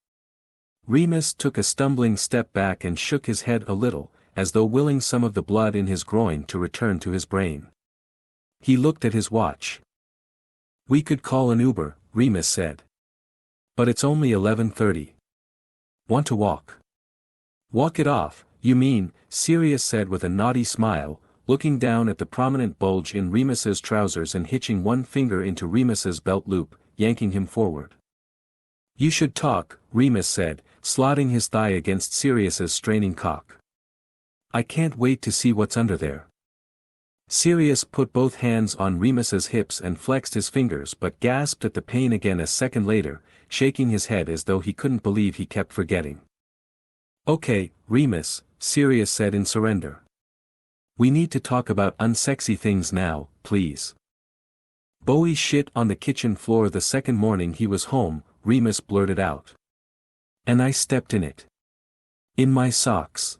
Remus took a stumbling step back and shook his head a little, as though willing some of the blood in his groin to return to his brain. He looked at his watch. "We could call an Uber," Remus said. "But it's only 11:30. Want to walk?" "Walk it off, you mean," Sirius said with a naughty smile, looking down at the prominent bulge in Remus's trousers and hitching one finger into Remus's belt loop, yanking him forward. "You should talk," Remus said, slotting his thigh against Sirius's straining cock. "I can't wait to see what's under there." Sirius put both hands on Remus's hips and flexed his fingers but gasped at the pain again a second later, shaking his head as though he couldn't believe he kept forgetting. "Okay, Remus," Sirius said in surrender. "We need to talk about unsexy things now, please." "Bowie shit on the kitchen floor the second morning he was home," Remus blurted out. "And I stepped in it. In my socks.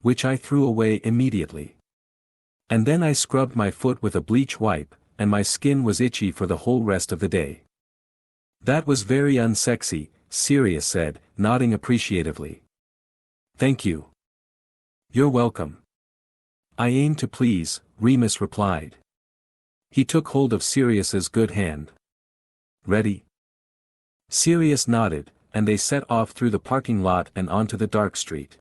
Which I threw away immediately. And then I scrubbed my foot with a bleach wipe, and my skin was itchy for the whole rest of the day." "That was very unsexy," Sirius said, nodding appreciatively. "Thank you." "You're welcome." "I aim to please," Remus replied. He took hold of Sirius's good hand. "Ready?" Sirius nodded, and they set off through the parking lot and onto the dark street.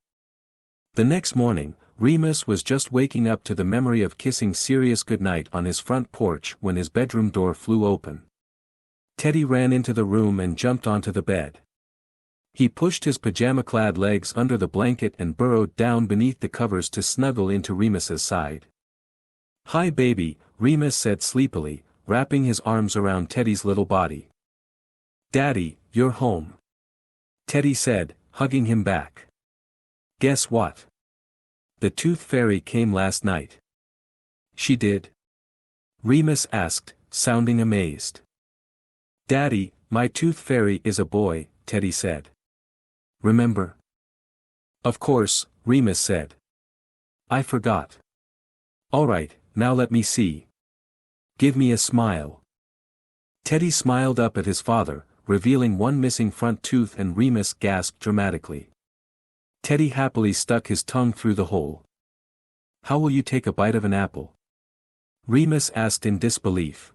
The next morning, Remus was just waking up to the memory of kissing Sirius goodnight on his front porch when his bedroom door flew open. Teddy ran into the room and jumped onto the bed. He pushed his pajama-clad legs under the blanket and burrowed down beneath the covers to snuggle into Remus's side. "Hi baby," Remus said sleepily, wrapping his arms around Teddy's little body. "Daddy, you're home," Teddy said, hugging him back. "Guess what? The Tooth Fairy came last night." "She did?" Remus asked, sounding amazed. "Daddy, my Tooth Fairy is a boy," Teddy said. "Remember?" "Of course," Remus said. "I forgot." "Alright, now let me see. Give me a smile." Teddy smiled up at his father, revealing one missing front tooth, and Remus gasped dramatically. Teddy happily stuck his tongue through the hole. "How will you take a bite of an apple?" Remus asked in disbelief.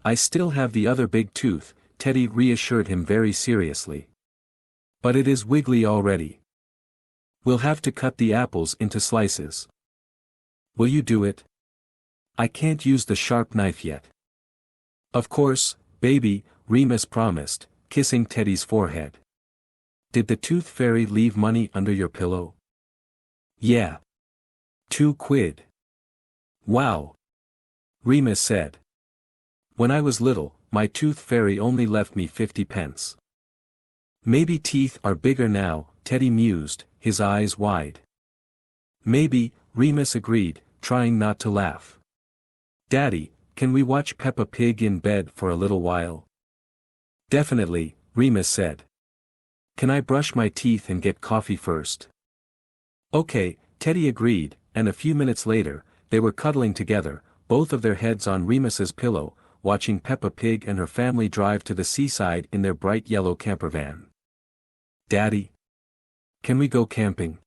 "I still have the other big tooth," Teddy reassured him very seriously. "But it is wiggly already. We'll have to cut the apples into slices." "Will you do it?" "I can't use the sharp knife yet." "Of course, baby," Remus promised, kissing Teddy's forehead. "Did the Tooth Fairy leave money under your pillow?" "Yeah. 2 quid. "Wow," Remus said. "When I was little, my Tooth Fairy only left me 50 pence. "Maybe teeth are bigger now," Teddy mused, his eyes wide. "Maybe," Remus agreed, trying not to laugh. "Daddy, can we watch Peppa Pig in bed for a little while?" "Definitely," Remus said. "Can I brush my teeth and get coffee first?" "Okay," Teddy agreed, and a few minutes later, they were cuddling together, both of their heads on Remus's pillow, watching Peppa Pig and her family drive to the seaside in their bright yellow camper van. "Daddy, can we go camping?"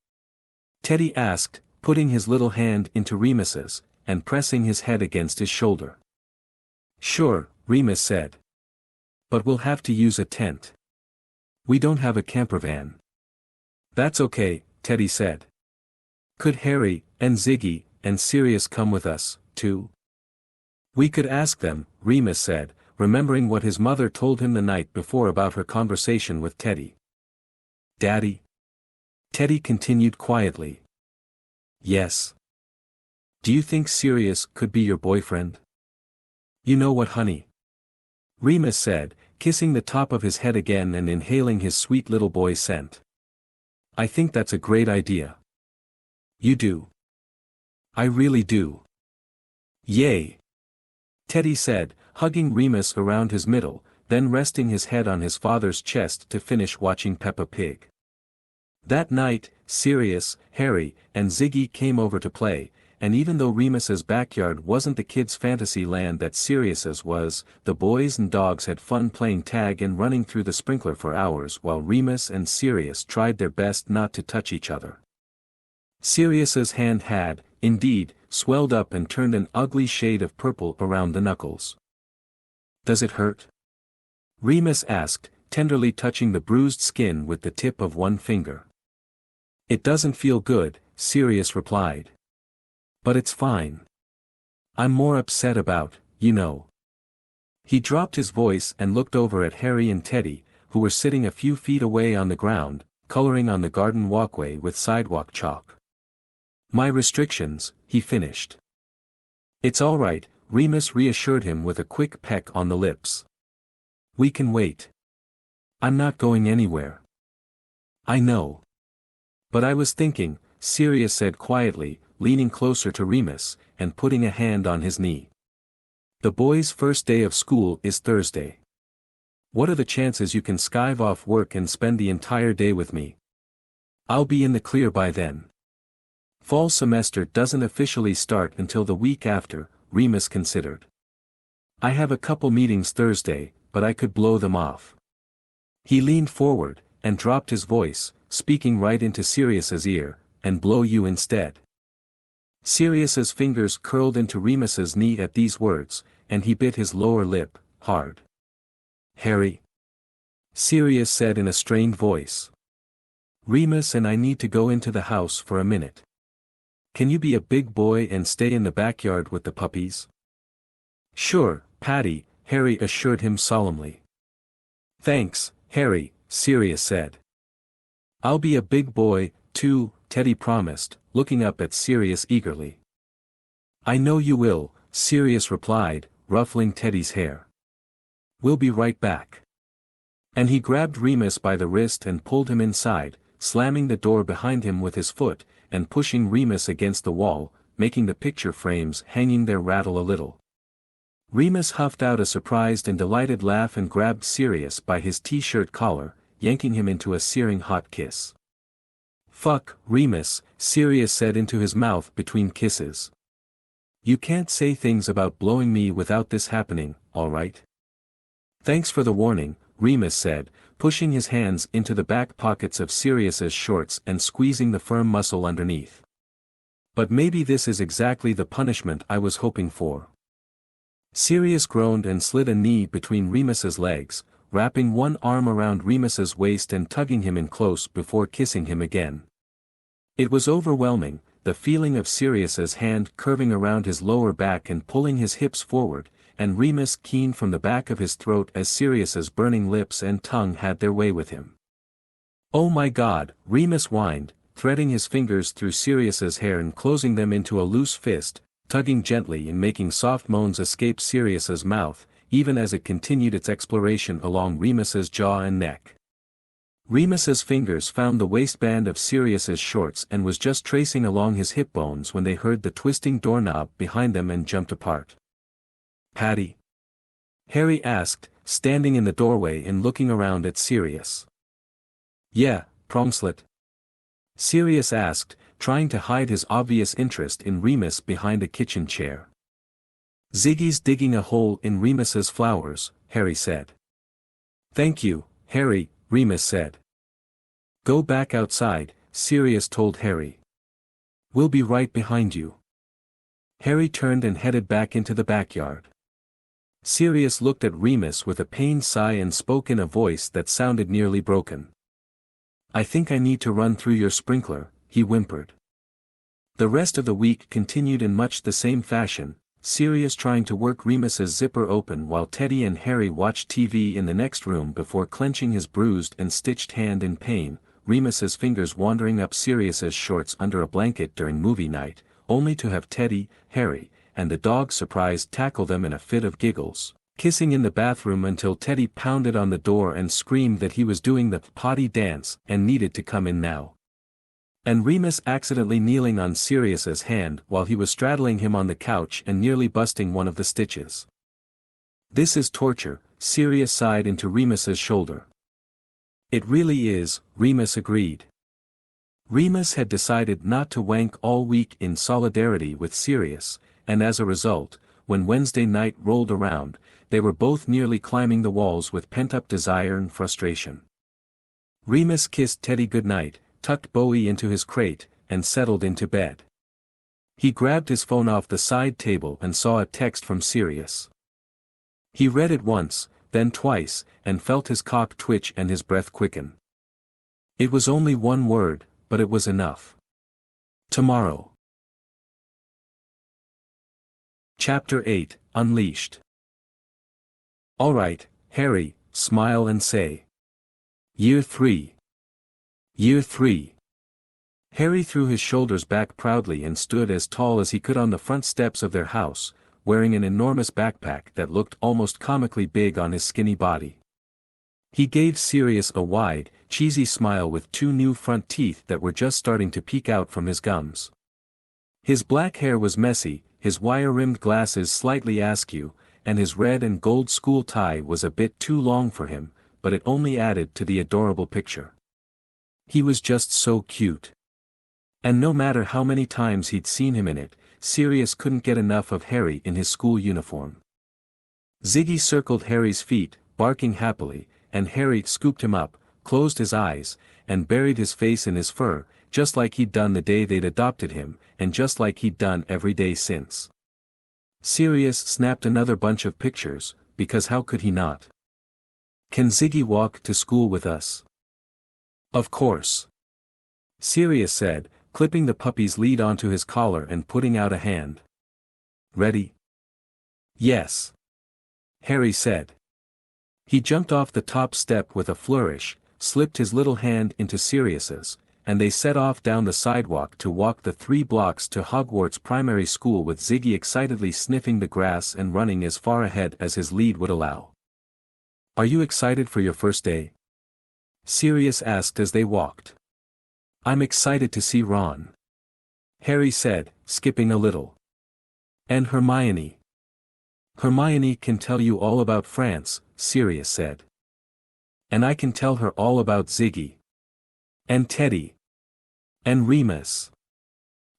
Teddy asked, putting his little hand into Remus's, and pressing his head against his shoulder. "Sure," Remus said. "But we'll have to use a tent. We don't have a camper van." "That's okay," Teddy said. "Could Harry, and Ziggy, and Sirius come with us, too?" "We could ask them," Remus said, remembering what his mother told him the night before about her conversation with Teddy. "Daddy?" Teddy continued quietly. "Yes. Do you think Sirius could be your boyfriend?" "You know what, honey?" Remus said, kissing the top of his head again and inhaling his sweet little boy scent. "I think that's a great idea." "You do?" "I really do." "Yay!" Teddy said, hugging Remus around his middle, then resting his head on his father's chest to finish watching Peppa Pig. That night, Sirius, Harry, and Ziggy came over to play, and even though Remus's backyard wasn't the kids' fantasy land that Sirius's was, the boys and dogs had fun playing tag and running through the sprinkler for hours while Remus and Sirius tried their best not to touch each other. Sirius's hand had, indeed, swelled up and turned an ugly shade of purple around the knuckles. "Does it hurt?" Remus asked, tenderly touching the bruised skin with the tip of one finger. "It doesn't feel good," Sirius replied. "But it's fine. I'm more upset about, you know." He dropped his voice and looked over at Harry and Teddy, who were sitting a few feet away on the ground, coloring on the garden walkway with sidewalk chalk. "My restrictions," he finished. "It's all right," Remus reassured him with a quick peck on the lips. "We can wait. I'm not going anywhere." "I know. But I was thinking," Sirius said quietly, leaning closer to Remus, and putting a hand on his knee. "The boys' first day of school is Thursday. What are the chances you can skive off work and spend the entire day with me? I'll be in the clear by then. Fall semester doesn't officially start until the week after," Remus considered. "I have a couple meetings Thursday, but I could blow them off." He leaned forward, and dropped his voice, speaking right into Sirius's ear, "and blow you instead." Sirius's fingers curled into Remus's knee at these words, and he bit his lower lip, hard. "Harry?" Sirius said in a strained voice. "Remus and I need to go into the house for a minute. Can you be a big boy and stay in the backyard with the puppies?" "Sure, Patty," Harry assured him solemnly. "Thanks, Harry," Sirius said. I'll be a big boy, too, Teddy promised, looking up at Sirius eagerly. I know you will, Sirius replied, ruffling Teddy's hair. We'll be right back. And he grabbed Remus by the wrist and pulled him inside, slamming the door behind him with his foot, and pushing Remus against the wall, making the picture frames hanging there rattle a little. Remus huffed out a surprised and delighted laugh and grabbed Sirius by his t-shirt collar, yanking him into a searing hot kiss. Fuck, Remus, Sirius said into his mouth between kisses. You can't say things about blowing me without this happening, alright? Thanks for the warning, Remus said, pushing his hands into the back pockets of Sirius's shorts and squeezing the firm muscle underneath. But maybe this is exactly the punishment I was hoping for. Sirius groaned and slid a knee between Remus's legs, wrapping one arm around Remus's waist and tugging him in close before kissing him again. It was overwhelming, the feeling of Sirius's hand curving around his lower back and pulling his hips forward, and Remus keen from the back of his throat as Sirius's burning lips and tongue had their way with him. Oh my God, Remus whined, threading his fingers through Sirius's hair and closing them into a loose fist, tugging gently and making soft moans escape Sirius's mouth, even as it continued its exploration along Remus's jaw and neck. Remus's fingers found the waistband of Sirius's shorts and was just tracing along his hip bones when they heard the twisting doorknob behind them and jumped apart. Patty? Harry asked, standing in the doorway and looking around at Sirius. Yeah, Prongslet. Sirius asked, trying to hide his obvious interest in Remus behind a kitchen chair. Ziggy's digging a hole in Remus's flowers, Harry said. Thank you, Harry, Remus said. Go back outside, Sirius told Harry. We'll be right behind you. Harry turned and headed back into the backyard. Sirius looked at Remus with a pained sigh and spoke in a voice that sounded nearly broken. I think I need to run through your sprinkler, he whimpered. The rest of the week continued in much the same fashion, Sirius trying to work Remus's zipper open while Teddy and Harry watched TV in the next room before clenching his bruised and stitched hand in pain, Remus's fingers wandering up Sirius's shorts under a blanket during movie night, only to have Teddy, Harry, and the dog surprised tackle them in a fit of giggles, kissing in the bathroom until Teddy pounded on the door and screamed that he was doing the potty dance and needed to come in now. And Remus accidentally kneeling on Sirius's hand while he was straddling him on the couch and nearly busting one of the stitches. This is torture, Sirius sighed into Remus's shoulder. It really is, Remus agreed. Remus had decided not to wank all week in solidarity with Sirius, and as a result, when Wednesday night rolled around, they were both nearly climbing the walls with pent-up desire and frustration. Remus kissed Teddy goodnight, tucked Bowie into his crate, and settled into bed. He grabbed his phone off the side table and saw a text from Sirius. He read it once, then twice, and felt his cock twitch and his breath quicken. It was only one word, but it was enough. Tomorrow. Chapter 8, Unleashed. Alright, Harry, smile and say. Year 3. Year 3. Harry threw his shoulders back proudly and stood as tall as he could on the front steps of their house, wearing an enormous backpack that looked almost comically big on his skinny body. He gave Sirius a wide, cheesy smile with two new front teeth that were just starting to peek out from his gums. His black hair was messy, his wire-rimmed glasses slightly askew, and his red and gold school tie was a bit too long for him, but it only added to the adorable picture. He was just so cute. And no matter how many times he'd seen him in it, Sirius couldn't get enough of Harry in his school uniform. Ziggy circled Harry's feet, barking happily, and Harry scooped him up, closed his eyes, and buried his face in his fur, just like he'd done the day they'd adopted him, and just like he'd done every day since. Sirius snapped another bunch of pictures, because how could he not? Can Ziggy walk to school with us? Of course. Sirius said, clipping the puppy's lead onto his collar and putting out a hand. Ready? Yes. Harry said. He jumped off the top step with a flourish, slipped his little hand into Sirius's, and they set off down the sidewalk to walk the 3 blocks to Hogwarts Primary School with Ziggy excitedly sniffing the grass and running as far ahead as his lead would allow. "Are you excited for your first day?" Sirius asked as they walked. "I'm excited to see Ron," Harry said, skipping a little. "And Hermione." "Hermione can tell you all about France," Sirius said. "And I can tell her all about Ziggy. And Teddy. And Remus,"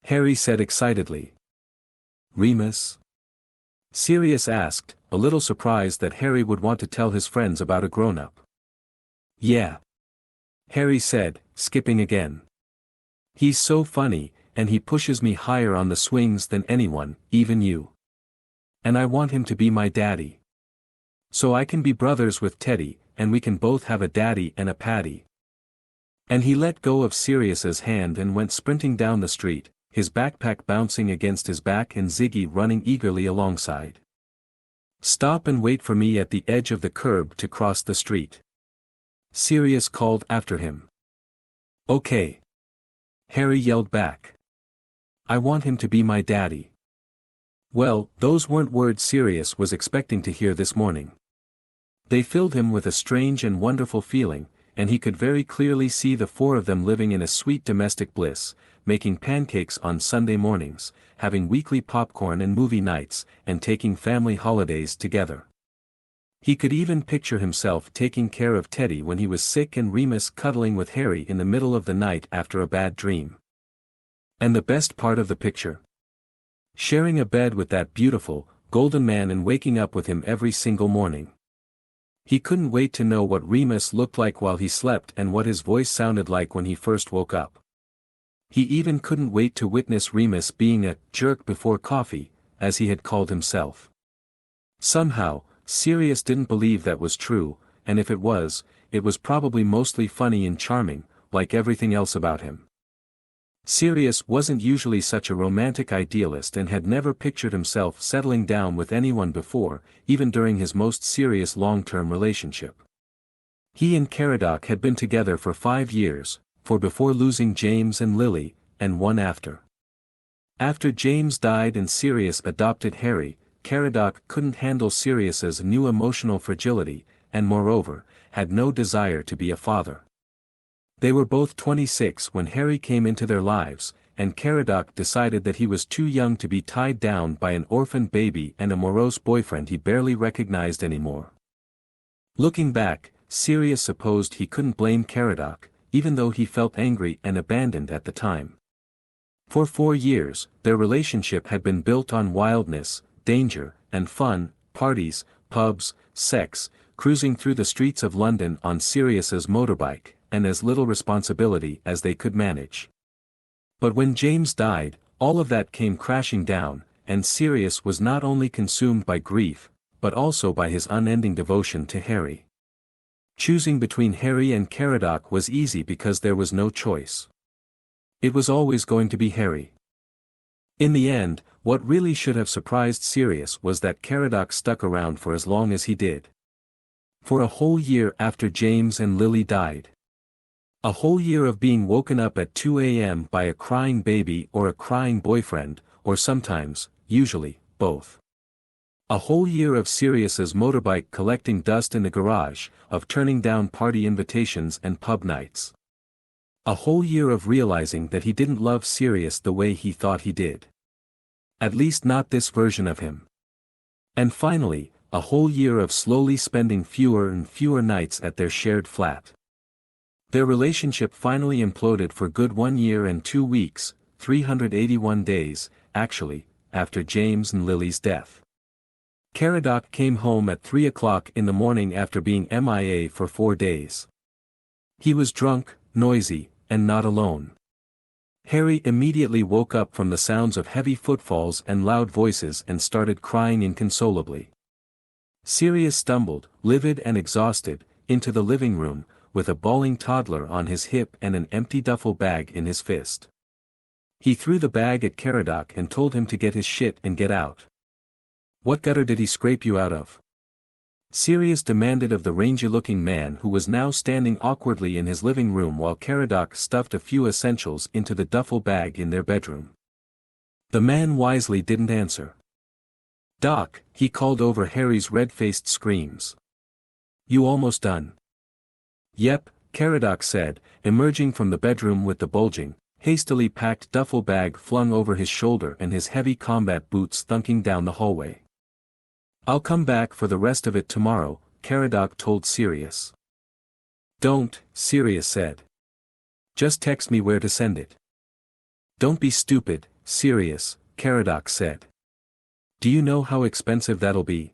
Harry said excitedly. "Remus?" Sirius asked, a little surprised that Harry would want to tell his friends about a grown-up. "Yeah," Harry said, skipping again. "He's so funny, and he pushes me higher on the swings than anyone, even you. And I want him to be my daddy. So I can be brothers with Teddy, and we can both have a daddy and a Patty." And he let go of Sirius's hand and went sprinting down the street, his backpack bouncing against his back and Ziggy running eagerly alongside. "Stop and wait for me at the edge of the curb to cross the street," Sirius called after him. "Okay," Harry yelled back. "I want him to be my daddy." Well, those weren't words Sirius was expecting to hear this morning. They filled him with a strange and wonderful feeling, and he could very clearly see the 4 of them living in a sweet domestic bliss, making pancakes on Sunday mornings, having weekly popcorn and movie nights, and taking family holidays together. He could even picture himself taking care of Teddy when he was sick and Remus cuddling with Harry in the middle of the night after a bad dream. And the best part of the picture? Sharing a bed with that beautiful, golden man and waking up with him every single morning. He couldn't wait to know what Remus looked like while he slept and what his voice sounded like when he first woke up. He even couldn't wait to witness Remus being a jerk before coffee, as he had called himself. Somehow, Sirius didn't believe that was true, and if it was probably mostly funny and charming, like everything else about him. Sirius wasn't usually such a romantic idealist and had never pictured himself settling down with anyone before, even during his most serious long-term relationship. He and Caradoc had been together for 5 years, before losing James and Lily, and one after. After James died and Sirius adopted Harry, Caradoc couldn't handle Sirius's new emotional fragility, and moreover, had no desire to be a father. They were both 26 when Harry came into their lives, and Caradoc decided that he was too young to be tied down by an orphan baby and a morose boyfriend he barely recognized anymore. Looking back, Sirius supposed he couldn't blame Caradoc, even though he felt angry and abandoned at the time. For 4 years, their relationship had been built on wildness, danger, and fun, parties, pubs, sex, cruising through the streets of London on Sirius's motorbike, and as little responsibility as they could manage. But when James died, all of that came crashing down, and Sirius was not only consumed by grief, but also by his unending devotion to Harry. Choosing between Harry and Caradoc was easy because there was no choice. It was always going to be Harry. In the end, what really should have surprised Sirius was that Caradoc stuck around for as long as he did. For a whole year after James and Lily died. A whole year of being woken up at 2 a.m. by a crying baby or a crying boyfriend, or sometimes, usually, both. A whole year of Sirius's motorbike collecting dust in the garage, of turning down party invitations and pub nights. A whole year of realizing that he didn't love Sirius the way he thought he did. At least not this version of him. And finally, a whole year of slowly spending fewer and fewer nights at their shared flat. Their relationship finally imploded for good 1 year and 2 weeks, 381 days, actually, after James and Lily's death. Caradoc came home at 3 o'clock in the morning after being MIA for 4 days. He was drunk, noisy, and not alone. Harry immediately woke up from the sounds of heavy footfalls and loud voices and started crying inconsolably. Sirius stumbled, livid and exhausted, into the living room, with a bawling toddler on his hip and an empty duffel bag in his fist. He threw the bag at Caradoc and told him to get his shit and get out. "What gutter did he scrape you out of?" Sirius demanded of the rangy-looking man who was now standing awkwardly in his living room while Caradoc stuffed a few essentials into the duffel bag in their bedroom. The man wisely didn't answer. "Doc," he called over Harry's red-faced screams. "You almost done?" "Yep," Caradoc said, emerging from the bedroom with the bulging, hastily packed duffel bag flung over his shoulder and his heavy combat boots thunking down the hallway. "I'll come back for the rest of it tomorrow," Caradoc told Sirius. "Don't," Sirius said. "Just text me where to send it." "Don't be stupid, Sirius," Caradoc said. "Do you know how expensive that'll be?"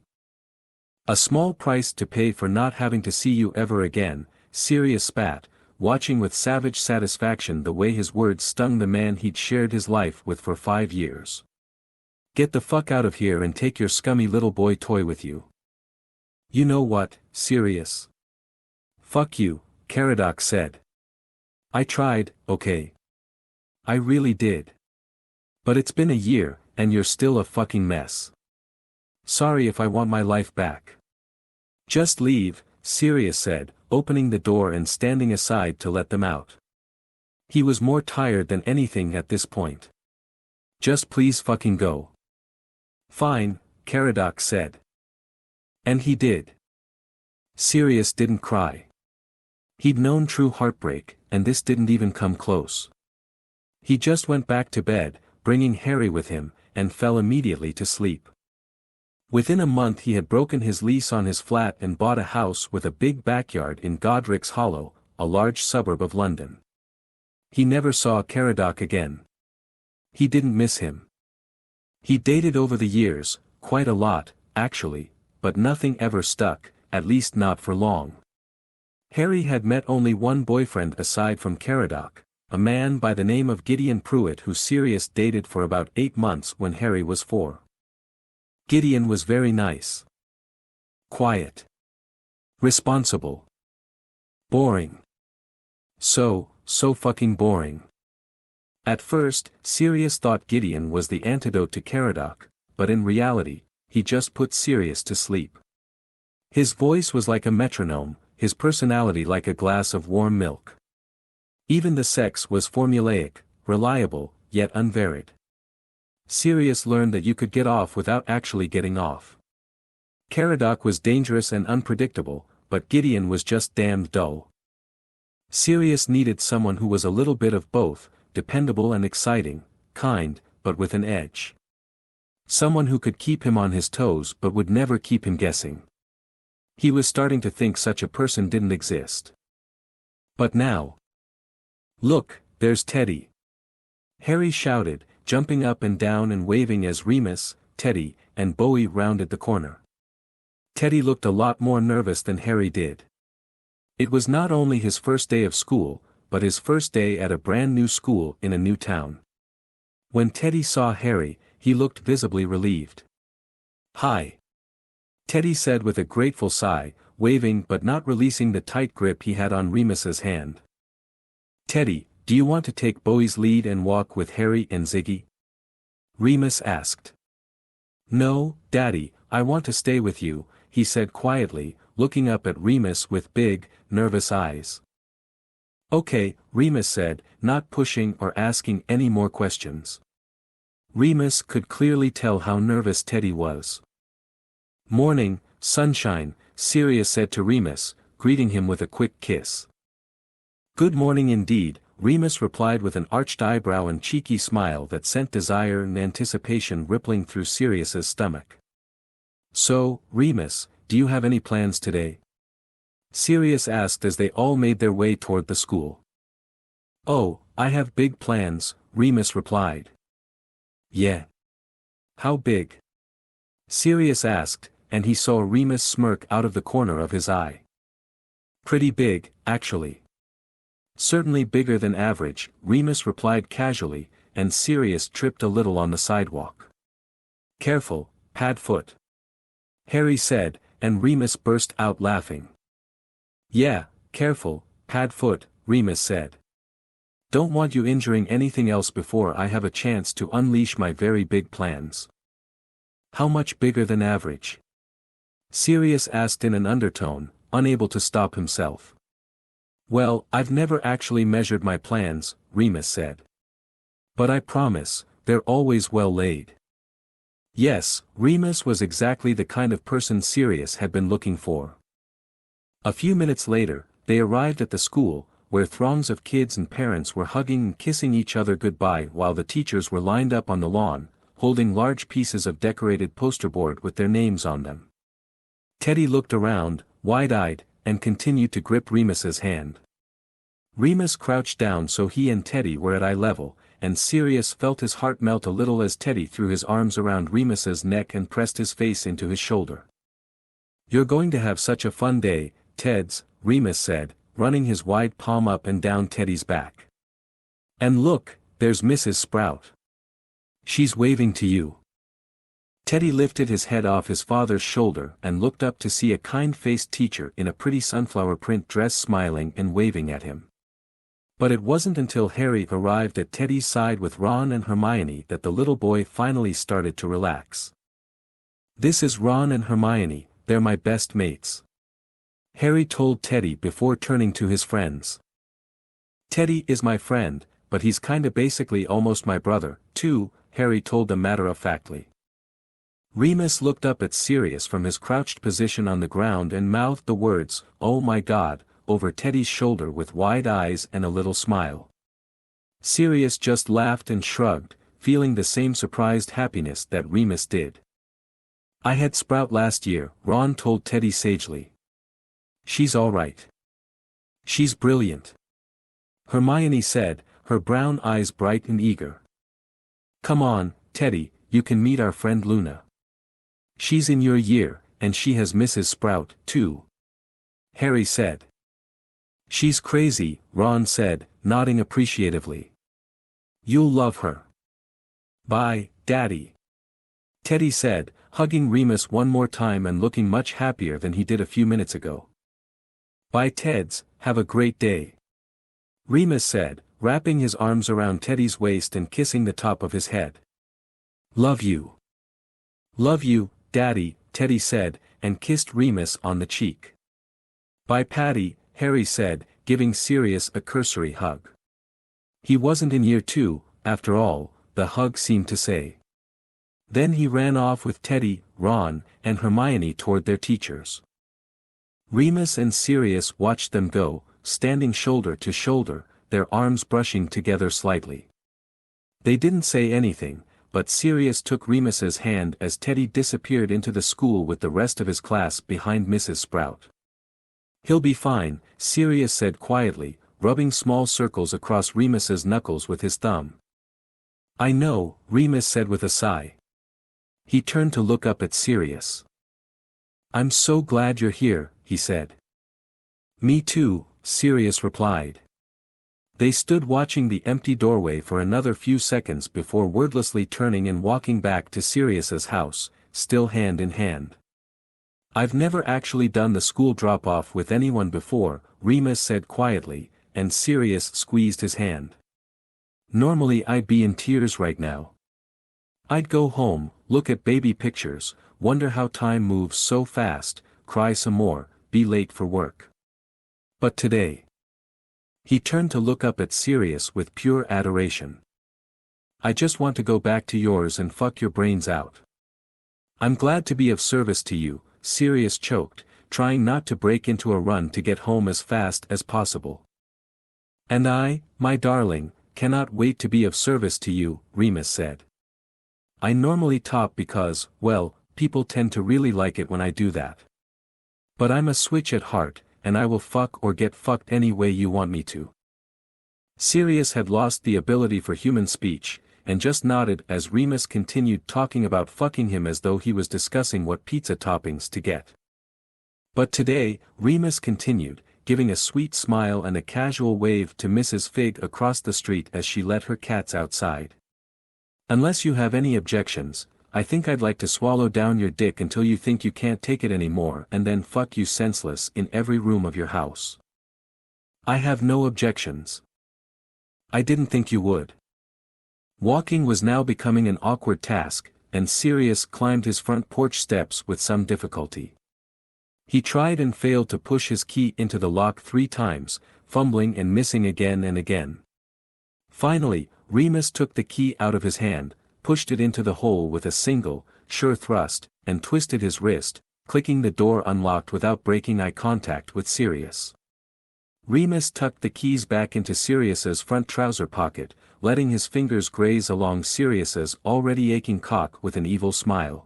"A small price to pay for not having to see you ever again," Sirius spat, watching with savage satisfaction the way his words stung the man he'd shared his life with for 5 years. "Get the fuck out of here and take your scummy little boy toy with you." "You know what, Sirius?" "Fuck you," Caradoc said. "I tried, okay. I really did. But it's been a year, and you're still a fucking mess. Sorry if I want my life back." "Just leave," Sirius said, opening the door and standing aside to let them out. He was more tired than anything at this point. "Just please fucking go." "Fine," Caradoc said. And he did. Sirius didn't cry. He'd known true heartbreak, and this didn't even come close. He just went back to bed, bringing Harry with him, and fell immediately to sleep. Within a month he had broken his lease on his flat and bought a house with a big backyard in Godric's Hollow, a large suburb of London. He never saw Caradoc again. He didn't miss him. He dated over the years, quite a lot, actually, but nothing ever stuck, at least not for long. Harry had met only one boyfriend aside from Caradoc, a man by the name of Gideon Pruitt who Sirius dated for about 8 months when Harry was 4. Gideon was very nice. Quiet. Responsible. Boring. So fucking boring. At first, Sirius thought Gideon was the antidote to Caradoc, but in reality, he just put Sirius to sleep. His voice was like a metronome, his personality like a glass of warm milk. Even the sex was formulaic, reliable, yet unvaried. Sirius learned that you could get off without actually getting off. Caradoc was dangerous and unpredictable, but Gideon was just damned dull. Sirius needed someone who was a little bit of both, dependable and exciting, kind, but with an edge. Someone who could keep him on his toes but would never keep him guessing. He was starting to think such a person didn't exist. But now. "Look, there's Teddy!" Harry shouted, jumping up and down and waving as Remus, Teddy, and Bowie rounded the corner. Teddy looked a lot more nervous than Harry did. It was not only his first day of school, but his first day at a brand new school in a new town. When Teddy saw Harry, he looked visibly relieved. "Hi," Teddy said with a grateful sigh, waving but not releasing the tight grip he had on Remus's hand. "Teddy, do you want to take Bowie's lead and walk with Harry and Ziggy?" Remus asked. "No, Daddy, I want to stay with you," he said quietly, looking up at Remus with big, nervous eyes. "Okay," Remus said, not pushing or asking any more questions. Remus could clearly tell how nervous Teddy was. "Morning, sunshine," Sirius said to Remus, greeting him with a quick kiss. "Good morning indeed," Remus replied with an arched eyebrow and cheeky smile that sent desire and anticipation rippling through Sirius's stomach. "So, Remus, do you have any plans today?" Sirius asked as they all made their way toward the school. "Oh, I have big plans," Remus replied. "Yeah? How big?" Sirius asked, and he saw Remus smirk out of the corner of his eye. "Pretty big, actually." "Certainly bigger than average," Remus replied casually, and Sirius tripped a little on the sidewalk. "Careful, pad foot," Harry said, and Remus burst out laughing. "Yeah, careful, pad foot," Remus said. "Don't want you injuring anything else before I have a chance to unleash my very big plans." "How much bigger than average?" Sirius asked in an undertone, unable to stop himself. Well, I've never actually measured my plans, Remus said. But I promise, they're always well laid. Yes, Remus was exactly the kind of person Sirius had been looking for. A few minutes later, they arrived at the school, where throngs of kids and parents were hugging and kissing each other goodbye while the teachers were lined up on the lawn, holding large pieces of decorated poster board with their names on them. Teddy looked around, wide-eyed, and continued to grip Remus's hand. Remus crouched down so he and Teddy were at eye level, and Sirius felt his heart melt a little as Teddy threw his arms around Remus's neck and pressed his face into his shoulder. "You're going to have such a fun day, Teds," Remus said, running his wide palm up and down Teddy's back. "And look, there's Mrs. Sprout. She's waving to you." Teddy lifted his head off his father's shoulder and looked up to see a kind-faced teacher in a pretty sunflower print dress smiling and waving at him. But it wasn't until Harry arrived at Teddy's side with Ron and Hermione that the little boy finally started to relax. "This is Ron and Hermione, they're my best mates," Harry told Teddy before turning to his friends. "Teddy is my friend, but he's kinda basically almost my brother, too," Harry told them matter-of-factly. Remus looked up at Sirius from his crouched position on the ground and mouthed the words, "Oh my God," over Teddy's shoulder with wide eyes and a little smile. Sirius just laughed and shrugged, feeling the same surprised happiness that Remus did. "I had Sprout last year," Ron told Teddy sagely. "She's all right. She's brilliant," Hermione said, her brown eyes bright and eager. "Come on, Teddy, you can meet our friend Luna. She's in your year, and she has Mrs. Sprout, too," Harry said. "She's crazy," Ron said, nodding appreciatively. "You'll love her." "Bye, Daddy," Teddy said, hugging Remus one more time and looking much happier than he did a few minutes ago. "Bye Teds, have a great day," Remus said, wrapping his arms around Teddy's waist and kissing the top of his head. "Love you." "Love you, Daddy," Teddy said, and kissed Remus on the cheek. "Bye Patty," Harry said, giving Sirius a cursory hug. He wasn't in year 2, after all, the hug seemed to say. Then he ran off with Teddy, Ron, and Hermione toward their teachers. Remus and Sirius watched them go, standing shoulder to shoulder, their arms brushing together slightly. They didn't say anything, but Sirius took Remus's hand as Teddy disappeared into the school with the rest of his class behind Mrs. Sprout. "He'll be fine," Sirius said quietly, rubbing small circles across Remus's knuckles with his thumb. "I know," Remus said with a sigh. He turned to look up at Sirius. "I'm so glad you're here," he said. "Me too," Sirius replied. They stood watching the empty doorway for another few seconds before wordlessly turning and walking back to Sirius's house, still hand in hand. "I've never actually done the school drop-off with anyone before," Remus said quietly, and Sirius squeezed his hand. "Normally I'd be in tears right now. I'd go home, look at baby pictures, wonder how time moves so fast, cry some more, be late for work. But today..." He turned to look up at Sirius with pure adoration. "I just want to go back to yours and fuck your brains out. I'm glad to be of service to you," Sirius choked, trying not to break into a run to get home as fast as possible. "And I, my darling, cannot wait to be of service to you," Remus said. "I normally top because, well, people tend to really like it when I do that. But I'm a switch at heart, and I will fuck or get fucked any way you want me to." Sirius had lost the ability for human speech, and just nodded as Remus continued talking about fucking him as though he was discussing what pizza toppings to get. "But today," Remus continued, giving a sweet smile and a casual wave to Mrs. Fig across the street as she let her cats outside. "Unless you have any objections, I think I'd like to swallow down your dick until you think you can't take it anymore and then fuck you senseless in every room of your house." "I have no objections." "I didn't think you would." Walking was now becoming an awkward task, and Sirius climbed his front porch steps with some difficulty. He tried and failed to push his key into the lock 3 times, fumbling and missing again and again. Finally, Remus took the key out of his hand, pushed it into the hole with a single, sure thrust, and twisted his wrist, clicking the door unlocked without breaking eye contact with Sirius. Remus tucked the keys back into Sirius's front trouser pocket, letting his fingers graze along Sirius's already aching cock with an evil smile.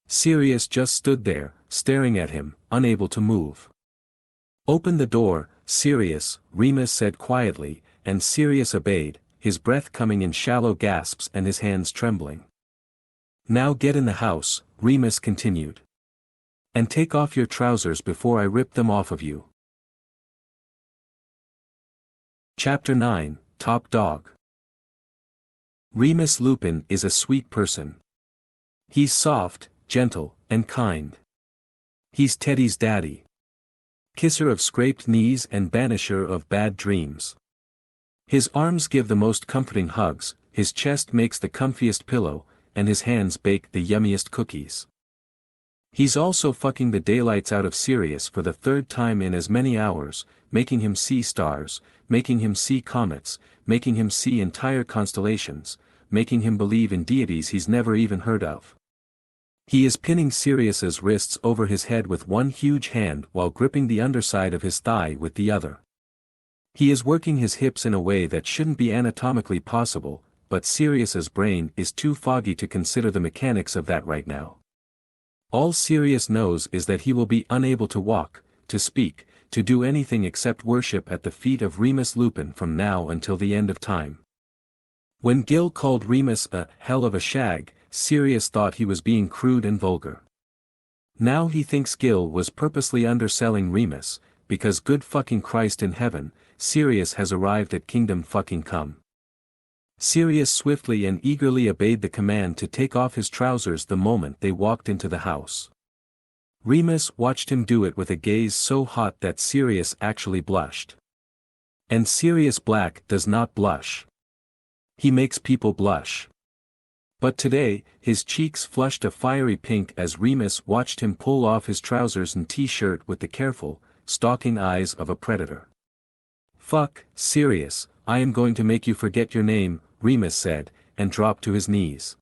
Sirius just stood there, staring at him, unable to move. "Open the door, Sirius," Remus said quietly, and Sirius obeyed, his breath coming in shallow gasps and his hands trembling. "Now get in the house," Remus continued. "And take off your trousers before I rip them off of you." Chapter 9, Top Dog. Remus Lupin is a sweet person. He's soft, gentle, and kind. He's Teddy's daddy. Kisser of scraped knees and banisher of bad dreams. His arms give the most comforting hugs, his chest makes the comfiest pillow, and his hands bake the yummiest cookies. He's also fucking the daylights out of Sirius for the 3rd time in as many hours, making him see stars, making him see comets, making him see entire constellations, making him believe in deities he's never even heard of. He is pinning Sirius's wrists over his head with one huge hand while gripping the underside of his thigh with the other. He is working his hips in a way that shouldn't be anatomically possible, but Sirius's brain is too foggy to consider the mechanics of that right now. All Sirius knows is that he will be unable to walk, to speak, to do anything except worship at the feet of Remus Lupin from now until the end of time. When Gil called Remus a hell of a shag, Sirius thought he was being crude and vulgar. Now he thinks Gil was purposely underselling Remus, because good fucking Christ in heaven, Sirius has arrived at Kingdom fucking Come. Sirius swiftly and eagerly obeyed the command to take off his trousers the moment they walked into the house. Remus watched him do it with a gaze so hot that Sirius actually blushed. And Sirius Black does not blush. He makes people blush. But today, his cheeks flushed a fiery pink as Remus watched him pull off his trousers and t-shirt with the careful, stalking eyes of a predator. "Fuck, Sirius, I am going to make you forget your name," Remus said, and dropped to his knees.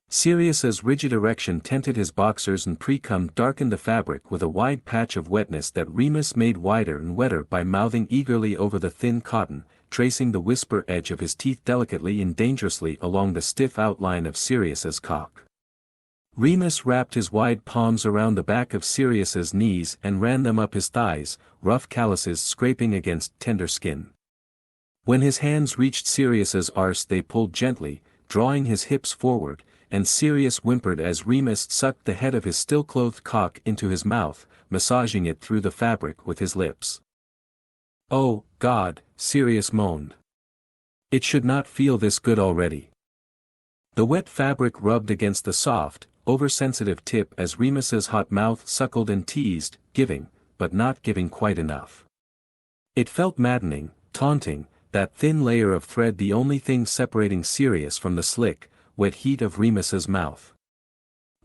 Sirius's rigid erection tinted his boxers and pre-cum darkened the fabric with a wide patch of wetness that Remus made wider and wetter by mouthing eagerly over the thin cotton, tracing the whisper edge of his teeth delicately and dangerously along the stiff outline of Sirius's cock. Remus wrapped his wide palms around the back of Sirius's knees and ran them up his thighs, rough calluses scraping against tender skin. When his hands reached Sirius's arse they pulled gently, drawing his hips forward, and Sirius whimpered as Remus sucked the head of his still-clothed cock into his mouth, massaging it through the fabric with his lips. "Oh, God," Sirius moaned. "It should not feel this good already." The wet fabric rubbed against the soft, oversensitive tip as Remus's hot mouth suckled and teased, giving, but not giving quite enough. It felt maddening, taunting, that thin layer of thread the only thing separating Sirius from the slick, wet heat of Remus's mouth.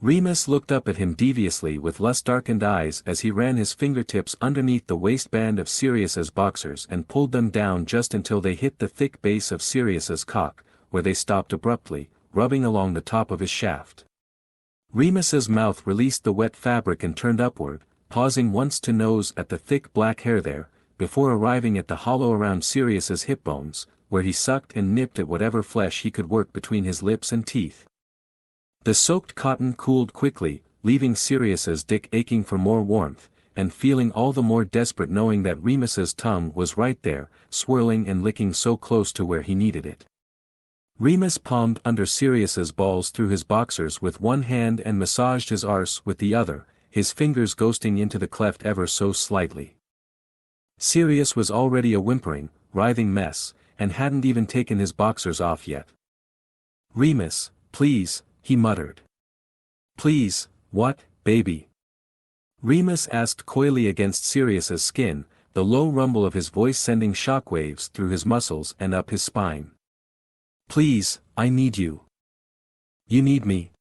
Remus looked up at him deviously with lust-darkened eyes as he ran his fingertips underneath the waistband of Sirius's boxers and pulled them down just until they hit the thick base of Sirius's cock, where they stopped abruptly, rubbing along the top of his shaft. Remus's mouth released the wet fabric and turned upward, pausing once to nose at the thick black hair there, before arriving at the hollow around Sirius's hip bones, where he sucked and nipped at whatever flesh he could work between his lips and teeth. The soaked cotton cooled quickly, leaving Sirius's dick aching for more warmth, and feeling all the more desperate knowing that Remus's tongue was right there, swirling and licking so close to where he needed it. Remus palmed under Sirius's balls through his boxers with one hand and massaged his arse with the other, his fingers ghosting into the cleft ever so slightly. Sirius was already a whimpering, writhing mess, and hadn't even taken his boxers off yet. "Remus, please," he muttered. "Please, what, baby?" Remus asked coyly against Sirius's skin, the low rumble of his voice sending shockwaves through his muscles and up his spine. "Please, I need you." "You need me?"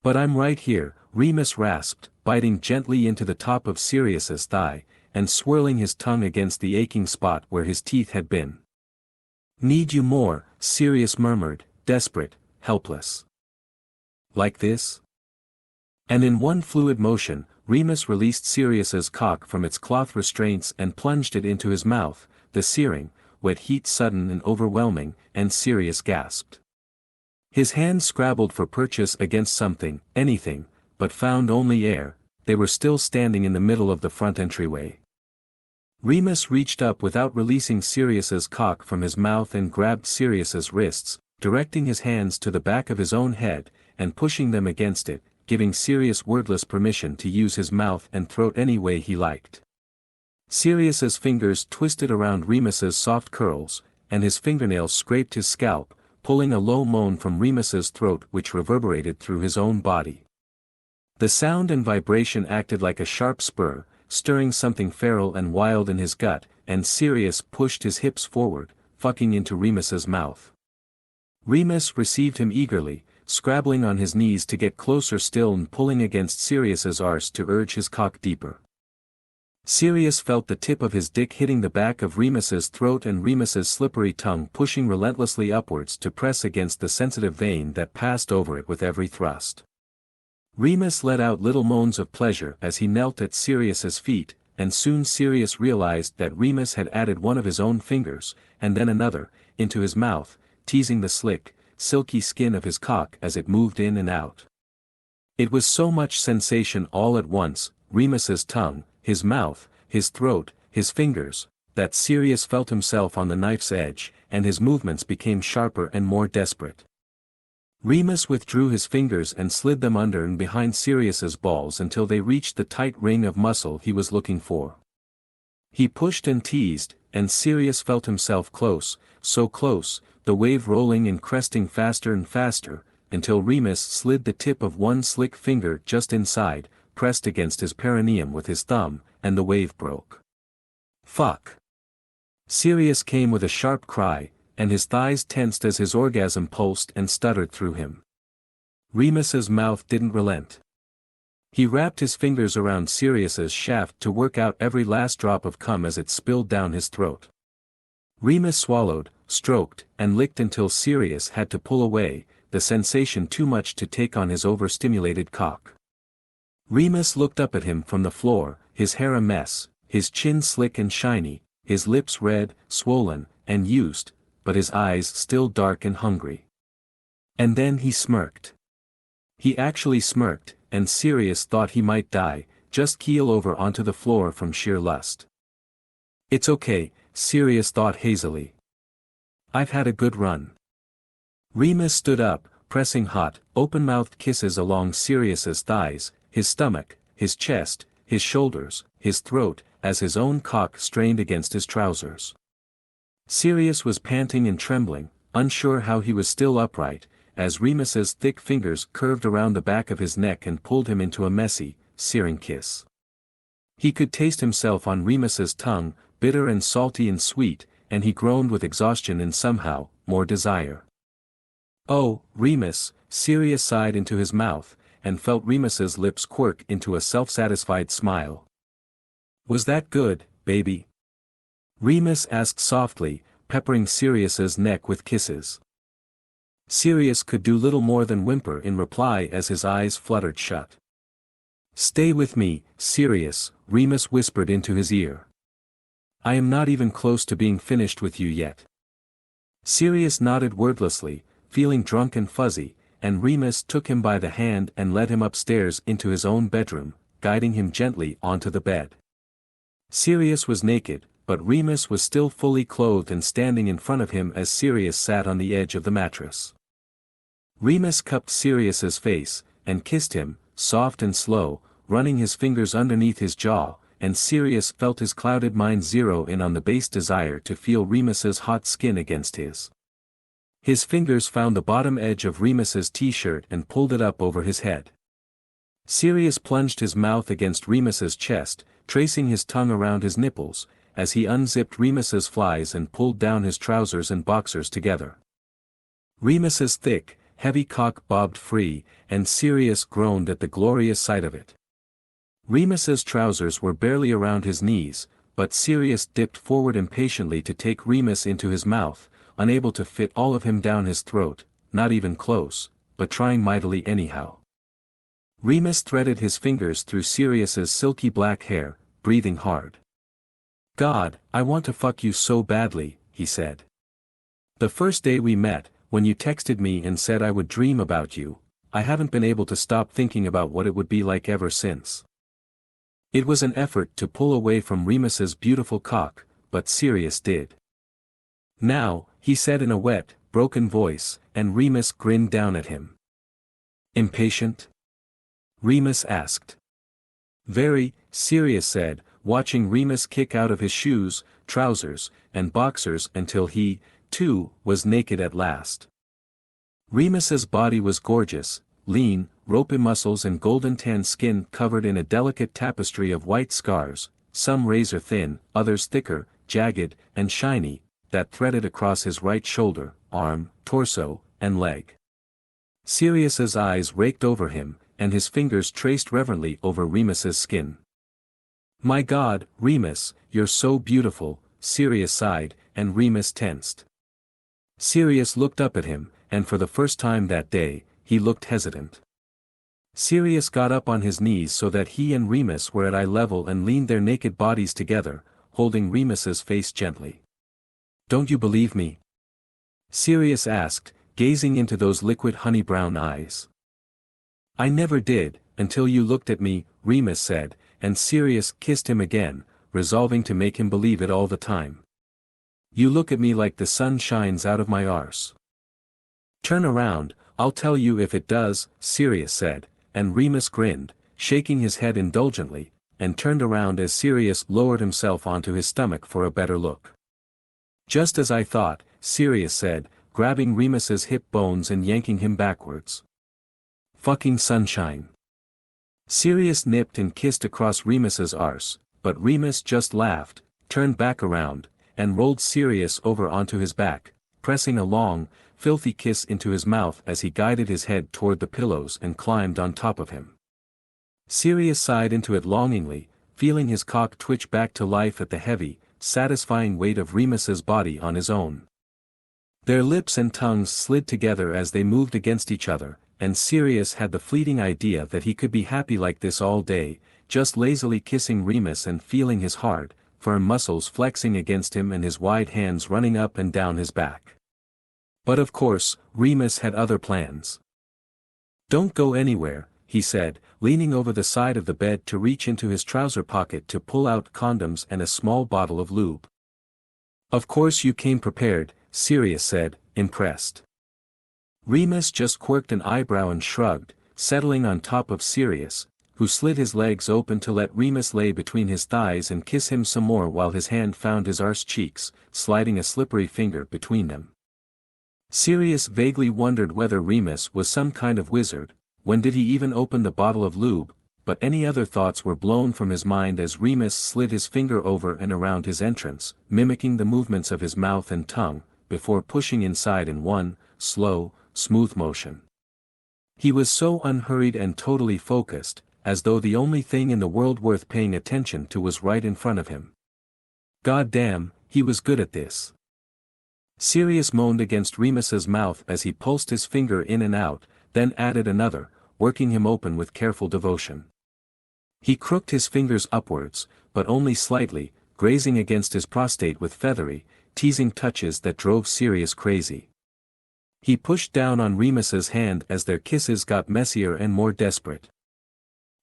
"But I'm right here," Remus rasped, biting gently into the top of Sirius's thigh, and swirling his tongue against the aching spot where his teeth had been. "Need you more," Sirius murmured, desperate, helpless. "Like this?" And in one fluid motion, Remus released Sirius's cock from its cloth restraints and plunged it into his mouth, the searing, wet heat sudden and overwhelming, and Sirius gasped. His hands scrabbled for purchase against something, anything, but found only air. They were still standing in the middle of the front entryway. Remus reached up without releasing Sirius's cock from his mouth and grabbed Sirius's wrists, directing his hands to the back of his own head, and pushing them against it, giving Sirius wordless permission to use his mouth and throat any way he liked. Sirius's fingers twisted around Remus's soft curls, and his fingernails scraped his scalp, pulling a low moan from Remus's throat which reverberated through his own body. The sound and vibration acted like a sharp spur, stirring something feral and wild in his gut, and Sirius pushed his hips forward, fucking into Remus's mouth. Remus received him eagerly, scrabbling on his knees to get closer still and pulling against Sirius's arse to urge his cock deeper. Sirius felt the tip of his dick hitting the back of Remus's throat and Remus's slippery tongue pushing relentlessly upwards to press against the sensitive vein that passed over it with every thrust. Remus let out little moans of pleasure as he knelt at Sirius's feet, and soon Sirius realized that Remus had added one of his own fingers, and then another, into his mouth, teasing the slick, silky skin of his cock as it moved in and out. It was so much sensation all at once, Remus's tongue, his mouth, his throat, his fingers, that Sirius felt himself on the knife's edge, and his movements became sharper and more desperate. Remus withdrew his fingers and slid them under and behind Sirius's balls until they reached the tight ring of muscle he was looking for. He pushed and teased, and Sirius felt himself close, so close, the wave rolling and cresting faster and faster, until Remus slid the tip of one slick finger just inside, pressed against his perineum with his thumb, and the wave broke. "Fuck!" Sirius came with a sharp cry, and his thighs tensed as his orgasm pulsed and stuttered through him. Remus's mouth didn't relent. He wrapped his fingers around Sirius's shaft to work out every last drop of cum as it spilled down his throat. Remus swallowed, stroked, and licked until Sirius had to pull away, the sensation too much to take on his overstimulated cock. Remus looked up at him from the floor, his hair a mess, his chin slick and shiny, his lips red, swollen, and used, but his eyes still dark and hungry. And then he smirked. He actually smirked, and Sirius thought he might die, just keel over onto the floor from sheer lust. "It's okay," Sirius thought hazily. "I've had a good run." Remus stood up, pressing hot, open-mouthed kisses along Sirius's thighs, his stomach, his chest, his shoulders, his throat, as his own cock strained against his trousers. Sirius was panting and trembling, unsure how he was still upright, as Remus's thick fingers curved around the back of his neck and pulled him into a messy, searing kiss. He could taste himself on Remus's tongue, bitter and salty and sweet, and he groaned with exhaustion and somehow, more desire. "Oh, Remus," Sirius sighed into his mouth, and felt Remus's lips quirk into a self-satisfied smile. "Was that good, baby?" Remus asked softly, peppering Sirius's neck with kisses. Sirius could do little more than whimper in reply as his eyes fluttered shut. "Stay with me, Sirius," Remus whispered into his ear. "I am not even close to being finished with you yet." Sirius nodded wordlessly, feeling drunk and fuzzy, and Remus took him by the hand and led him upstairs into his own bedroom, guiding him gently onto the bed. Sirius was naked, but Remus was still fully clothed and standing in front of him as Sirius sat on the edge of the mattress. Remus cupped Sirius's face, and kissed him, soft and slow, running his fingers underneath his jaw, and Sirius felt his clouded mind zero in on the base desire to feel Remus's hot skin against his. His fingers found the bottom edge of Remus's t-shirt and pulled it up over his head. Sirius plunged his mouth against Remus's chest, tracing his tongue around his nipples, as he unzipped Remus's flies and pulled down his trousers and boxers together. Remus's thick, heavy cock bobbed free, and Sirius groaned at the glorious sight of it. Remus's trousers were barely around his knees, but Sirius dipped forward impatiently to take Remus into his mouth, unable to fit all of him down his throat, not even close, but trying mightily anyhow. Remus threaded his fingers through Sirius's silky black hair, breathing hard. "God, I want to fuck you so badly," he said. "The first day we met, when you texted me and said I would dream about you, I haven't been able to stop thinking about what it would be like ever since." It was an effort to pull away from Remus's beautiful cock, but Sirius did. "Now," he said in a wet, broken voice, and Remus grinned down at him. "Impatient?" Remus asked. "Very," Sirius said, watching Remus kick out of his shoes, trousers, and boxers until he, too, was naked at last. Remus's body was gorgeous, lean, ropey muscles and golden-tan skin covered in a delicate tapestry of white scars, some razor-thin, others thicker, jagged, and shiny, that threaded across his right shoulder, arm, torso, and leg. Sirius's eyes raked over him, and his fingers traced reverently over Remus's skin. "My God, Remus, you're so beautiful," Sirius sighed, and Remus tensed. Sirius looked up at him, and for the first time that day, he looked hesitant. Sirius got up on his knees so that he and Remus were at eye level and leaned their naked bodies together, holding Remus's face gently. "Don't you believe me?" Sirius asked, gazing into those liquid honey-brown eyes. "I never did, until you looked at me," Remus said, and Sirius kissed him again, resolving to make him believe it all the time. "You look at me like the sun shines out of my arse." "Turn around, I'll tell you if it does," Sirius said, and Remus grinned, shaking his head indulgently, and turned around as Sirius lowered himself onto his stomach for a better look. "Just as I thought," Sirius said, grabbing Remus's hip bones and yanking him backwards. "Fucking sunshine." Sirius nipped and kissed across Remus's arse, but Remus just laughed, turned back around, and rolled Sirius over onto his back, pressing a long, filthy kiss into his mouth as he guided his head toward the pillows and climbed on top of him. Sirius sighed into it longingly, feeling his cock twitch back to life at the heavy, satisfying weight of Remus's body on his own. Their lips and tongues slid together as they moved against each other, and Sirius had the fleeting idea that he could be happy like this all day, just lazily kissing Remus and feeling his hard, firm muscles flexing against him and his wide hands running up and down his back. But of course, Remus had other plans. "Don't go anywhere," he said, leaning over the side of the bed to reach into his trouser pocket to pull out condoms and a small bottle of lube. "Of course you came prepared," Sirius said, impressed. Remus just quirked an eyebrow and shrugged, settling on top of Sirius, who slid his legs open to let Remus lay between his thighs and kiss him some more while his hand found his arse cheeks, sliding a slippery finger between them. Sirius vaguely wondered whether Remus was some kind of wizard. When did he even open the bottle of lube? But any other thoughts were blown from his mind as Remus slid his finger over and around his entrance, mimicking the movements of his mouth and tongue, before pushing inside in one, slow, smooth motion. He was so unhurried and totally focused, as though the only thing in the world worth paying attention to was right in front of him. God damn, he was good at this. Sirius moaned against Remus's mouth as he pulsed his finger in and out, then added another, working him open with careful devotion. He crooked his fingers upwards, but only slightly, grazing against his prostate with feathery, teasing touches that drove Sirius crazy. He pushed down on Remus's hand as their kisses got messier and more desperate.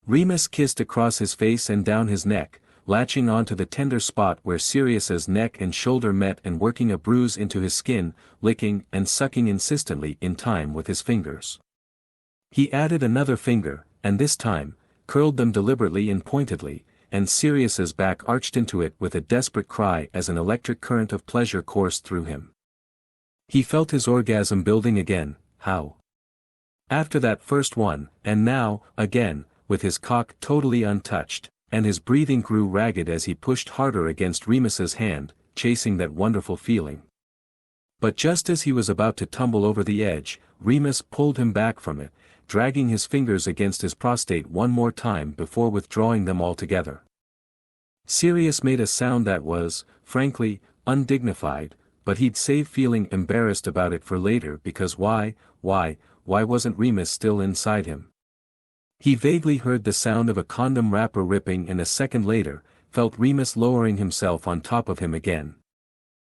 Remus kissed across his face and down his neck, latching onto the tender spot where Sirius's neck and shoulder met and working a bruise into his skin, licking and sucking insistently in time with his fingers. He added another finger, and this time, curled them deliberately and pointedly, and Sirius's back arched into it with a desperate cry as an electric current of pleasure coursed through him. He felt his orgasm building again. How? After that first one, and now, again, with his cock totally untouched, and his breathing grew ragged as he pushed harder against Remus's hand, chasing that wonderful feeling. But just as he was about to tumble over the edge, Remus pulled him back from it, dragging his fingers against his prostate one more time before withdrawing them altogether. Sirius made a sound that was, frankly, undignified, but he'd save feeling embarrassed about it for later because why wasn't Remus still inside him? He vaguely heard the sound of a condom wrapper ripping and a second later, felt Remus lowering himself on top of him again.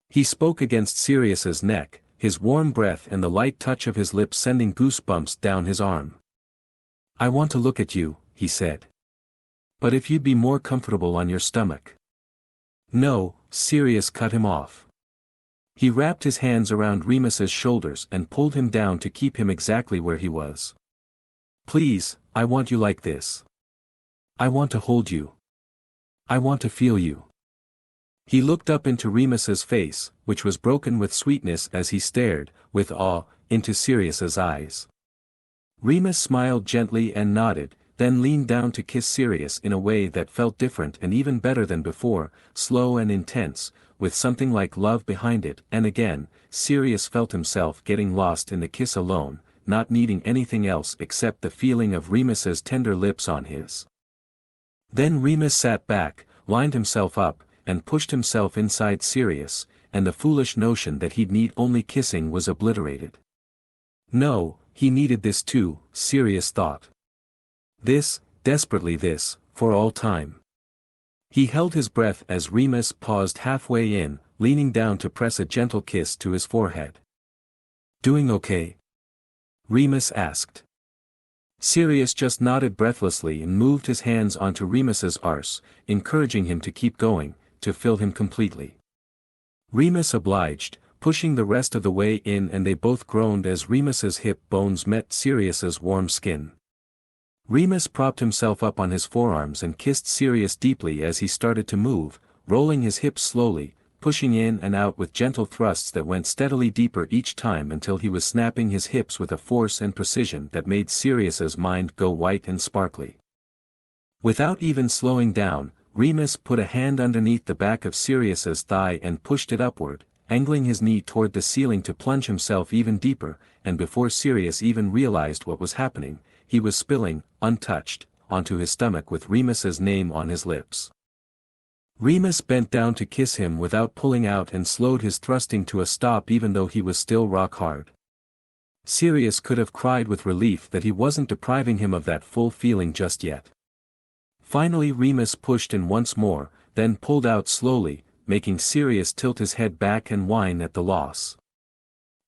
He spoke against Sirius's neck, his warm breath and the light touch of his lips sending goosebumps down his arm. "I want to look at you," he said. "But if you'd be more comfortable on your stomach." "No," Sirius cut him off. He wrapped his hands around Remus's shoulders and pulled him down to keep him exactly where he was. "Please, I want you like this. I want to hold you. I want to feel you." He looked up into Remus's face, which was broken with sweetness as he stared, with awe, into Sirius's eyes. Remus smiled gently and nodded, then leaned down to kiss Sirius in a way that felt different and even better than before, slow and intense, with something like love behind it, and again, Sirius felt himself getting lost in the kiss alone, not needing anything else except the feeling of Remus's tender lips on his. Then Remus sat back, lined himself up, and pushed himself inside Sirius, and the foolish notion that he'd need only kissing was obliterated. No, he needed this too, Sirius thought. This, desperately this, for all time. He held his breath as Remus paused halfway in, leaning down to press a gentle kiss to his forehead. "Doing okay?" Remus asked. Sirius just nodded breathlessly and moved his hands onto Remus's arse, encouraging him to keep going, to fill him completely. Remus obliged, pushing the rest of the way in, and they both groaned as Remus's hip bones met Sirius's warm skin. Remus propped himself up on his forearms and kissed Sirius deeply as he started to move, rolling his hips slowly, pushing in and out with gentle thrusts that went steadily deeper each time until he was snapping his hips with a force and precision that made Sirius's mind go white and sparkly. Without even slowing down, Remus put a hand underneath the back of Sirius's thigh and pushed it upward, angling his knee toward the ceiling to plunge himself even deeper, and before Sirius even realized what was happening, he was spilling, untouched, onto his stomach with Remus's name on his lips. Remus bent down to kiss him without pulling out and slowed his thrusting to a stop even though he was still rock hard. Sirius could have cried with relief that he wasn't depriving him of that full feeling just yet. Finally Remus pushed in once more, then pulled out slowly, making Sirius tilt his head back and whine at the loss.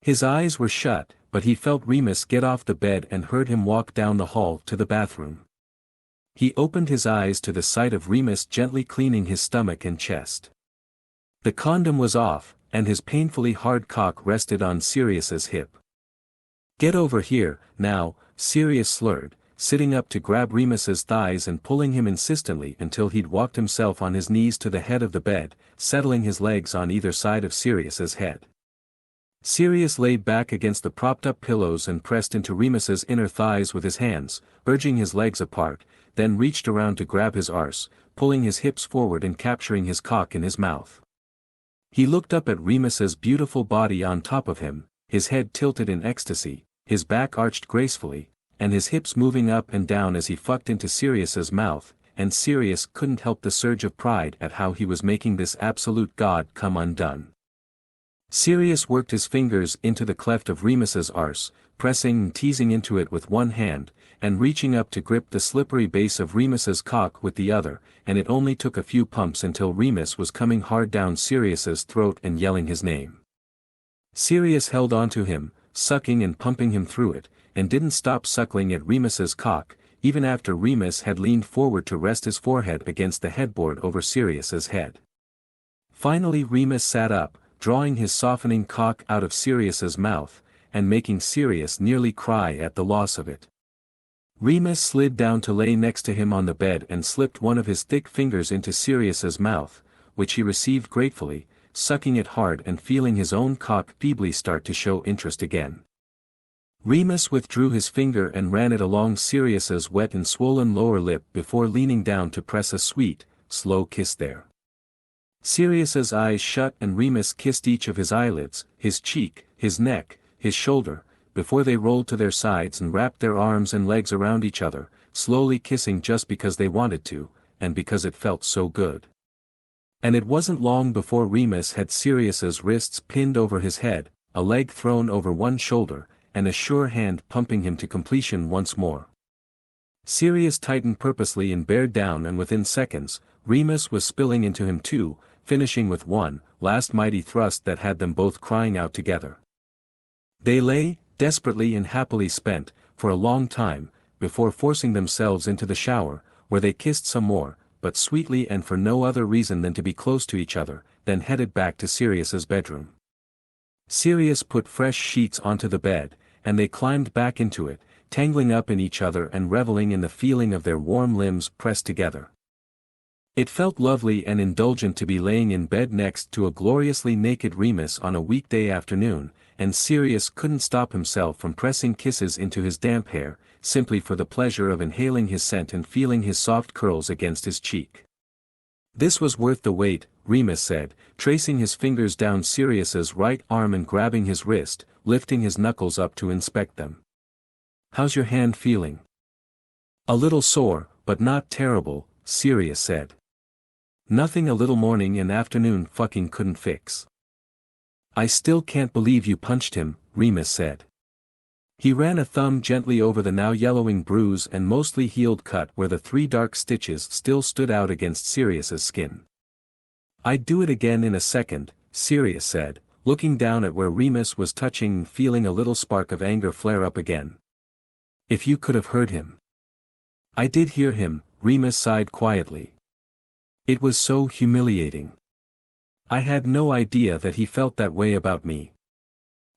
His eyes were shut, but he felt Remus get off the bed and heard him walk down the hall to the bathroom. He opened his eyes to the sight of Remus gently cleaning his stomach and chest. The condom was off, and his painfully hard cock rested on Sirius's hip. "Get over here, now," Sirius slurred, sitting up to grab Remus's thighs and pulling him insistently until he'd walked himself on his knees to the head of the bed, settling his legs on either side of Sirius's head. Sirius lay back against the propped-up pillows and pressed into Remus's inner thighs with his hands, urging his legs apart, then reached around to grab his arse, pulling his hips forward and capturing his cock in his mouth. He looked up at Remus's beautiful body on top of him, his head tilted in ecstasy, his back arched gracefully, and his hips moving up and down as he fucked into Sirius's mouth, and Sirius couldn't help the surge of pride at how he was making this absolute god come undone. Sirius worked his fingers into the cleft of Remus's arse, pressing and teasing into it with one hand, and reaching up to grip the slippery base of Remus's cock with the other, and it only took a few pumps until Remus was coming hard down Sirius's throat and yelling his name. Sirius held onto him, sucking and pumping him through it, and didn't stop suckling at Remus's cock, even after Remus had leaned forward to rest his forehead against the headboard over Sirius's head. Finally Remus sat up, drawing his softening cock out of Sirius's mouth, and making Sirius nearly cry at the loss of it. Remus slid down to lay next to him on the bed and slipped one of his thick fingers into Sirius's mouth, which he received gratefully, sucking it hard and feeling his own cock feebly start to show interest again. Remus withdrew his finger and ran it along Sirius's wet and swollen lower lip before leaning down to press a sweet, slow kiss there. Sirius's eyes shut and Remus kissed each of his eyelids, his cheek, his neck, his shoulder, before they rolled to their sides and wrapped their arms and legs around each other, slowly kissing just because they wanted to, and because it felt so good. And it wasn't long before Remus had Sirius's wrists pinned over his head, a leg thrown over one shoulder, and a sure hand pumping him to completion once more. Sirius tightened purposely and bared down, and within seconds, Remus was spilling into him too, finishing with one last mighty thrust that had them both crying out together. They lay, desperately and happily spent, for a long time, before forcing themselves into the shower, where they kissed some more, but sweetly and for no other reason than to be close to each other, then headed back to Sirius's bedroom. Sirius put fresh sheets onto the bed, and they climbed back into it, tangling up in each other and reveling in the feeling of their warm limbs pressed together. It felt lovely and indulgent to be laying in bed next to a gloriously naked Remus on a weekday afternoon, and Sirius couldn't stop himself from pressing kisses into his damp hair, simply for the pleasure of inhaling his scent and feeling his soft curls against his cheek. This was worth the wait, Remus said, tracing his fingers down Sirius's right arm and grabbing his wrist, lifting his knuckles up to inspect them. "How's your hand feeling?" "A little sore, but not terrible," Sirius said. "Nothing a little morning and afternoon fucking couldn't fix." "I still can't believe you punched him," Remus said. He ran a thumb gently over the now yellowing bruise and mostly healed cut where the 3 dark stitches still stood out against Sirius's skin. "I'd do it again in a second," Sirius said, looking down at where Remus was touching and feeling a little spark of anger flare up again. "If you could have heard him." "I did hear him," Remus sighed quietly. "It was so humiliating. I had no idea that he felt that way about me.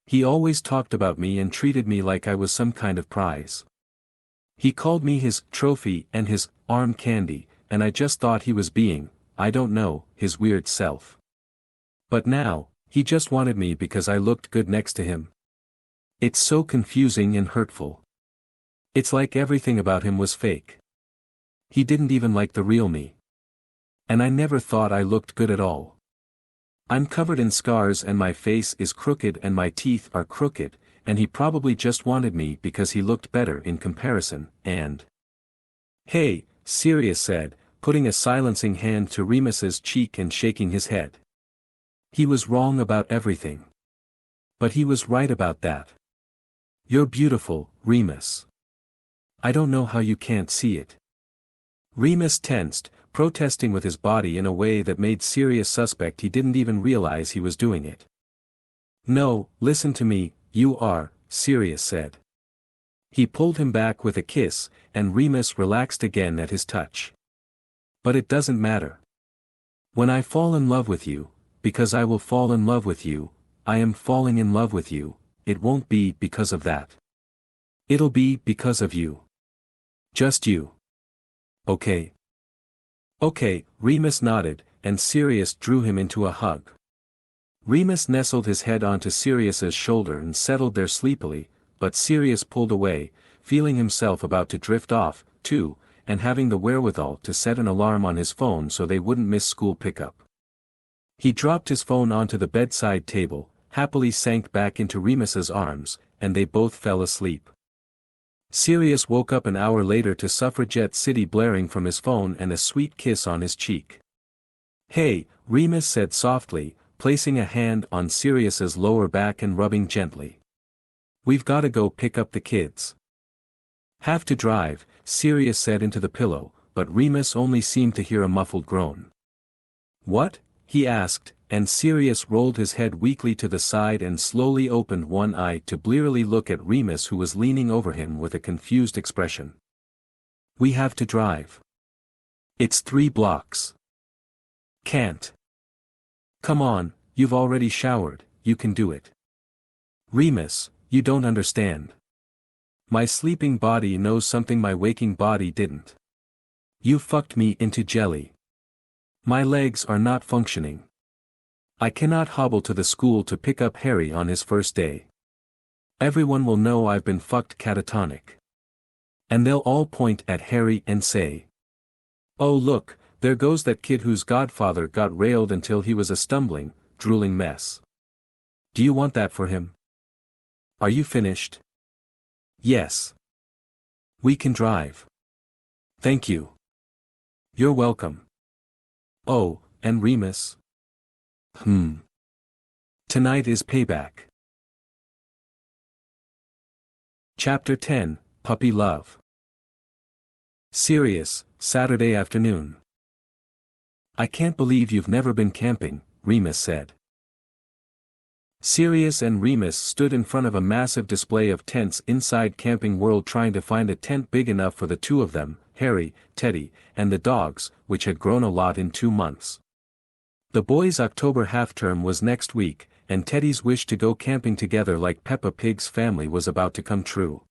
He always talked about me and treated me like I was some kind of prize. He called me his trophy and his arm candy, and I just thought he was being, I don't know, his weird self. But now, he just wanted me because I looked good next to him. It's so confusing and hurtful. It's like everything about him was fake. He didn't even like the real me. And I never thought I looked good at all. I'm covered in scars and my face is crooked and my teeth are crooked, and he probably just wanted me because he looked better in comparison, and—" "Hey," Sirius said, putting a silencing hand to Remus's cheek and shaking his head. "He was wrong about everything. But he was right about that. You're beautiful, Remus. I don't know how you can't see it." Remus tensed, protesting with his body in a way that made Sirius suspect he didn't even realize he was doing it. "No, listen to me, you are," Sirius said. He pulled him back with a kiss, and Remus relaxed again at his touch. "But it doesn't matter. When I fall in love with you, because I will fall in love with you, I am falling in love with you, it won't be because of that. It'll be because of you. Just you. Okay?" "Okay," Remus nodded, and Sirius drew him into a hug. Remus nestled his head onto Sirius's shoulder and settled there sleepily, but Sirius pulled away, feeling himself about to drift off, too, and having the wherewithal to set an alarm on his phone so they wouldn't miss school pickup. He dropped his phone onto the bedside table, happily sank back into Remus's arms, and they both fell asleep. Sirius woke up an hour later to Suffragette City blaring from his phone and a sweet kiss on his cheek. "Hey," Remus said softly, placing a hand on Sirius's lower back and rubbing gently. "We've gotta go pick up the kids." "Have to drive," Sirius said into the pillow, but Remus only seemed to hear a muffled groan. "What?" he asked, and Sirius rolled his head weakly to the side and slowly opened one eye to blearily look at Remus, who was leaning over him with a confused expression. "We have to drive. It's 3 blocks. Can't. Come on, you've already showered, you can do it." "Remus, you don't understand. My sleeping body knows something my waking body didn't. You fucked me into jelly. My legs are not functioning. I cannot hobble to the school to pick up Harry on his first day. Everyone will know I've been fucked catatonic. And they'll all point at Harry and say, 'Oh look, There goes that kid whose godfather got railed until he was a stumbling, drooling mess. Do you want that for him? Are you finished? Yes. We can drive. Thank you. You're welcome. Oh, and Remus? Tonight is payback. Chapter 10, Puppy Love. Sirius, Saturday afternoon. I can't believe you've never been camping, Remus said. Sirius and Remus stood in front of a massive display of tents inside Camping World trying to find a tent big enough for the two of them, Harry, Teddy, and the dogs, which had grown a lot in 2 months. The boys' October half-term was next week, and Teddy's wish to go camping together like Peppa Pig's family was about to come true.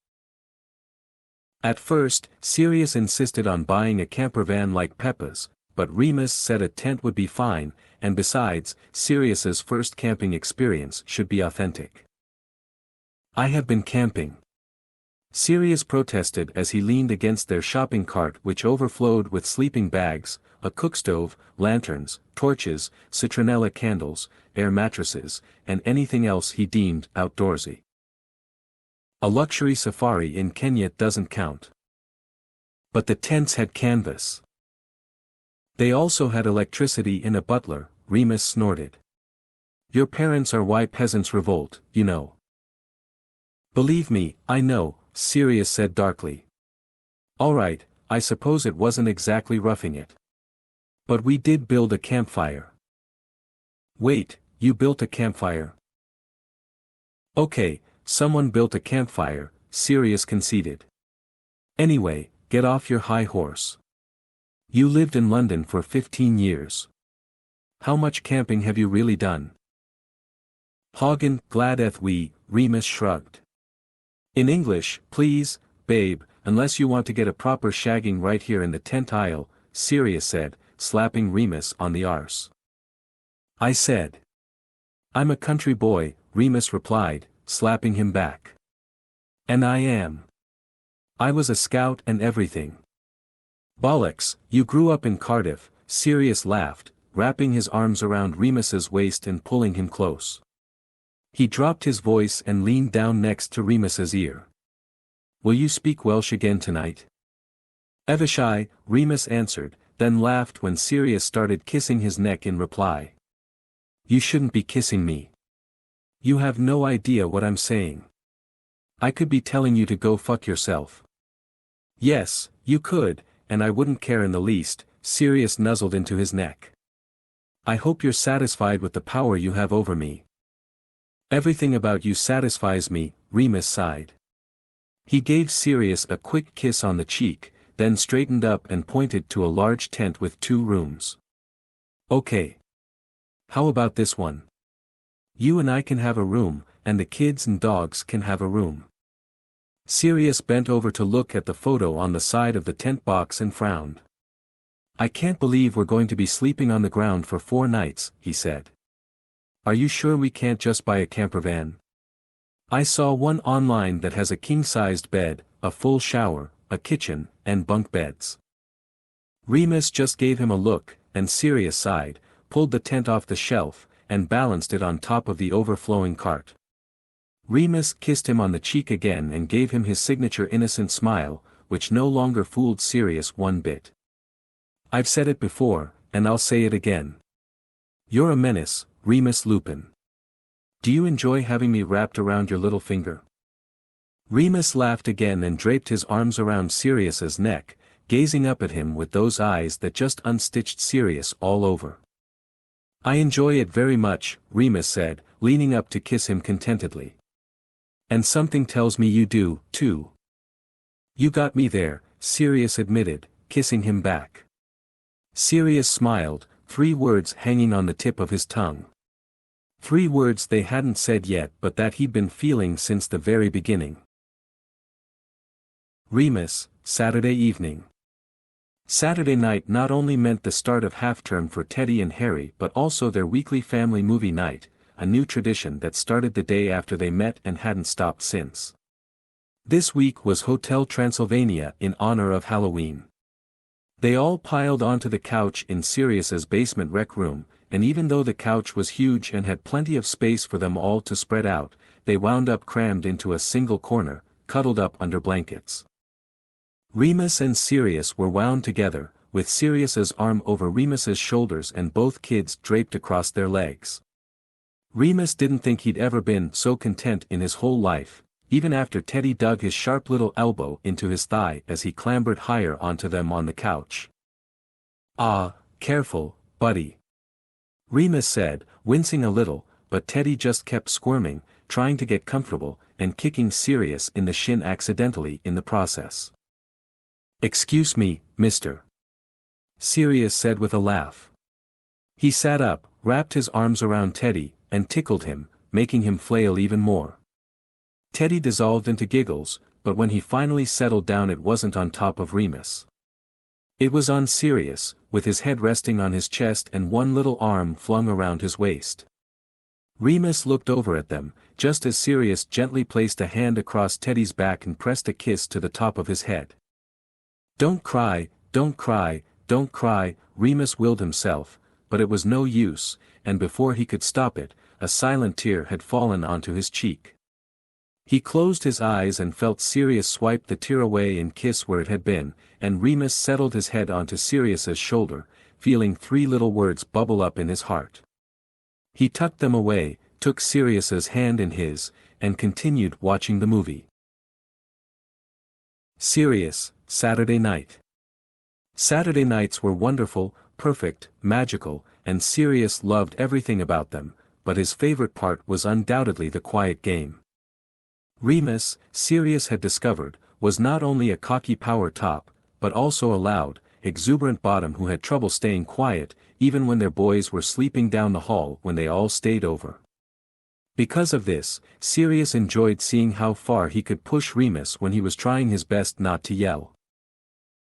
At first, Sirius insisted on buying a camper van like Peppa's, but Remus said a tent would be fine, and besides, Sirius's first camping experience should be authentic. I have been camping. Sirius protested as he leaned against their shopping cart which overflowed with sleeping bags, a cookstove, lanterns, torches, citronella candles, air mattresses, and anything else he deemed outdoorsy. A luxury safari in Kenya doesn't count. But the tents had canvas. They also had electricity in a butler, Remus snorted. Your parents are why peasants revolt, you know. Believe me, I know, Sirius said darkly. All right, I suppose it wasn't exactly roughing it. But we did build a campfire. Wait, you built a campfire? Okay, someone built a campfire, Sirius conceded. Anyway, get off your high horse. You lived in London for 15 years. How much camping have you really done? Hagen, gladeth we, Remus shrugged. In English, please, babe, unless you want to get a proper shagging right here in the tent aisle, Sirius said, slapping Remus on the arse. I said. I'm a country boy, Remus replied, slapping him back. And I am. I was a scout and everything. Bollocks, you grew up in Cardiff, Sirius laughed, wrapping his arms around Remus's waist and pulling him close. He dropped his voice and leaned down next to Remus's ear. Will you speak Welsh again tonight? Evishai, Remus answered, then laughed when Sirius started kissing his neck in reply. You shouldn't be kissing me. You have no idea what I'm saying. I could be telling you to go fuck yourself. Yes, you could, and I wouldn't care in the least, Sirius nuzzled into his neck. I hope you're satisfied with the power you have over me. Everything about you satisfies me, Remus sighed. He gave Sirius a quick kiss on the cheek, then straightened up and pointed to a large tent with 2 rooms. Okay. How about this one? You and I can have a room, and the kids and dogs can have a room. Sirius bent over to look at the photo on the side of the tent box and frowned. I can't believe we're going to be sleeping on the ground for 4 nights, he said. Are you sure we can't just buy a camper van? I saw one online that has a king-sized bed, a full shower, a kitchen, and bunk beds. Remus just gave him a look, and Sirius sighed, pulled the tent off the shelf, and balanced it on top of the overflowing cart. Remus kissed him on the cheek again and gave him his signature innocent smile, which no longer fooled Sirius one bit. I've said it before, and I'll say it again. You're a menace, Remus Lupin. Do you enjoy having me wrapped around your little finger? Remus laughed again and draped his arms around Sirius's neck, gazing up at him with those eyes that just unstitched Sirius all over. I enjoy it very much, Remus said, leaning up to kiss him contentedly. And something tells me you do, too. You got me there, Sirius admitted, kissing him back. Sirius smiled, 3 words hanging on the tip of his tongue. 3 words they hadn't said yet but that he'd been feeling since the very beginning. Remus, Saturday evening. Saturday night not only meant the start of half-term for Teddy and Harry but also their weekly family movie night, a new tradition that started the day after they met and hadn't stopped since. This week was Hotel Transylvania in honor of Halloween. They all piled onto the couch in Sirius's basement rec room, and even though the couch was huge and had plenty of space for them all to spread out, they wound up crammed into a single corner, cuddled up under blankets. Remus and Sirius were wound together, with Sirius's arm over Remus's shoulders and both kids draped across their legs. Remus didn't think he'd ever been so content in his whole life, even after Teddy dug his sharp little elbow into his thigh as he clambered higher onto them on the couch. "Ah, careful, buddy," Remus said, wincing a little, but Teddy just kept squirming, trying to get comfortable, and kicking Sirius in the shin accidentally in the process. "Excuse me, mister," Sirius said with a laugh. He sat up, wrapped his arms around Teddy, and tickled him, making him flail even more. Teddy dissolved into giggles, but when he finally settled down it wasn't on top of Remus. It was on Sirius, with his head resting on his chest and one little arm flung around his waist. Remus looked over at them, just as Sirius gently placed a hand across Teddy's back and pressed a kiss to the top of his head. "Don't cry, don't cry, don't cry," Remus willed himself, but it was no use, and before he could stop it, a silent tear had fallen onto his cheek. He closed his eyes and felt Sirius swipe the tear away and kiss where it had been, and Remus settled his head onto Sirius's shoulder, feeling 3 little words bubble up in his heart. He tucked them away, took Sirius's hand in his, and continued watching the movie. Sirius, Saturday night. Saturday nights were wonderful, perfect, magical, and Sirius loved everything about them, but his favorite part was undoubtedly the quiet game. Remus, Sirius had discovered, was not only a cocky power top, but also a loud, exuberant bottom who had trouble staying quiet, even when their boys were sleeping down the hall when they all stayed over. Because of this, Sirius enjoyed seeing how far he could push Remus when he was trying his best not to yell.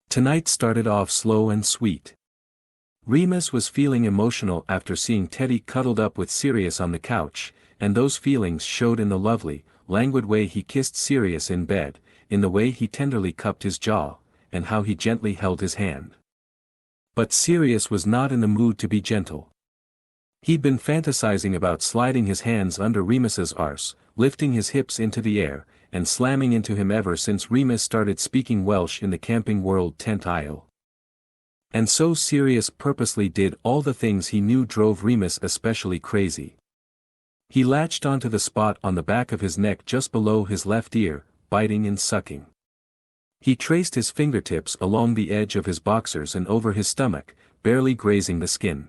Tonight started off slow and sweet. Remus was feeling emotional after seeing Teddy cuddled up with Sirius on the couch, and those feelings showed in the lovely, languid way he kissed Sirius in bed, in the way he tenderly cupped his jaw, and how he gently held his hand. But Sirius was not in the mood to be gentle. He'd been fantasizing about sliding his hands under Remus's arse, lifting his hips into the air, and slamming into him ever since Remus started speaking Welsh in the Camping World tent aisle. And so Sirius purposely did all the things he knew drove Remus especially crazy. He latched onto the spot on the back of his neck just below his left ear, biting and sucking. He traced his fingertips along the edge of his boxers and over his stomach, barely grazing the skin.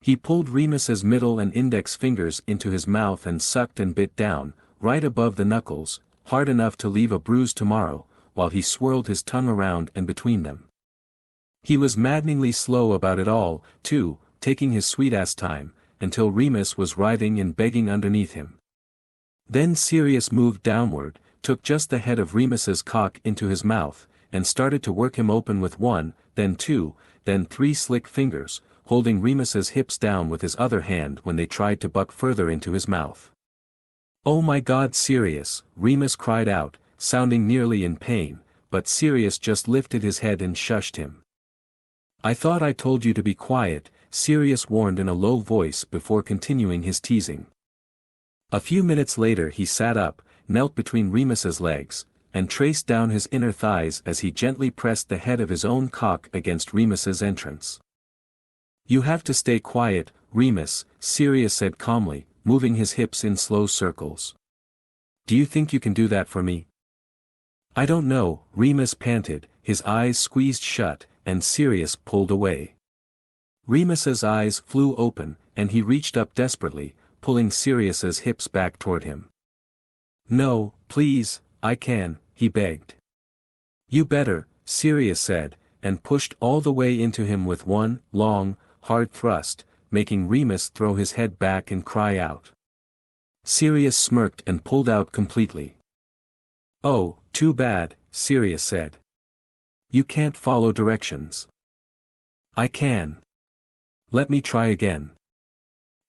He pulled Remus's middle and index fingers into his mouth and sucked and bit down, right above the knuckles, hard enough to leave a bruise tomorrow, while he swirled his tongue around and between them. He was maddeningly slow about it all, too, taking his sweet-ass time, until Remus was writhing and begging underneath him. Then Sirius moved downward, took just the head of Remus's cock into his mouth, and started to work him open with 1, then 2, then 3 slick fingers, holding Remus's hips down with his other hand when they tried to buck further into his mouth. "Oh my God, Sirius," Remus cried out, sounding nearly in pain, but Sirius just lifted his head and shushed him. "I thought I told you to be quiet," Sirius warned in a low voice before continuing his teasing. A few minutes later he sat up, knelt between Remus's legs, and traced down his inner thighs as he gently pressed the head of his own cock against Remus's entrance. "You have to stay quiet, Remus," Sirius said calmly, moving his hips in slow circles. "Do you think you can do that for me?" "I don't know," Remus panted, his eyes squeezed shut, and Sirius pulled away. Remus's eyes flew open, and he reached up desperately, pulling Sirius's hips back toward him. "No, please, I can," he begged. "You better," Sirius said, and pushed all the way into him with one, long, hard thrust, making Remus throw his head back and cry out. Sirius smirked and pulled out completely. "Oh, too bad," Sirius said. "You can't follow directions." "I can. Let me try again."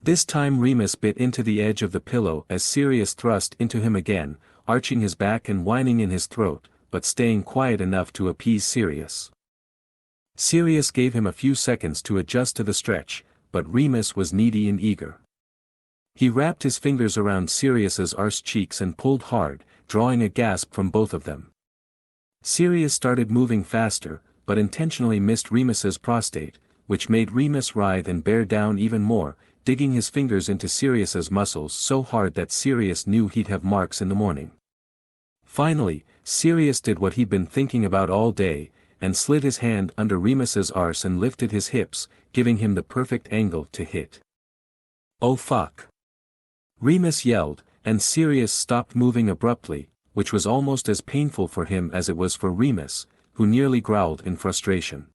This time Remus bit into the edge of the pillow as Sirius thrust into him again, arching his back and whining in his throat, but staying quiet enough to appease Sirius. Sirius gave him a few seconds to adjust to the stretch, but Remus was needy and eager. He wrapped his fingers around Sirius's arse cheeks and pulled hard, drawing a gasp from both of them. Sirius started moving faster, but intentionally missed Remus's prostate, which made Remus writhe and bear down even more, digging his fingers into Sirius's muscles so hard that Sirius knew he'd have marks in the morning. Finally, Sirius did what he'd been thinking about all day, and slid his hand under Remus's arse and lifted his hips, giving him the perfect angle to hit. "Oh fuck!" Remus yelled, and Sirius stopped moving abruptly, which was almost as painful for him as it was for Remus, who nearly growled in frustration.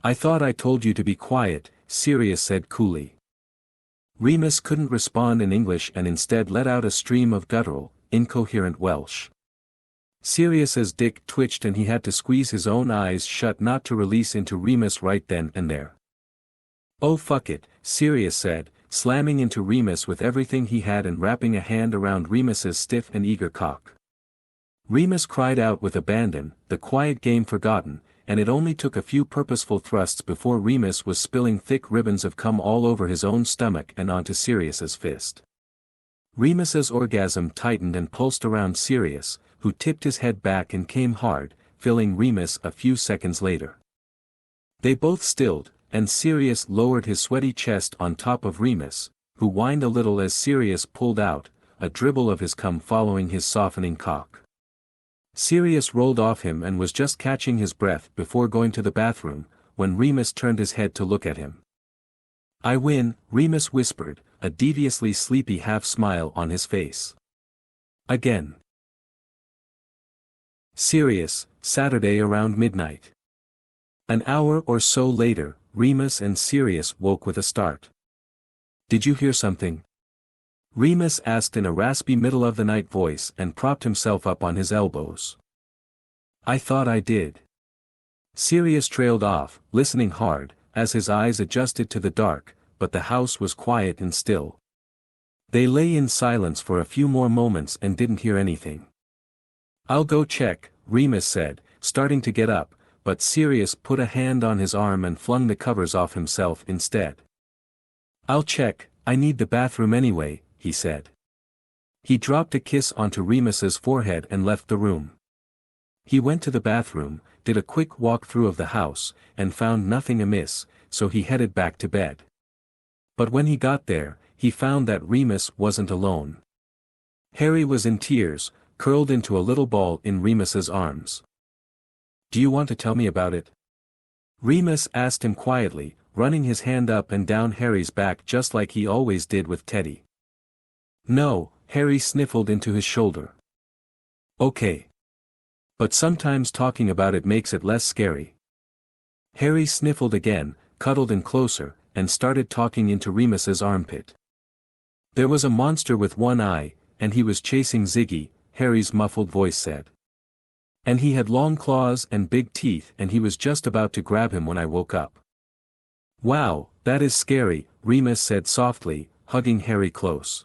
"I thought I told you to be quiet," Sirius said coolly. Remus couldn't respond in English and instead let out a stream of guttural, incoherent Welsh. Sirius's dick twitched and he had to squeeze his own eyes shut not to release into Remus right then and there. "Oh fuck it," Sirius said, slamming into Remus with everything he had and wrapping a hand around Remus's stiff and eager cock. Remus cried out with abandon, the quiet game forgotten, and it only took a few purposeful thrusts before Remus was spilling thick ribbons of cum all over his own stomach and onto Sirius's fist. Remus's orgasm tightened and pulsed around Sirius, who tipped his head back and came hard, filling Remus a few seconds later. They both stilled, and Sirius lowered his sweaty chest on top of Remus, who whined a little as Sirius pulled out, a dribble of his cum following his softening cock. Sirius rolled off him and was just catching his breath before going to the bathroom, when Remus turned his head to look at him. "I win," Remus whispered, a deviously sleepy half-smile on his face. "Again." Sirius, Saturday around midnight. An hour or so later, Remus and Sirius woke with a start. "Did you hear something?" Remus asked in a raspy middle-of-the-night voice and propped himself up on his elbows. "I thought I did." Sirius trailed off, listening hard, as his eyes adjusted to the dark, but the house was quiet and still. They lay in silence for a few more moments and didn't hear anything. "I'll go check," Remus said, starting to get up, but Sirius put a hand on his arm and flung the covers off himself instead. "I'll check, I need the bathroom anyway," he said. He dropped a kiss onto Remus's forehead and left the room. He went to the bathroom, did a quick walk-through of the house, and found nothing amiss, so he headed back to bed. But when he got there, he found that Remus wasn't alone. Harry was in tears, curled into a little ball in Remus's arms. "Do you want to tell me about it?" Remus asked him quietly, running his hand up and down Harry's back just like he always did with Teddy. "No," Harry sniffled into his shoulder. "Okay. But sometimes talking about it makes it less scary." Harry sniffled again, cuddled in closer, and started talking into Remus's armpit. "There was a monster with one eye, and he was chasing Ziggy," Harry's muffled voice said. "And he had long claws and big teeth and he was just about to grab him when I woke up." "Wow, that is scary," Remus said softly, hugging Harry close.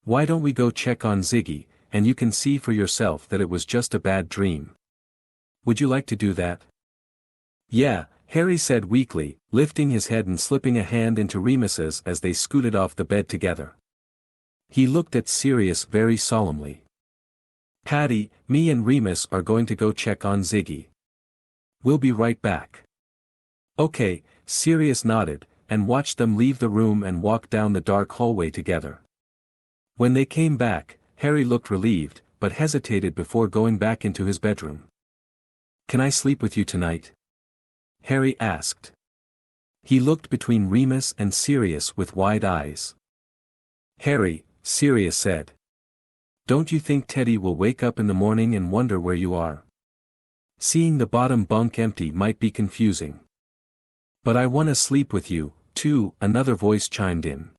"Why don't we go check on Ziggy, and you can see for yourself that it was just a bad dream? Would you like to do that?" "Yeah," Harry said weakly, lifting his head and slipping a hand into Remus's as they scooted off the bed together. He looked at Sirius very solemnly. "Patty, me and Remus are going to go check on Ziggy. We'll be right back." "Okay," Sirius nodded, and watched them leave the room and walk down the dark hallway together. When they came back, Harry looked relieved, but hesitated before going back into his bedroom. "Can I sleep with you tonight?" Harry asked. He looked between Remus and Sirius with wide eyes. "Harry," Sirius said. "Don't you think Teddy will wake up in the morning and wonder where you are? Seeing the bottom bunk empty might be confusing." "But I want to sleep with you, too," another voice chimed in.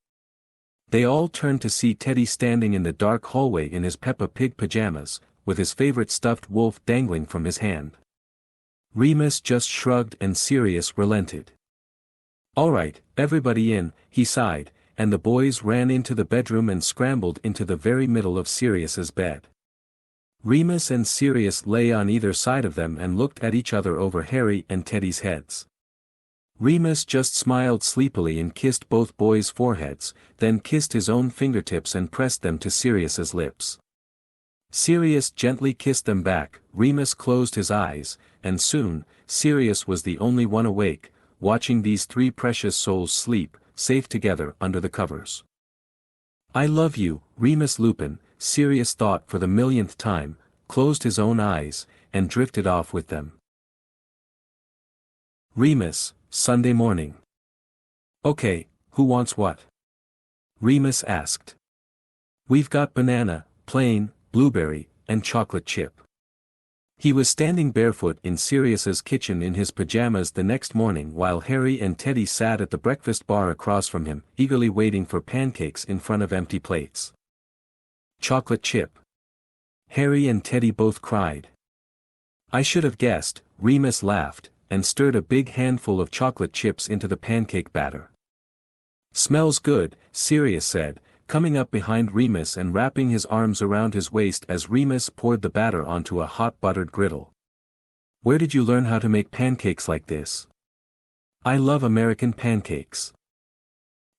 They all turned to see Teddy standing in the dark hallway in his Peppa Pig pajamas, with his favorite stuffed wolf dangling from his hand. Remus just shrugged and Sirius relented. "All right, everybody in," he sighed, and the boys ran into the bedroom and scrambled into the very middle of Sirius's bed. Remus and Sirius lay on either side of them and looked at each other over Harry and Teddy's heads. Remus just smiled sleepily and kissed both boys' foreheads, then kissed his own fingertips and pressed them to Sirius's lips. Sirius gently kissed them back. Remus closed his eyes, and soon, Sirius was the only one awake, watching these three precious souls sleep, safe together under the covers. "I love you, Remus Lupin," Sirius thought for the millionth time, closed his own eyes, and drifted off with them. Remus, Sunday morning. "Okay, who wants what?" Remus asked. "We've got banana, plain, blueberry, and chocolate chip." He was standing barefoot in Sirius's kitchen in his pajamas the next morning while Harry and Teddy sat at the breakfast bar across from him, eagerly waiting for pancakes in front of empty plates. "Chocolate chip." Harry and Teddy both cried. "I should have guessed," Remus laughed, and stirred a big handful of chocolate chips into the pancake batter. "Smells good," Sirius said, coming up behind Remus and wrapping his arms around his waist as Remus poured the batter onto a hot buttered griddle. "Where did you learn how to make pancakes like this?" "I love American pancakes.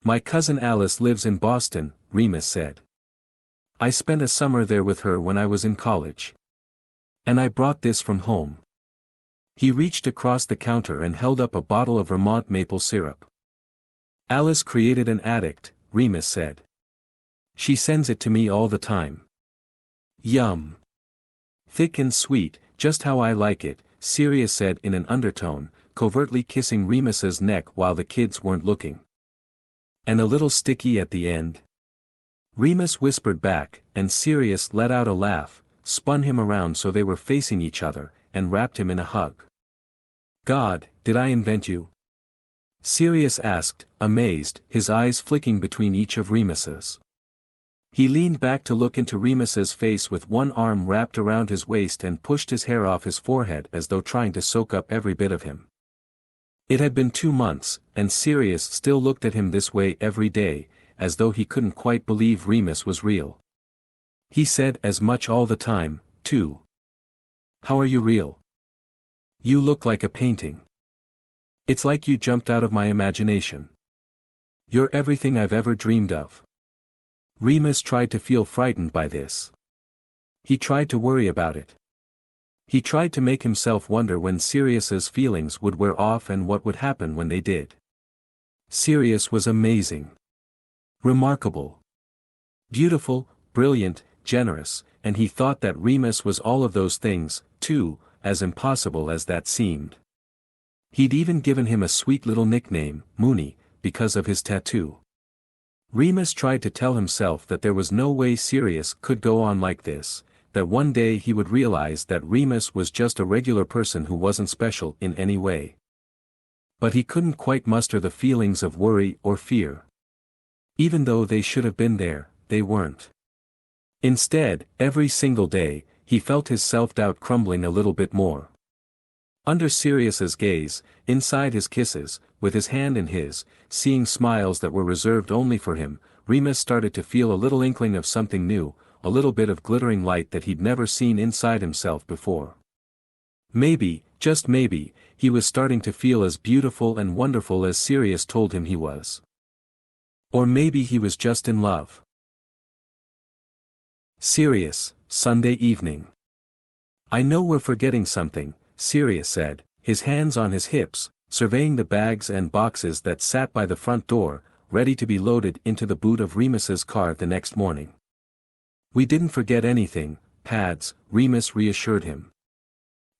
My cousin Alice lives in Boston," Remus said. "I spent a summer there with her when I was in college. And I brought this from home." He reached across the counter and held up a bottle of Vermont maple syrup. "Alice created an addict," Remus said. "She sends it to me all the time." "Yum. Thick and sweet, just how I like it," Sirius said in an undertone, covertly kissing Remus's neck while the kids weren't looking. "And a little sticky at the end?" Remus whispered back, and Sirius let out a laugh, spun him around so they were facing each other, and wrapped him in a hug. "God, did I invent you?" Sirius asked, amazed, his eyes flicking between each of Remus's. He leaned back to look into Remus's face with one arm wrapped around his waist and pushed his hair off his forehead as though trying to soak up every bit of him. It had been 2 months, and Sirius still looked at him this way every day, as though he couldn't quite believe Remus was real. He said as much all the time, too. "How are you real? You look like a painting. It's like you jumped out of my imagination. You're everything I've ever dreamed of." Remus tried to feel frightened by this. He tried to worry about it. He tried to make himself wonder when Sirius's feelings would wear off and what would happen when they did. Sirius was amazing. Remarkable. Beautiful, brilliant, generous, and he thought that Remus was all of those things, too, as impossible as that seemed. He'd even given him a sweet little nickname, Mooney, because of his tattoo. Remus tried to tell himself that there was no way Sirius could go on like this, that one day he would realize that Remus was just a regular person who wasn't special in any way. But he couldn't quite muster the feelings of worry or fear. Even though they should have been there, they weren't. Instead, every single day, he felt his self-doubt crumbling a little bit more. Under Sirius's gaze, inside his kisses, with his hand in his, seeing smiles that were reserved only for him, Remus started to feel a little inkling of something new, a little bit of glittering light that he'd never seen inside himself before. Maybe, just maybe, he was starting to feel as beautiful and wonderful as Sirius told him he was. Or maybe he was just in love. Sirius, Sunday evening. "I know we're forgetting something," Sirius said, his hands on his hips, surveying the bags and boxes that sat by the front door, ready to be loaded into the boot of Remus's car the next morning. "We didn't forget anything, Pads," Remus reassured him.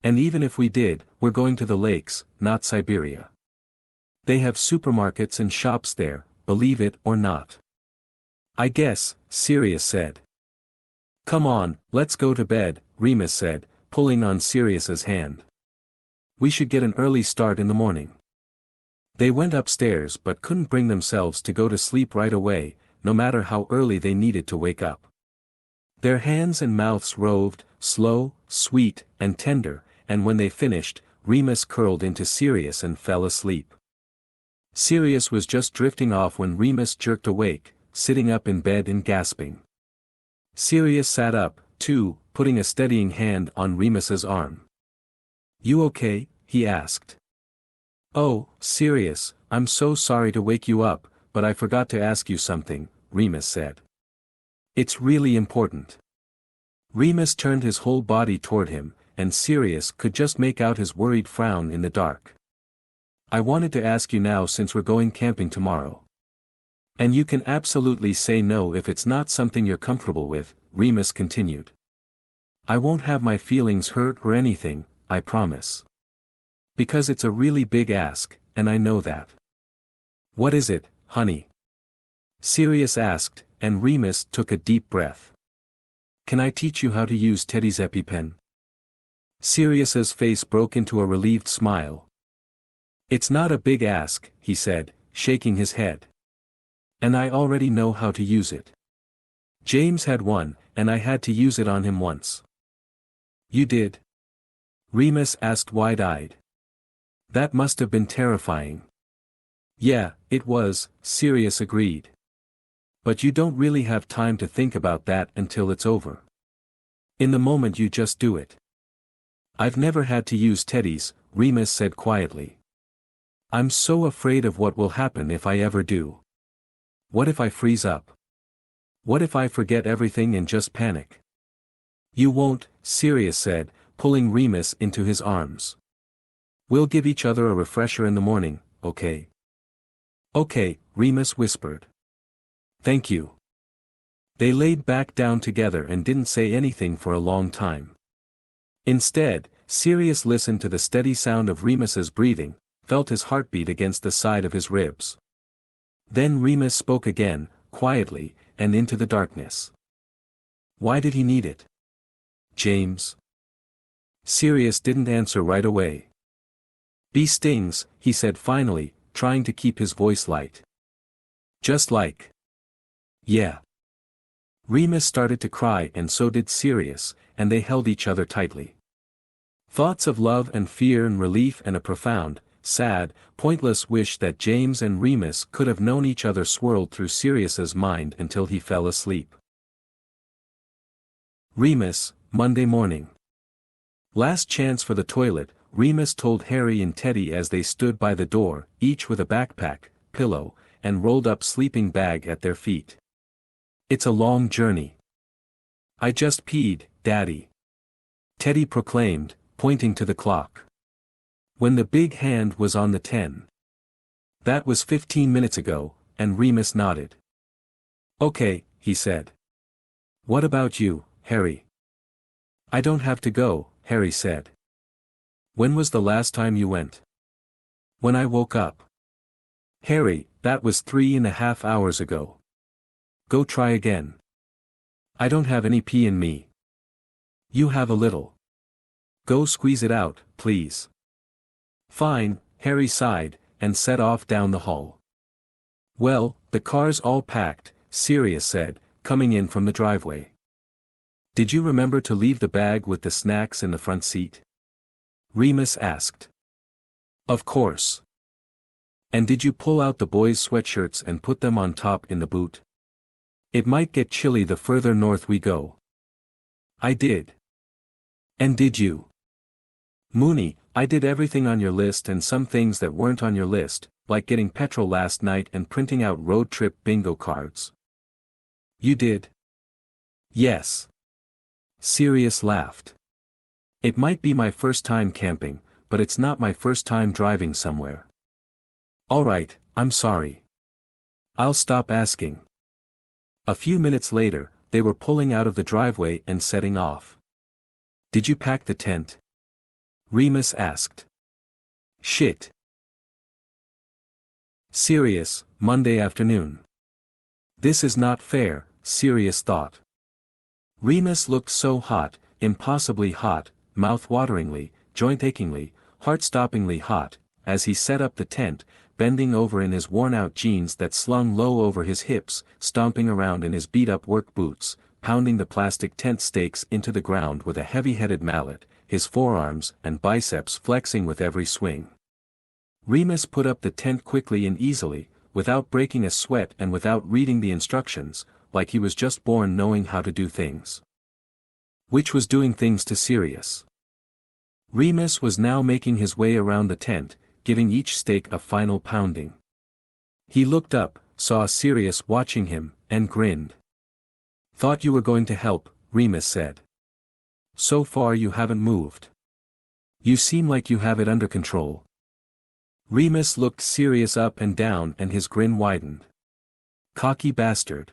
"And even if we did, we're going to the lakes, not Siberia. They have supermarkets and shops there, believe it or not." "I guess," Sirius said. "Come on, let's go to bed," Remus said, pulling on Sirius's hand. "We should get an early start in the morning." They went upstairs but couldn't bring themselves to go to sleep right away, no matter how early they needed to wake up. Their hands and mouths roved, slow, sweet, and tender, and when they finished, Remus curled into Sirius and fell asleep. Sirius was just drifting off when Remus jerked awake, sitting up in bed and gasping. Sirius sat up, too, putting a steadying hand on Remus's arm. "You okay?" he asked. "Oh, Sirius, I'm so sorry to wake you up, but I forgot to ask you something," Remus said. "It's really important." Remus turned his whole body toward him, and Sirius could just make out his worried frown in the dark. "I wanted to ask you now since we're going camping tomorrow. And you can absolutely say no if it's not something you're comfortable with," Remus continued. "I won't have my feelings hurt or anything, I promise. Because it's a really big ask, and I know that." "What is it, honey?" Sirius asked, and Remus took a deep breath. "Can I teach you how to use Teddy's EpiPen?" Sirius's face broke into a relieved smile. "It's not a big ask," he said, shaking his head. "And I already know how to use it. James had one, and I had to use it on him once." "You did?" Remus asked wide-eyed. "That must have been terrifying." "Yeah, it was," Sirius agreed. "But you don't really have time to think about that until it's over. In the moment you just do it." "I've never had to use Teddy's," Remus said quietly. "I'm so afraid of what will happen if I ever do. What if I freeze up? What if I forget everything and just panic?" "You won't," Sirius said, pulling Remus into his arms. "We'll give each other a refresher in the morning, okay?" "Okay," Remus whispered. "Thank you." They laid back down together and didn't say anything for a long time. Instead, Sirius listened to the steady sound of Remus's breathing, felt his heartbeat against the side of his ribs. Then Remus spoke again, quietly, and into the darkness. "Why did he need it? James?" Sirius didn't answer right away. "Bee stings," he said finally, trying to keep his voice light. "Just like." "Yeah." Remus started to cry and so did Sirius, and they held each other tightly. Thoughts of love and fear and relief and a profound, sad, pointless wish that James and Remus could have known each other swirled through Sirius's mind until he fell asleep. Remus, Monday morning. Last chance for the toilet, Remus told Harry and Teddy as they stood by the door, each with a backpack, pillow, and rolled-up sleeping bag at their feet. "It's a long journey." "I just peed, Daddy," Teddy proclaimed, pointing to the clock. When the big hand was on the 10. "That was 15 minutes ago," and Remus nodded. "Okay," he said. "What about you, Harry?" "I don't have to go," Harry said. "When was the last time you went?" "When I woke up." "Harry, that was 3.5 hours ago. Go try again." "I don't have any pee in me." "You have a little. Go squeeze it out, please." "Fine," Harry sighed, and set off down the hall. "Well, the car's all packed," Sirius said, coming in from the driveway. "Did you remember to leave the bag with the snacks in the front seat?" Remus asked. "Of course." "And did you pull out the boys' sweatshirts and put them on top in the boot? It might get chilly the further north we go." "I did." "And did you?" "Mooney, I did everything on your list and some things that weren't on your list, like getting petrol last night and printing out road trip bingo cards." "You did?" "Yes." Sirius laughed. "It might be my first time camping, but it's not my first time driving somewhere." "All right, I'm sorry. I'll stop asking." A few minutes later, they were pulling out of the driveway and setting off. "Did you pack the tent?" Remus asked. "Shit." Sirius, Monday afternoon. This is not fair, Sirius thought. Remus looked so hot, impossibly hot, mouth-wateringly, joint-achingly, heart-stoppingly hot, as he set up the tent, bending over in his worn-out jeans that slung low over his hips, stomping around in his beat-up work boots, pounding the plastic tent stakes into the ground with a heavy-headed mallet, his forearms and biceps flexing with every swing. Remus put up the tent quickly and easily, without breaking a sweat and without reading the instructions, like he was just born knowing how to do things. which was doing things to Sirius. Remus was now making his way around the tent, giving each steak a final pounding. He looked up, saw Sirius watching him, and grinned. "Thought you were going to help," Remus said. "So far you haven't moved. You seem like you have it under control." Remus looked Sirius up and down and his grin widened. Cocky bastard.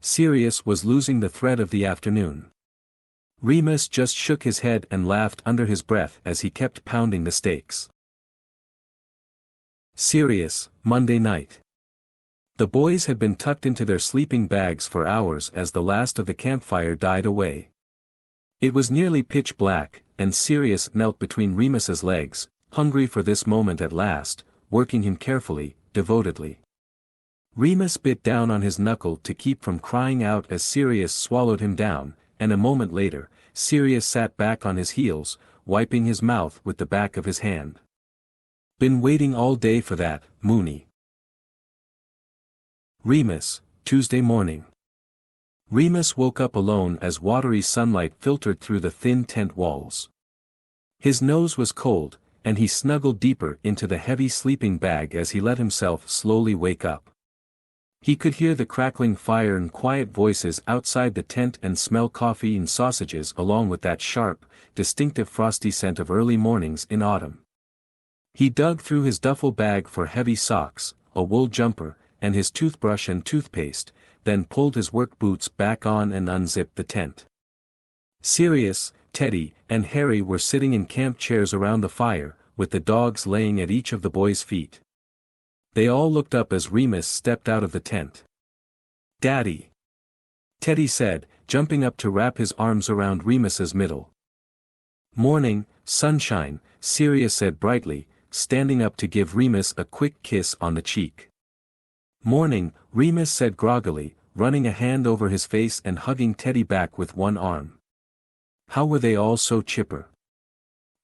Sirius was losing the thread of the afternoon. Remus just shook his head and laughed under his breath as he kept pounding the steaks. Sirius, Monday night. The boys had been tucked into their sleeping bags for hours as the last of the campfire died away. It was nearly pitch black, and Sirius knelt between Remus's legs, hungry for this moment at last, working him carefully, devotedly. Remus bit down on his knuckle to keep from crying out as Sirius swallowed him down, and a moment later, Sirius sat back on his heels, wiping his mouth with the back of his hand. "Been waiting all day for that, Mooney." Remus, Tuesday morning. Remus woke up alone as watery sunlight filtered through the thin tent walls. His nose was cold, and he snuggled deeper into the heavy sleeping bag as he let himself slowly wake up. He could hear the crackling fire and quiet voices outside the tent and smell coffee and sausages along with that sharp, distinctive frosty scent of early mornings in autumn. He dug through his duffel bag for heavy socks, a wool jumper, and his toothbrush and toothpaste, then pulled his work boots back on and unzipped the tent. Sirius, Teddy, and Harry were sitting in camp chairs around the fire, with the dogs laying at each of the boys' feet. They all looked up as Remus stepped out of the tent. "Daddy!" Teddy said, jumping up to wrap his arms around Remus's middle. "Morning, sunshine," Sirius said brightly, standing up to give Remus a quick kiss on the cheek. "Morning," Remus said groggily, running a hand over his face and hugging Teddy back with one arm. How were they all so chipper?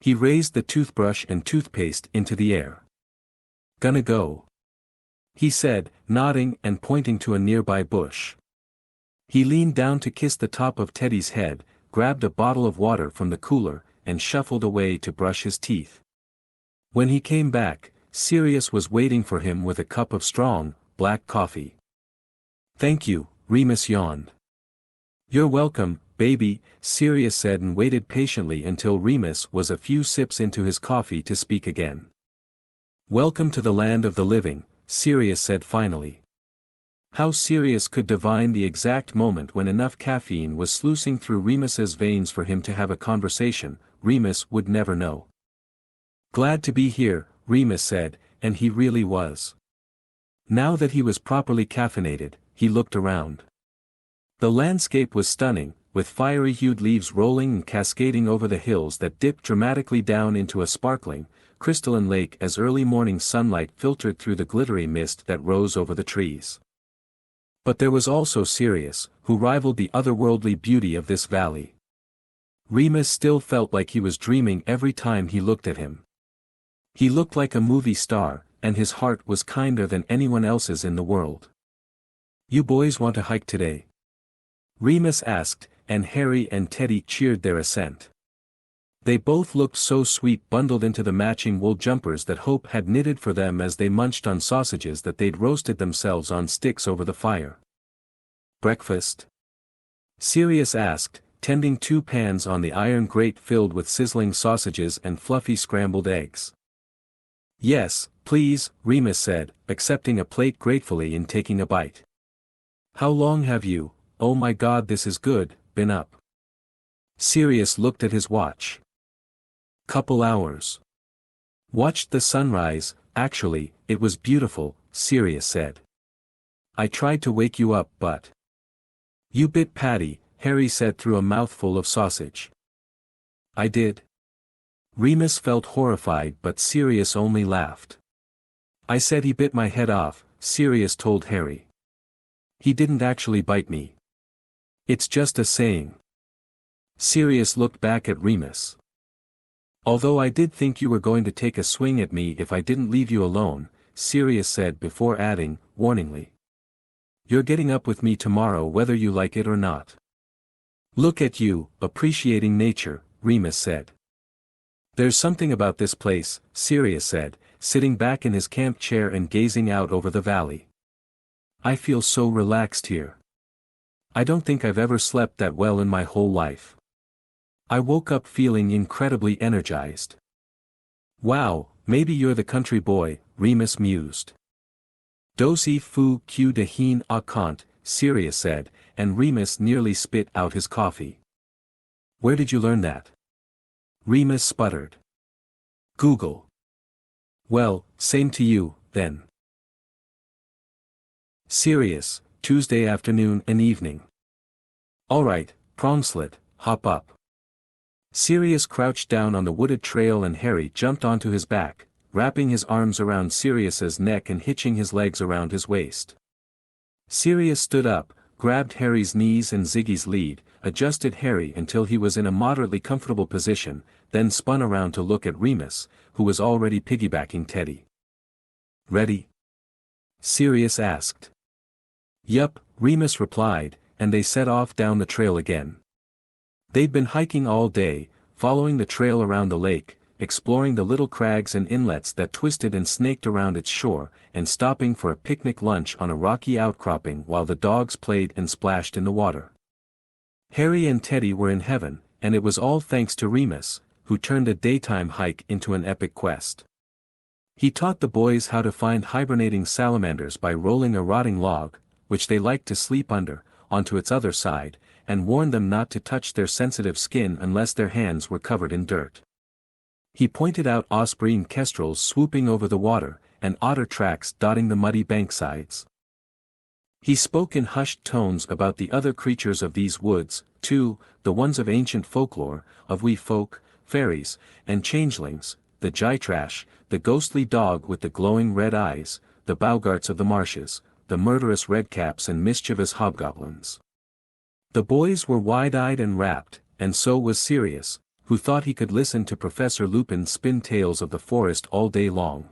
He raised the toothbrush and toothpaste into the air. "Gonna go," he said, nodding and pointing to a nearby bush. He leaned down to kiss the top of Teddy's head, grabbed a bottle of water from the cooler, and shuffled away to brush his teeth. When he came back, Sirius was waiting for him with a cup of strong, black coffee. "Thank you," Remus yawned. "You're welcome, baby," Sirius said and waited patiently until Remus was a few sips into his coffee to speak again. "Welcome to the land of the living," Sirius said finally. How Sirius could divine the exact moment when enough caffeine was sluicing through Remus's veins for him to have a conversation, Remus would never know. "Glad to be here," Remus said, and he really was. Now that he was properly caffeinated, he looked around. The landscape was stunning, with fiery-hued leaves rolling and cascading over the hills that dipped dramatically down into a sparkling, crystalline lake as early morning sunlight filtered through the glittery mist that rose over the trees. But there was also Sirius, who rivaled the otherworldly beauty of this valley. Remus still felt like he was dreaming every time he looked at him. He looked like a movie star, and his heart was kinder than anyone else's in the world. "You boys want to hike today?" Remus asked, and Harry and Teddy cheered their assent. They both looked so sweet bundled into the matching wool jumpers that Hope had knitted for them as they munched on sausages that they'd roasted themselves on sticks over the fire. "Breakfast?" Sirius asked, tending 2 pans on the iron grate filled with sizzling sausages and fluffy scrambled eggs. "Yes, please," Remus said, accepting a plate gratefully and taking a bite. "How long have you, oh my god this is good, been up?" Sirius looked at his watch. "Couple hours. Watched the sunrise, actually, it was beautiful," Sirius said. "I tried to wake you up but..." "You bit Patty," Harry said through a mouthful of sausage. "I did." Remus felt horrified but Sirius only laughed. "I said he bit my head off," Sirius told Harry. "He didn't actually bite me. It's just a saying." Sirius looked back at Remus. "Although I did think you were going to take a swing at me if I didn't leave you alone," Sirius said before adding, warningly. "You're getting up with me tomorrow whether you like it or not." Look at you, appreciating nature, Remus said. There's something about this place, Sirius said, sitting back in his camp chair and gazing out over the valley. I feel so relaxed here. I don't think I've ever slept that well in my whole life. I woke up feeling incredibly energized. Wow, maybe you're the country boy, Remus mused. Dosi fu que de hin a kant, Sirius said, and Remus nearly spit out his coffee. Where did you learn that? Remus sputtered. Google. Well, same to you, then. Sirius, Tuesday afternoon and evening. Alright, Prongslit, hop up. Sirius crouched down on the wooded trail and Harry jumped onto his back, wrapping his arms around Sirius's neck and hitching his legs around his waist. Sirius stood up, grabbed Harry's knees and Ziggy's lead, adjusted Harry until he was in a moderately comfortable position, then spun around to look at Remus, who was already piggybacking Teddy. Ready? Sirius asked. Yup, Remus replied, and they set off down the trail again. They'd been hiking all day, following the trail around the lake, exploring the little crags and inlets that twisted and snaked around its shore, and stopping for a picnic lunch on a rocky outcropping while the dogs played and splashed in the water. Harry and Teddy were in heaven, and it was all thanks to Remus, who turned a daytime hike into an epic quest. He taught the boys how to find hibernating salamanders by rolling a rotting log, which they liked to sleep under, onto its other side, and warned them not to touch their sensitive skin unless their hands were covered in dirt. He pointed out osprey and kestrels swooping over the water, and otter tracks dotting the muddy banksides. He spoke in hushed tones about the other creatures of these woods, too, the ones of ancient folklore, of wee folk, fairies, and changelings, the Gytrash, the ghostly dog with the glowing red eyes, the boggarts of the marshes, the murderous redcaps and mischievous hobgoblins. The boys were wide-eyed and rapt, and so was Sirius, who thought he could listen to Professor Lupin spin tales of the forest all day long.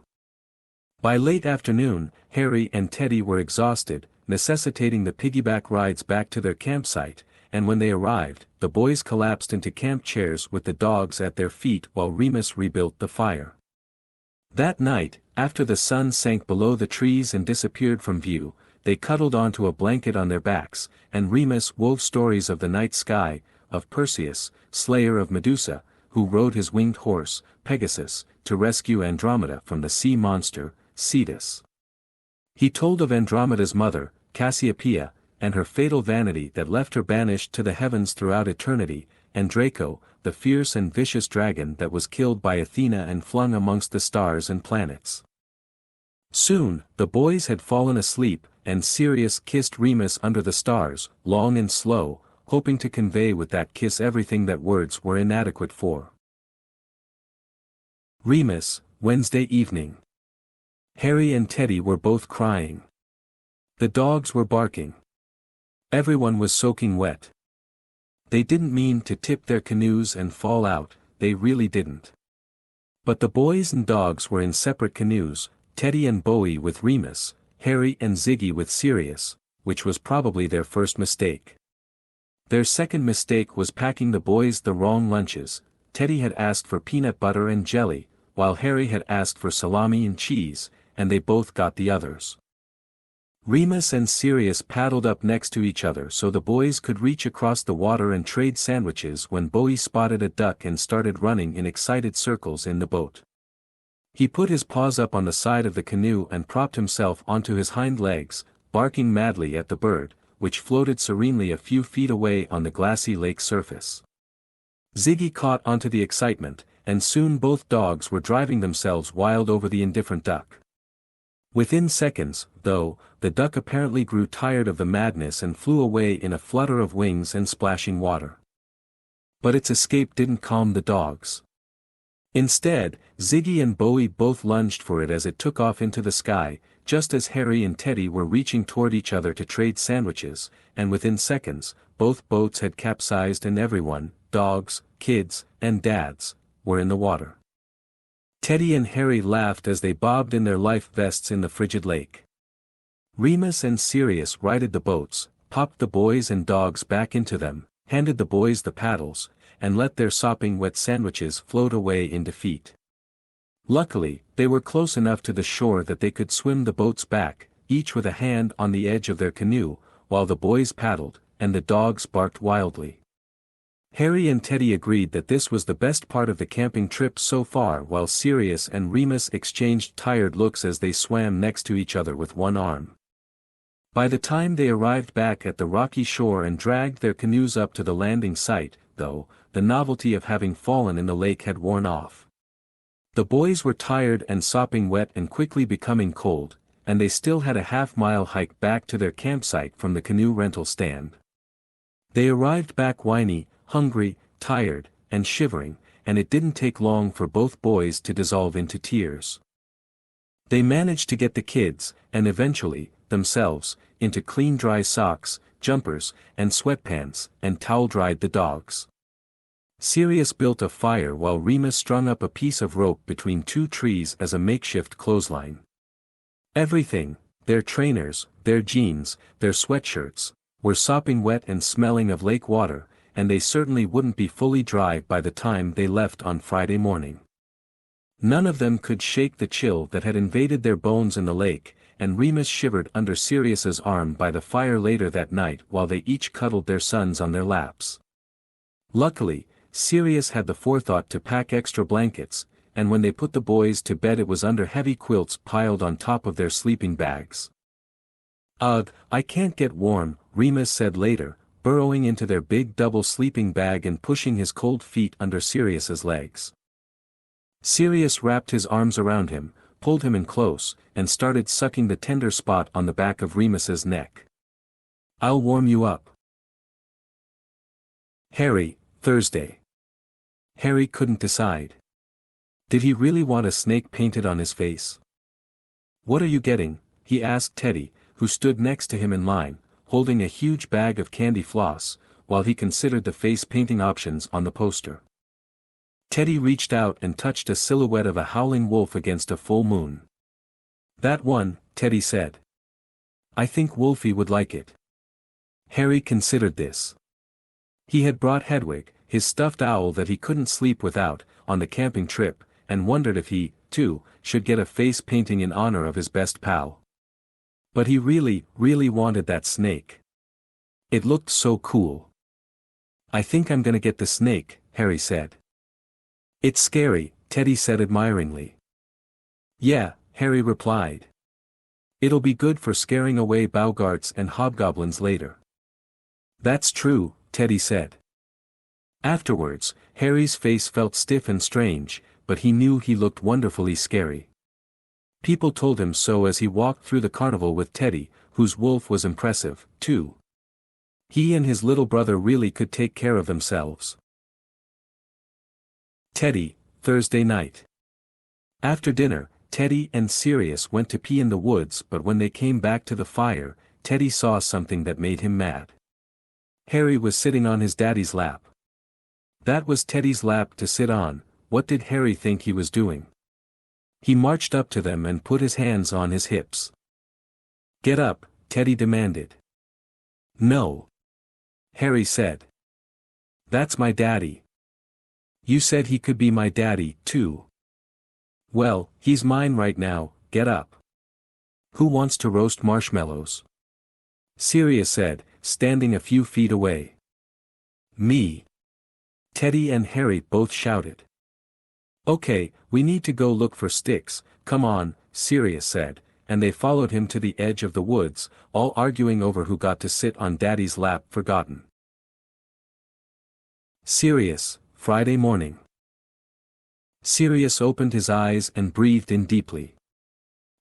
By late afternoon, Harry and Teddy were exhausted, necessitating the piggyback rides back to their campsite, and when they arrived, the boys collapsed into camp chairs with the dogs at their feet while Remus rebuilt the fire. That night, after the sun sank below the trees and disappeared from view, they cuddled onto a blanket on their backs, and Remus wove stories of the night sky, of Perseus, slayer of Medusa, who rode his winged horse, Pegasus, to rescue Andromeda from the sea monster, Cetus. He told of Andromeda's mother, Cassiopeia, and her fatal vanity that left her banished to the heavens throughout eternity, and Draco, the fierce and vicious dragon that was killed by Athena and flung amongst the stars and planets. Soon, the boys had fallen asleep, and Sirius kissed Remus under the stars, long and slow, hoping to convey with that kiss everything that words were inadequate for. Remus, Wednesday evening. Harry and Teddy were both crying. The dogs were barking. Everyone was soaking wet. They didn't mean to tip their canoes and fall out, they really didn't. But the boys and dogs were in separate canoes, Teddy and Bowie with Remus, Harry and Ziggy with Sirius, which was probably their first mistake. Their second mistake was packing the boys the wrong lunches. Teddy had asked for peanut butter and jelly, while Harry had asked for salami and cheese, and they both got the others. Remus and Sirius paddled up next to each other so the boys could reach across the water and trade sandwiches when Bowie spotted a duck and started running in excited circles in the boat. He put his paws up on the side of the canoe and propped himself onto his hind legs, barking madly at the bird, which floated serenely a few feet away on the glassy lake surface. Ziggy caught onto the excitement, and soon both dogs were driving themselves wild over the indifferent duck. Within seconds, though, the duck apparently grew tired of the madness and flew away in a flutter of wings and splashing water. But its escape didn't calm the dogs. Instead, Ziggy and Bowie both lunged for it as it took off into the sky, just as Harry and Teddy were reaching toward each other to trade sandwiches, and within seconds, both boats had capsized and everyone, dogs, kids, and dads, were in the water. Teddy and Harry laughed as they bobbed in their life vests in the frigid lake. Remus and Sirius righted the boats, popped the boys and dogs back into them, handed the boys the paddles, and let their sopping wet sandwiches float away in defeat. Luckily, they were close enough to the shore that they could swim the boats back, each with a hand on the edge of their canoe, while the boys paddled, and the dogs barked wildly. Harry and Teddy agreed that this was the best part of the camping trip so far, while Sirius and Remus exchanged tired looks as they swam next to each other with one arm. By the time they arrived back at the rocky shore and dragged their canoes up to the landing site, though, the novelty of having fallen in the lake had worn off. The boys were tired and sopping wet and quickly becoming cold, and they still had a half-mile hike back to their campsite from the canoe rental stand. They arrived back whiny, hungry, tired, and shivering, and it didn't take long for both boys to dissolve into tears. They managed to get the kids, and eventually, themselves, into clean dry socks, jumpers, and sweatpants, and towel-dried the dogs. Sirius built a fire while Remus strung up a piece of rope between two trees as a makeshift clothesline. Everything, their trainers, their jeans, their sweatshirts, were sopping wet and smelling of lake water, and they certainly wouldn't be fully dry by the time they left on Friday morning. None of them could shake the chill that had invaded their bones in the lake, and Remus shivered under Sirius's arm by the fire later that night while they each cuddled their sons on their laps. Luckily, Sirius had the forethought to pack extra blankets, and when they put the boys to bed it was under heavy quilts piled on top of their sleeping bags. "Ugh, I can't get warm," Remus said later, burrowing into their big double sleeping bag and pushing his cold feet under Sirius's legs. Sirius wrapped his arms around him, pulled him in close, and started sucking the tender spot on the back of Remus's neck. "I'll warm you up." Harry, Thursday. Harry couldn't decide. Did he really want a snake painted on his face? "What are you getting?" he asked Teddy, who stood next to him in line, holding a huge bag of candy floss, while he considered the face painting options on the poster. Teddy reached out and touched a silhouette of a howling wolf against a full moon. "That one," Teddy said. "I think Wolfie would like it." Harry considered this. He had brought Hedwig, his stuffed owl that he couldn't sleep without, on the camping trip, and wondered if he, too, should get a face painting in honor of his best pal. But he really wanted that snake. It looked so cool. "I think I'm gonna get the snake," Harry said. "It's scary," Teddy said admiringly. "Yeah," Harry replied. "It'll be good for scaring away boggarts and hobgoblins later." "That's true," Teddy said. Afterwards, Harry's face felt stiff and strange, but he knew he looked wonderfully scary. People told him so as he walked through the carnival with Teddy, whose wolf was impressive, too. He and his little brother really could take care of themselves. Teddy, Thursday night. After dinner, Teddy and Sirius went to pee in the woods, but when they came back to the fire, Teddy saw something that made him mad. Harry was sitting on his daddy's lap. That was Teddy's lap to sit on. What did Harry think he was doing? He marched up to them and put his hands on his hips. "Get up," Teddy demanded. "No," Harry said. "That's my daddy." "You said he could be my daddy, too." "Well, he's mine right now, get up." "Who wants to roast marshmallows?" Sirius said, standing a few feet away. "Me." Teddy and Harry both shouted. "Okay, we need to go look for sticks, come on," Sirius said, and they followed him to the edge of the woods, all arguing over who got to sit on Daddy's lap forgotten. Sirius, Friday morning. Sirius opened his eyes and breathed in deeply.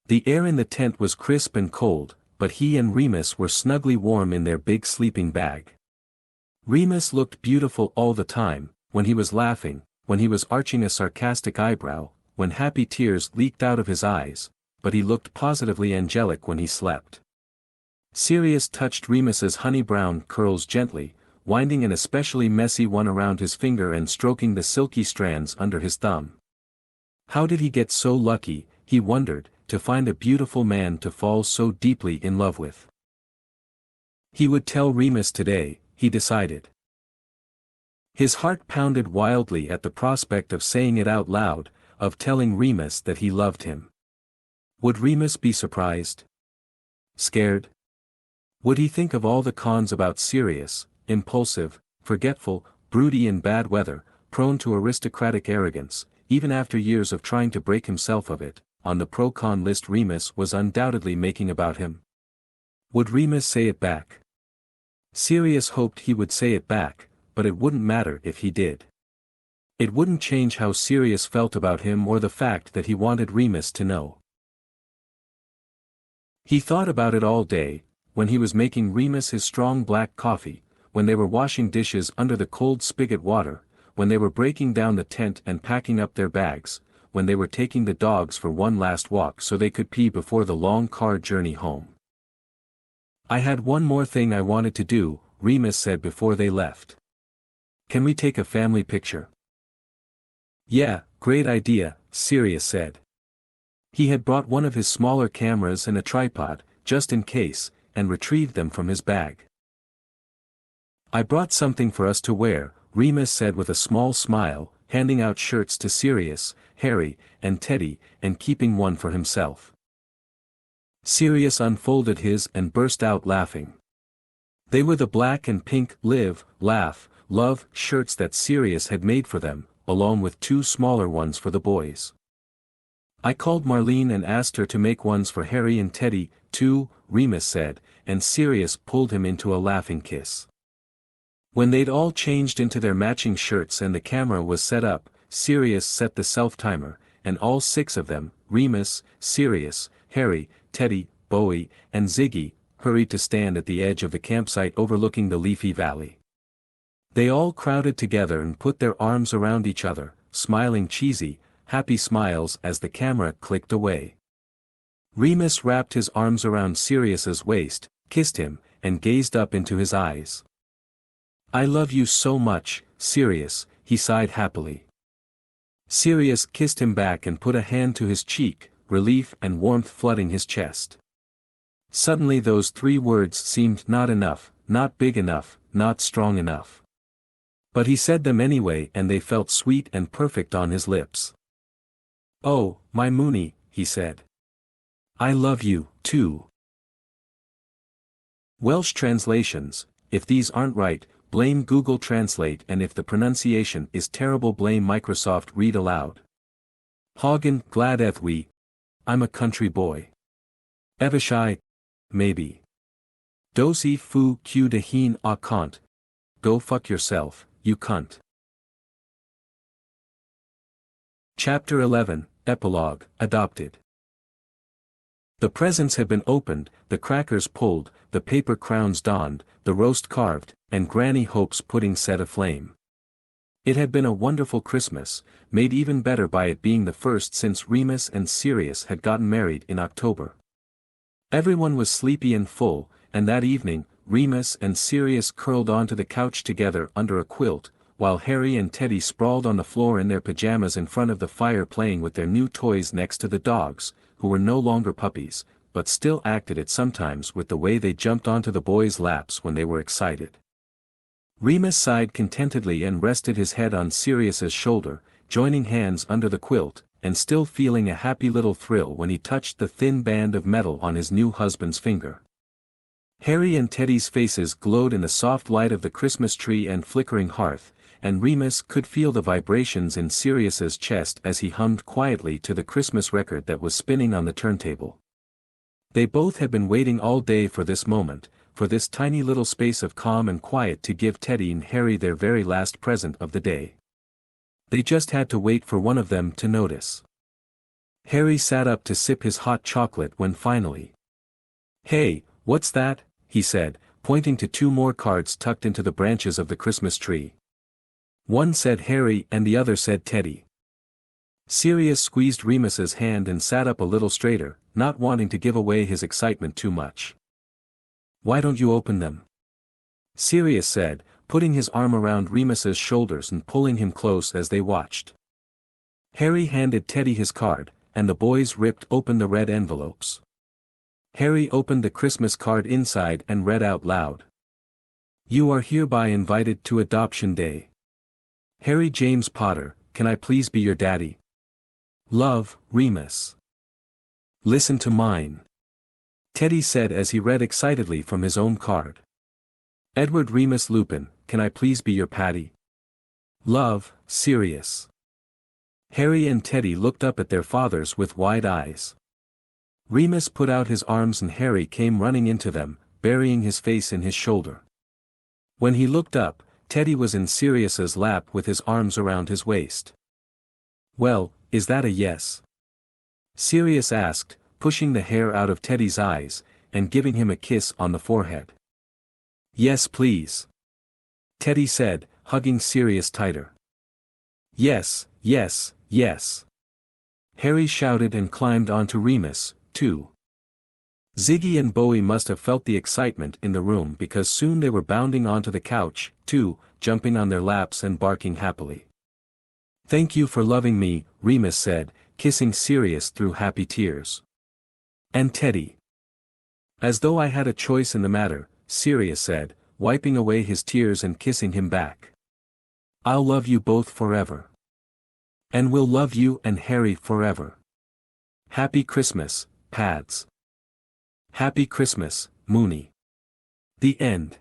The air in the tent was crisp and cold, but he and Remus were snugly warm in their big sleeping bag. Remus looked beautiful all the time, when he was laughing, when he was arching a sarcastic eyebrow, when happy tears leaked out of his eyes, but he looked positively angelic when he slept. Sirius touched Remus's honey-brown curls gently, winding an especially messy one around his finger and stroking the silky strands under his thumb. How did he get so lucky, he wondered, to find a beautiful man to fall so deeply in love with? He would tell Remus today, he decided. His heart pounded wildly at the prospect of saying it out loud, of telling Remus that he loved him. Would Remus be surprised? Scared? Would he think of all the cons about Sirius, impulsive, forgetful, broody in bad weather, prone to aristocratic arrogance, even after years of trying to break himself of it, on the pro-con list Remus was undoubtedly making about him? Would Remus say it back? Sirius hoped he would say it back, but it wouldn't matter if he did. It wouldn't change how Sirius felt about him or the fact that he wanted Remus to know. He thought about it all day, when he was making Remus his strong black coffee, when they were washing dishes under the cold spigot water, when they were breaking down the tent and packing up their bags, when they were taking the dogs for one last walk so they could pee before the long car journey home. "I had one more thing I wanted to do," Remus said before they left. "Can we take a family picture?" "Yeah, great idea," Sirius said. He had brought one of his smaller cameras and a tripod, just in case, and retrieved them from his bag. "I brought something for us to wear," Remus said with a small smile, handing out shirts to Sirius, Harry, and Teddy, and keeping one for himself. Sirius unfolded his and burst out laughing. They were the black and pink Live, Laugh, Love shirts that Sirius had made for them, along with two smaller ones for the boys. "I called Marlene and asked her to make ones for Harry and Teddy, too," Remus said, and Sirius pulled him into a laughing kiss. When they'd all changed into their matching shirts and the camera was set up, Sirius set the self-timer, and all six of them, Remus, Sirius, Harry, Teddy, Bowie, and Ziggy, hurried to stand at the edge of the campsite overlooking the leafy valley. They all crowded together and put their arms around each other, smiling cheesy, happy smiles as the camera clicked away. Remus wrapped his arms around Sirius's waist, kissed him, and gazed up into his eyes. "I love you so much, Sirius," he sighed happily. Sirius kissed him back and put a hand to his cheek, relief and warmth flooding his chest. Suddenly those three words seemed not enough, not big enough, not strong enough. But he said them anyway and they felt sweet and perfect on his lips. "Oh, my Mooney," he said. "I love you, too." Welsh translations: if these aren't right, blame Google Translate, and if the pronunciation is terrible blame Microsoft Read Aloud. Hagen, glad ethwe. I'm a country boy. Evishai? Maybe. Dosi fu q de heen a kant. Go fuck yourself, you cunt. Chapter 11, Epilogue, Adopted. The presents had been opened, the crackers pulled, the paper crowns donned, the roast carved, and Granny Hope's pudding set aflame. It had been a wonderful Christmas, made even better by it being the first since Remus and Sirius had gotten married in October. Everyone was sleepy and full, and that evening, Remus and Sirius curled onto the couch together under a quilt, while Harry and Teddy sprawled on the floor in their pajamas in front of the fire playing with their new toys next to the dogs, who were no longer puppies, but still acted it sometimes with the way they jumped onto the boys' laps when they were excited. Remus sighed contentedly and rested his head on Sirius's shoulder, joining hands under the quilt, and still feeling a happy little thrill when he touched the thin band of metal on his new husband's finger. Harry and Teddy's faces glowed in the soft light of the Christmas tree and flickering hearth, and Remus could feel the vibrations in Sirius's chest as he hummed quietly to the Christmas record that was spinning on the turntable. They both had been waiting all day for this moment, for this tiny little space of calm and quiet to give Teddy and Harry their very last present of the day. They just had to wait for one of them to notice. Harry sat up to sip his hot chocolate when finally. "Hey, what's that?" he said, pointing to two more cards tucked into the branches of the Christmas tree. One said Harry and the other said Teddy. Sirius squeezed Remus's hand and sat up a little straighter, not wanting to give away his excitement too much. "Why don't you open them?" Sirius said, putting his arm around Remus's shoulders and pulling him close as they watched. Harry handed Teddy his card, and the boys ripped open the red envelopes. Harry opened the Christmas card inside and read out loud. "You are hereby invited to Adoption Day. Harry James Potter, can I please be your daddy? Love, Remus. Listen to mine. Teddy said as he read excitedly from his own card. Edward Remus Lupin, can I please be your Patty? Love, Sirius. Harry and Teddy looked up at their fathers with wide eyes. Remus put out his arms and Harry came running into them, burying his face in his shoulder. When he looked up, Teddy was in Sirius's lap with his arms around his waist. Well, is that a yes? Sirius asked, pushing the hair out of Teddy's eyes, and giving him a kiss on the forehead. Yes please. Teddy said, hugging Sirius tighter. Yes, yes, yes. Harry shouted and climbed onto Remus, too. Ziggy and Bowie must have felt the excitement in the room because soon they were bounding onto the couch, too, jumping on their laps and barking happily. Thank you for loving me, Remus said, kissing Sirius through happy tears. And Teddy. As though I had a choice in the matter, Sirius said, wiping away his tears and kissing him back. I'll love you both forever. And we'll love you and Harry forever. Happy Christmas, Pads. Happy Christmas, Mooney. The end.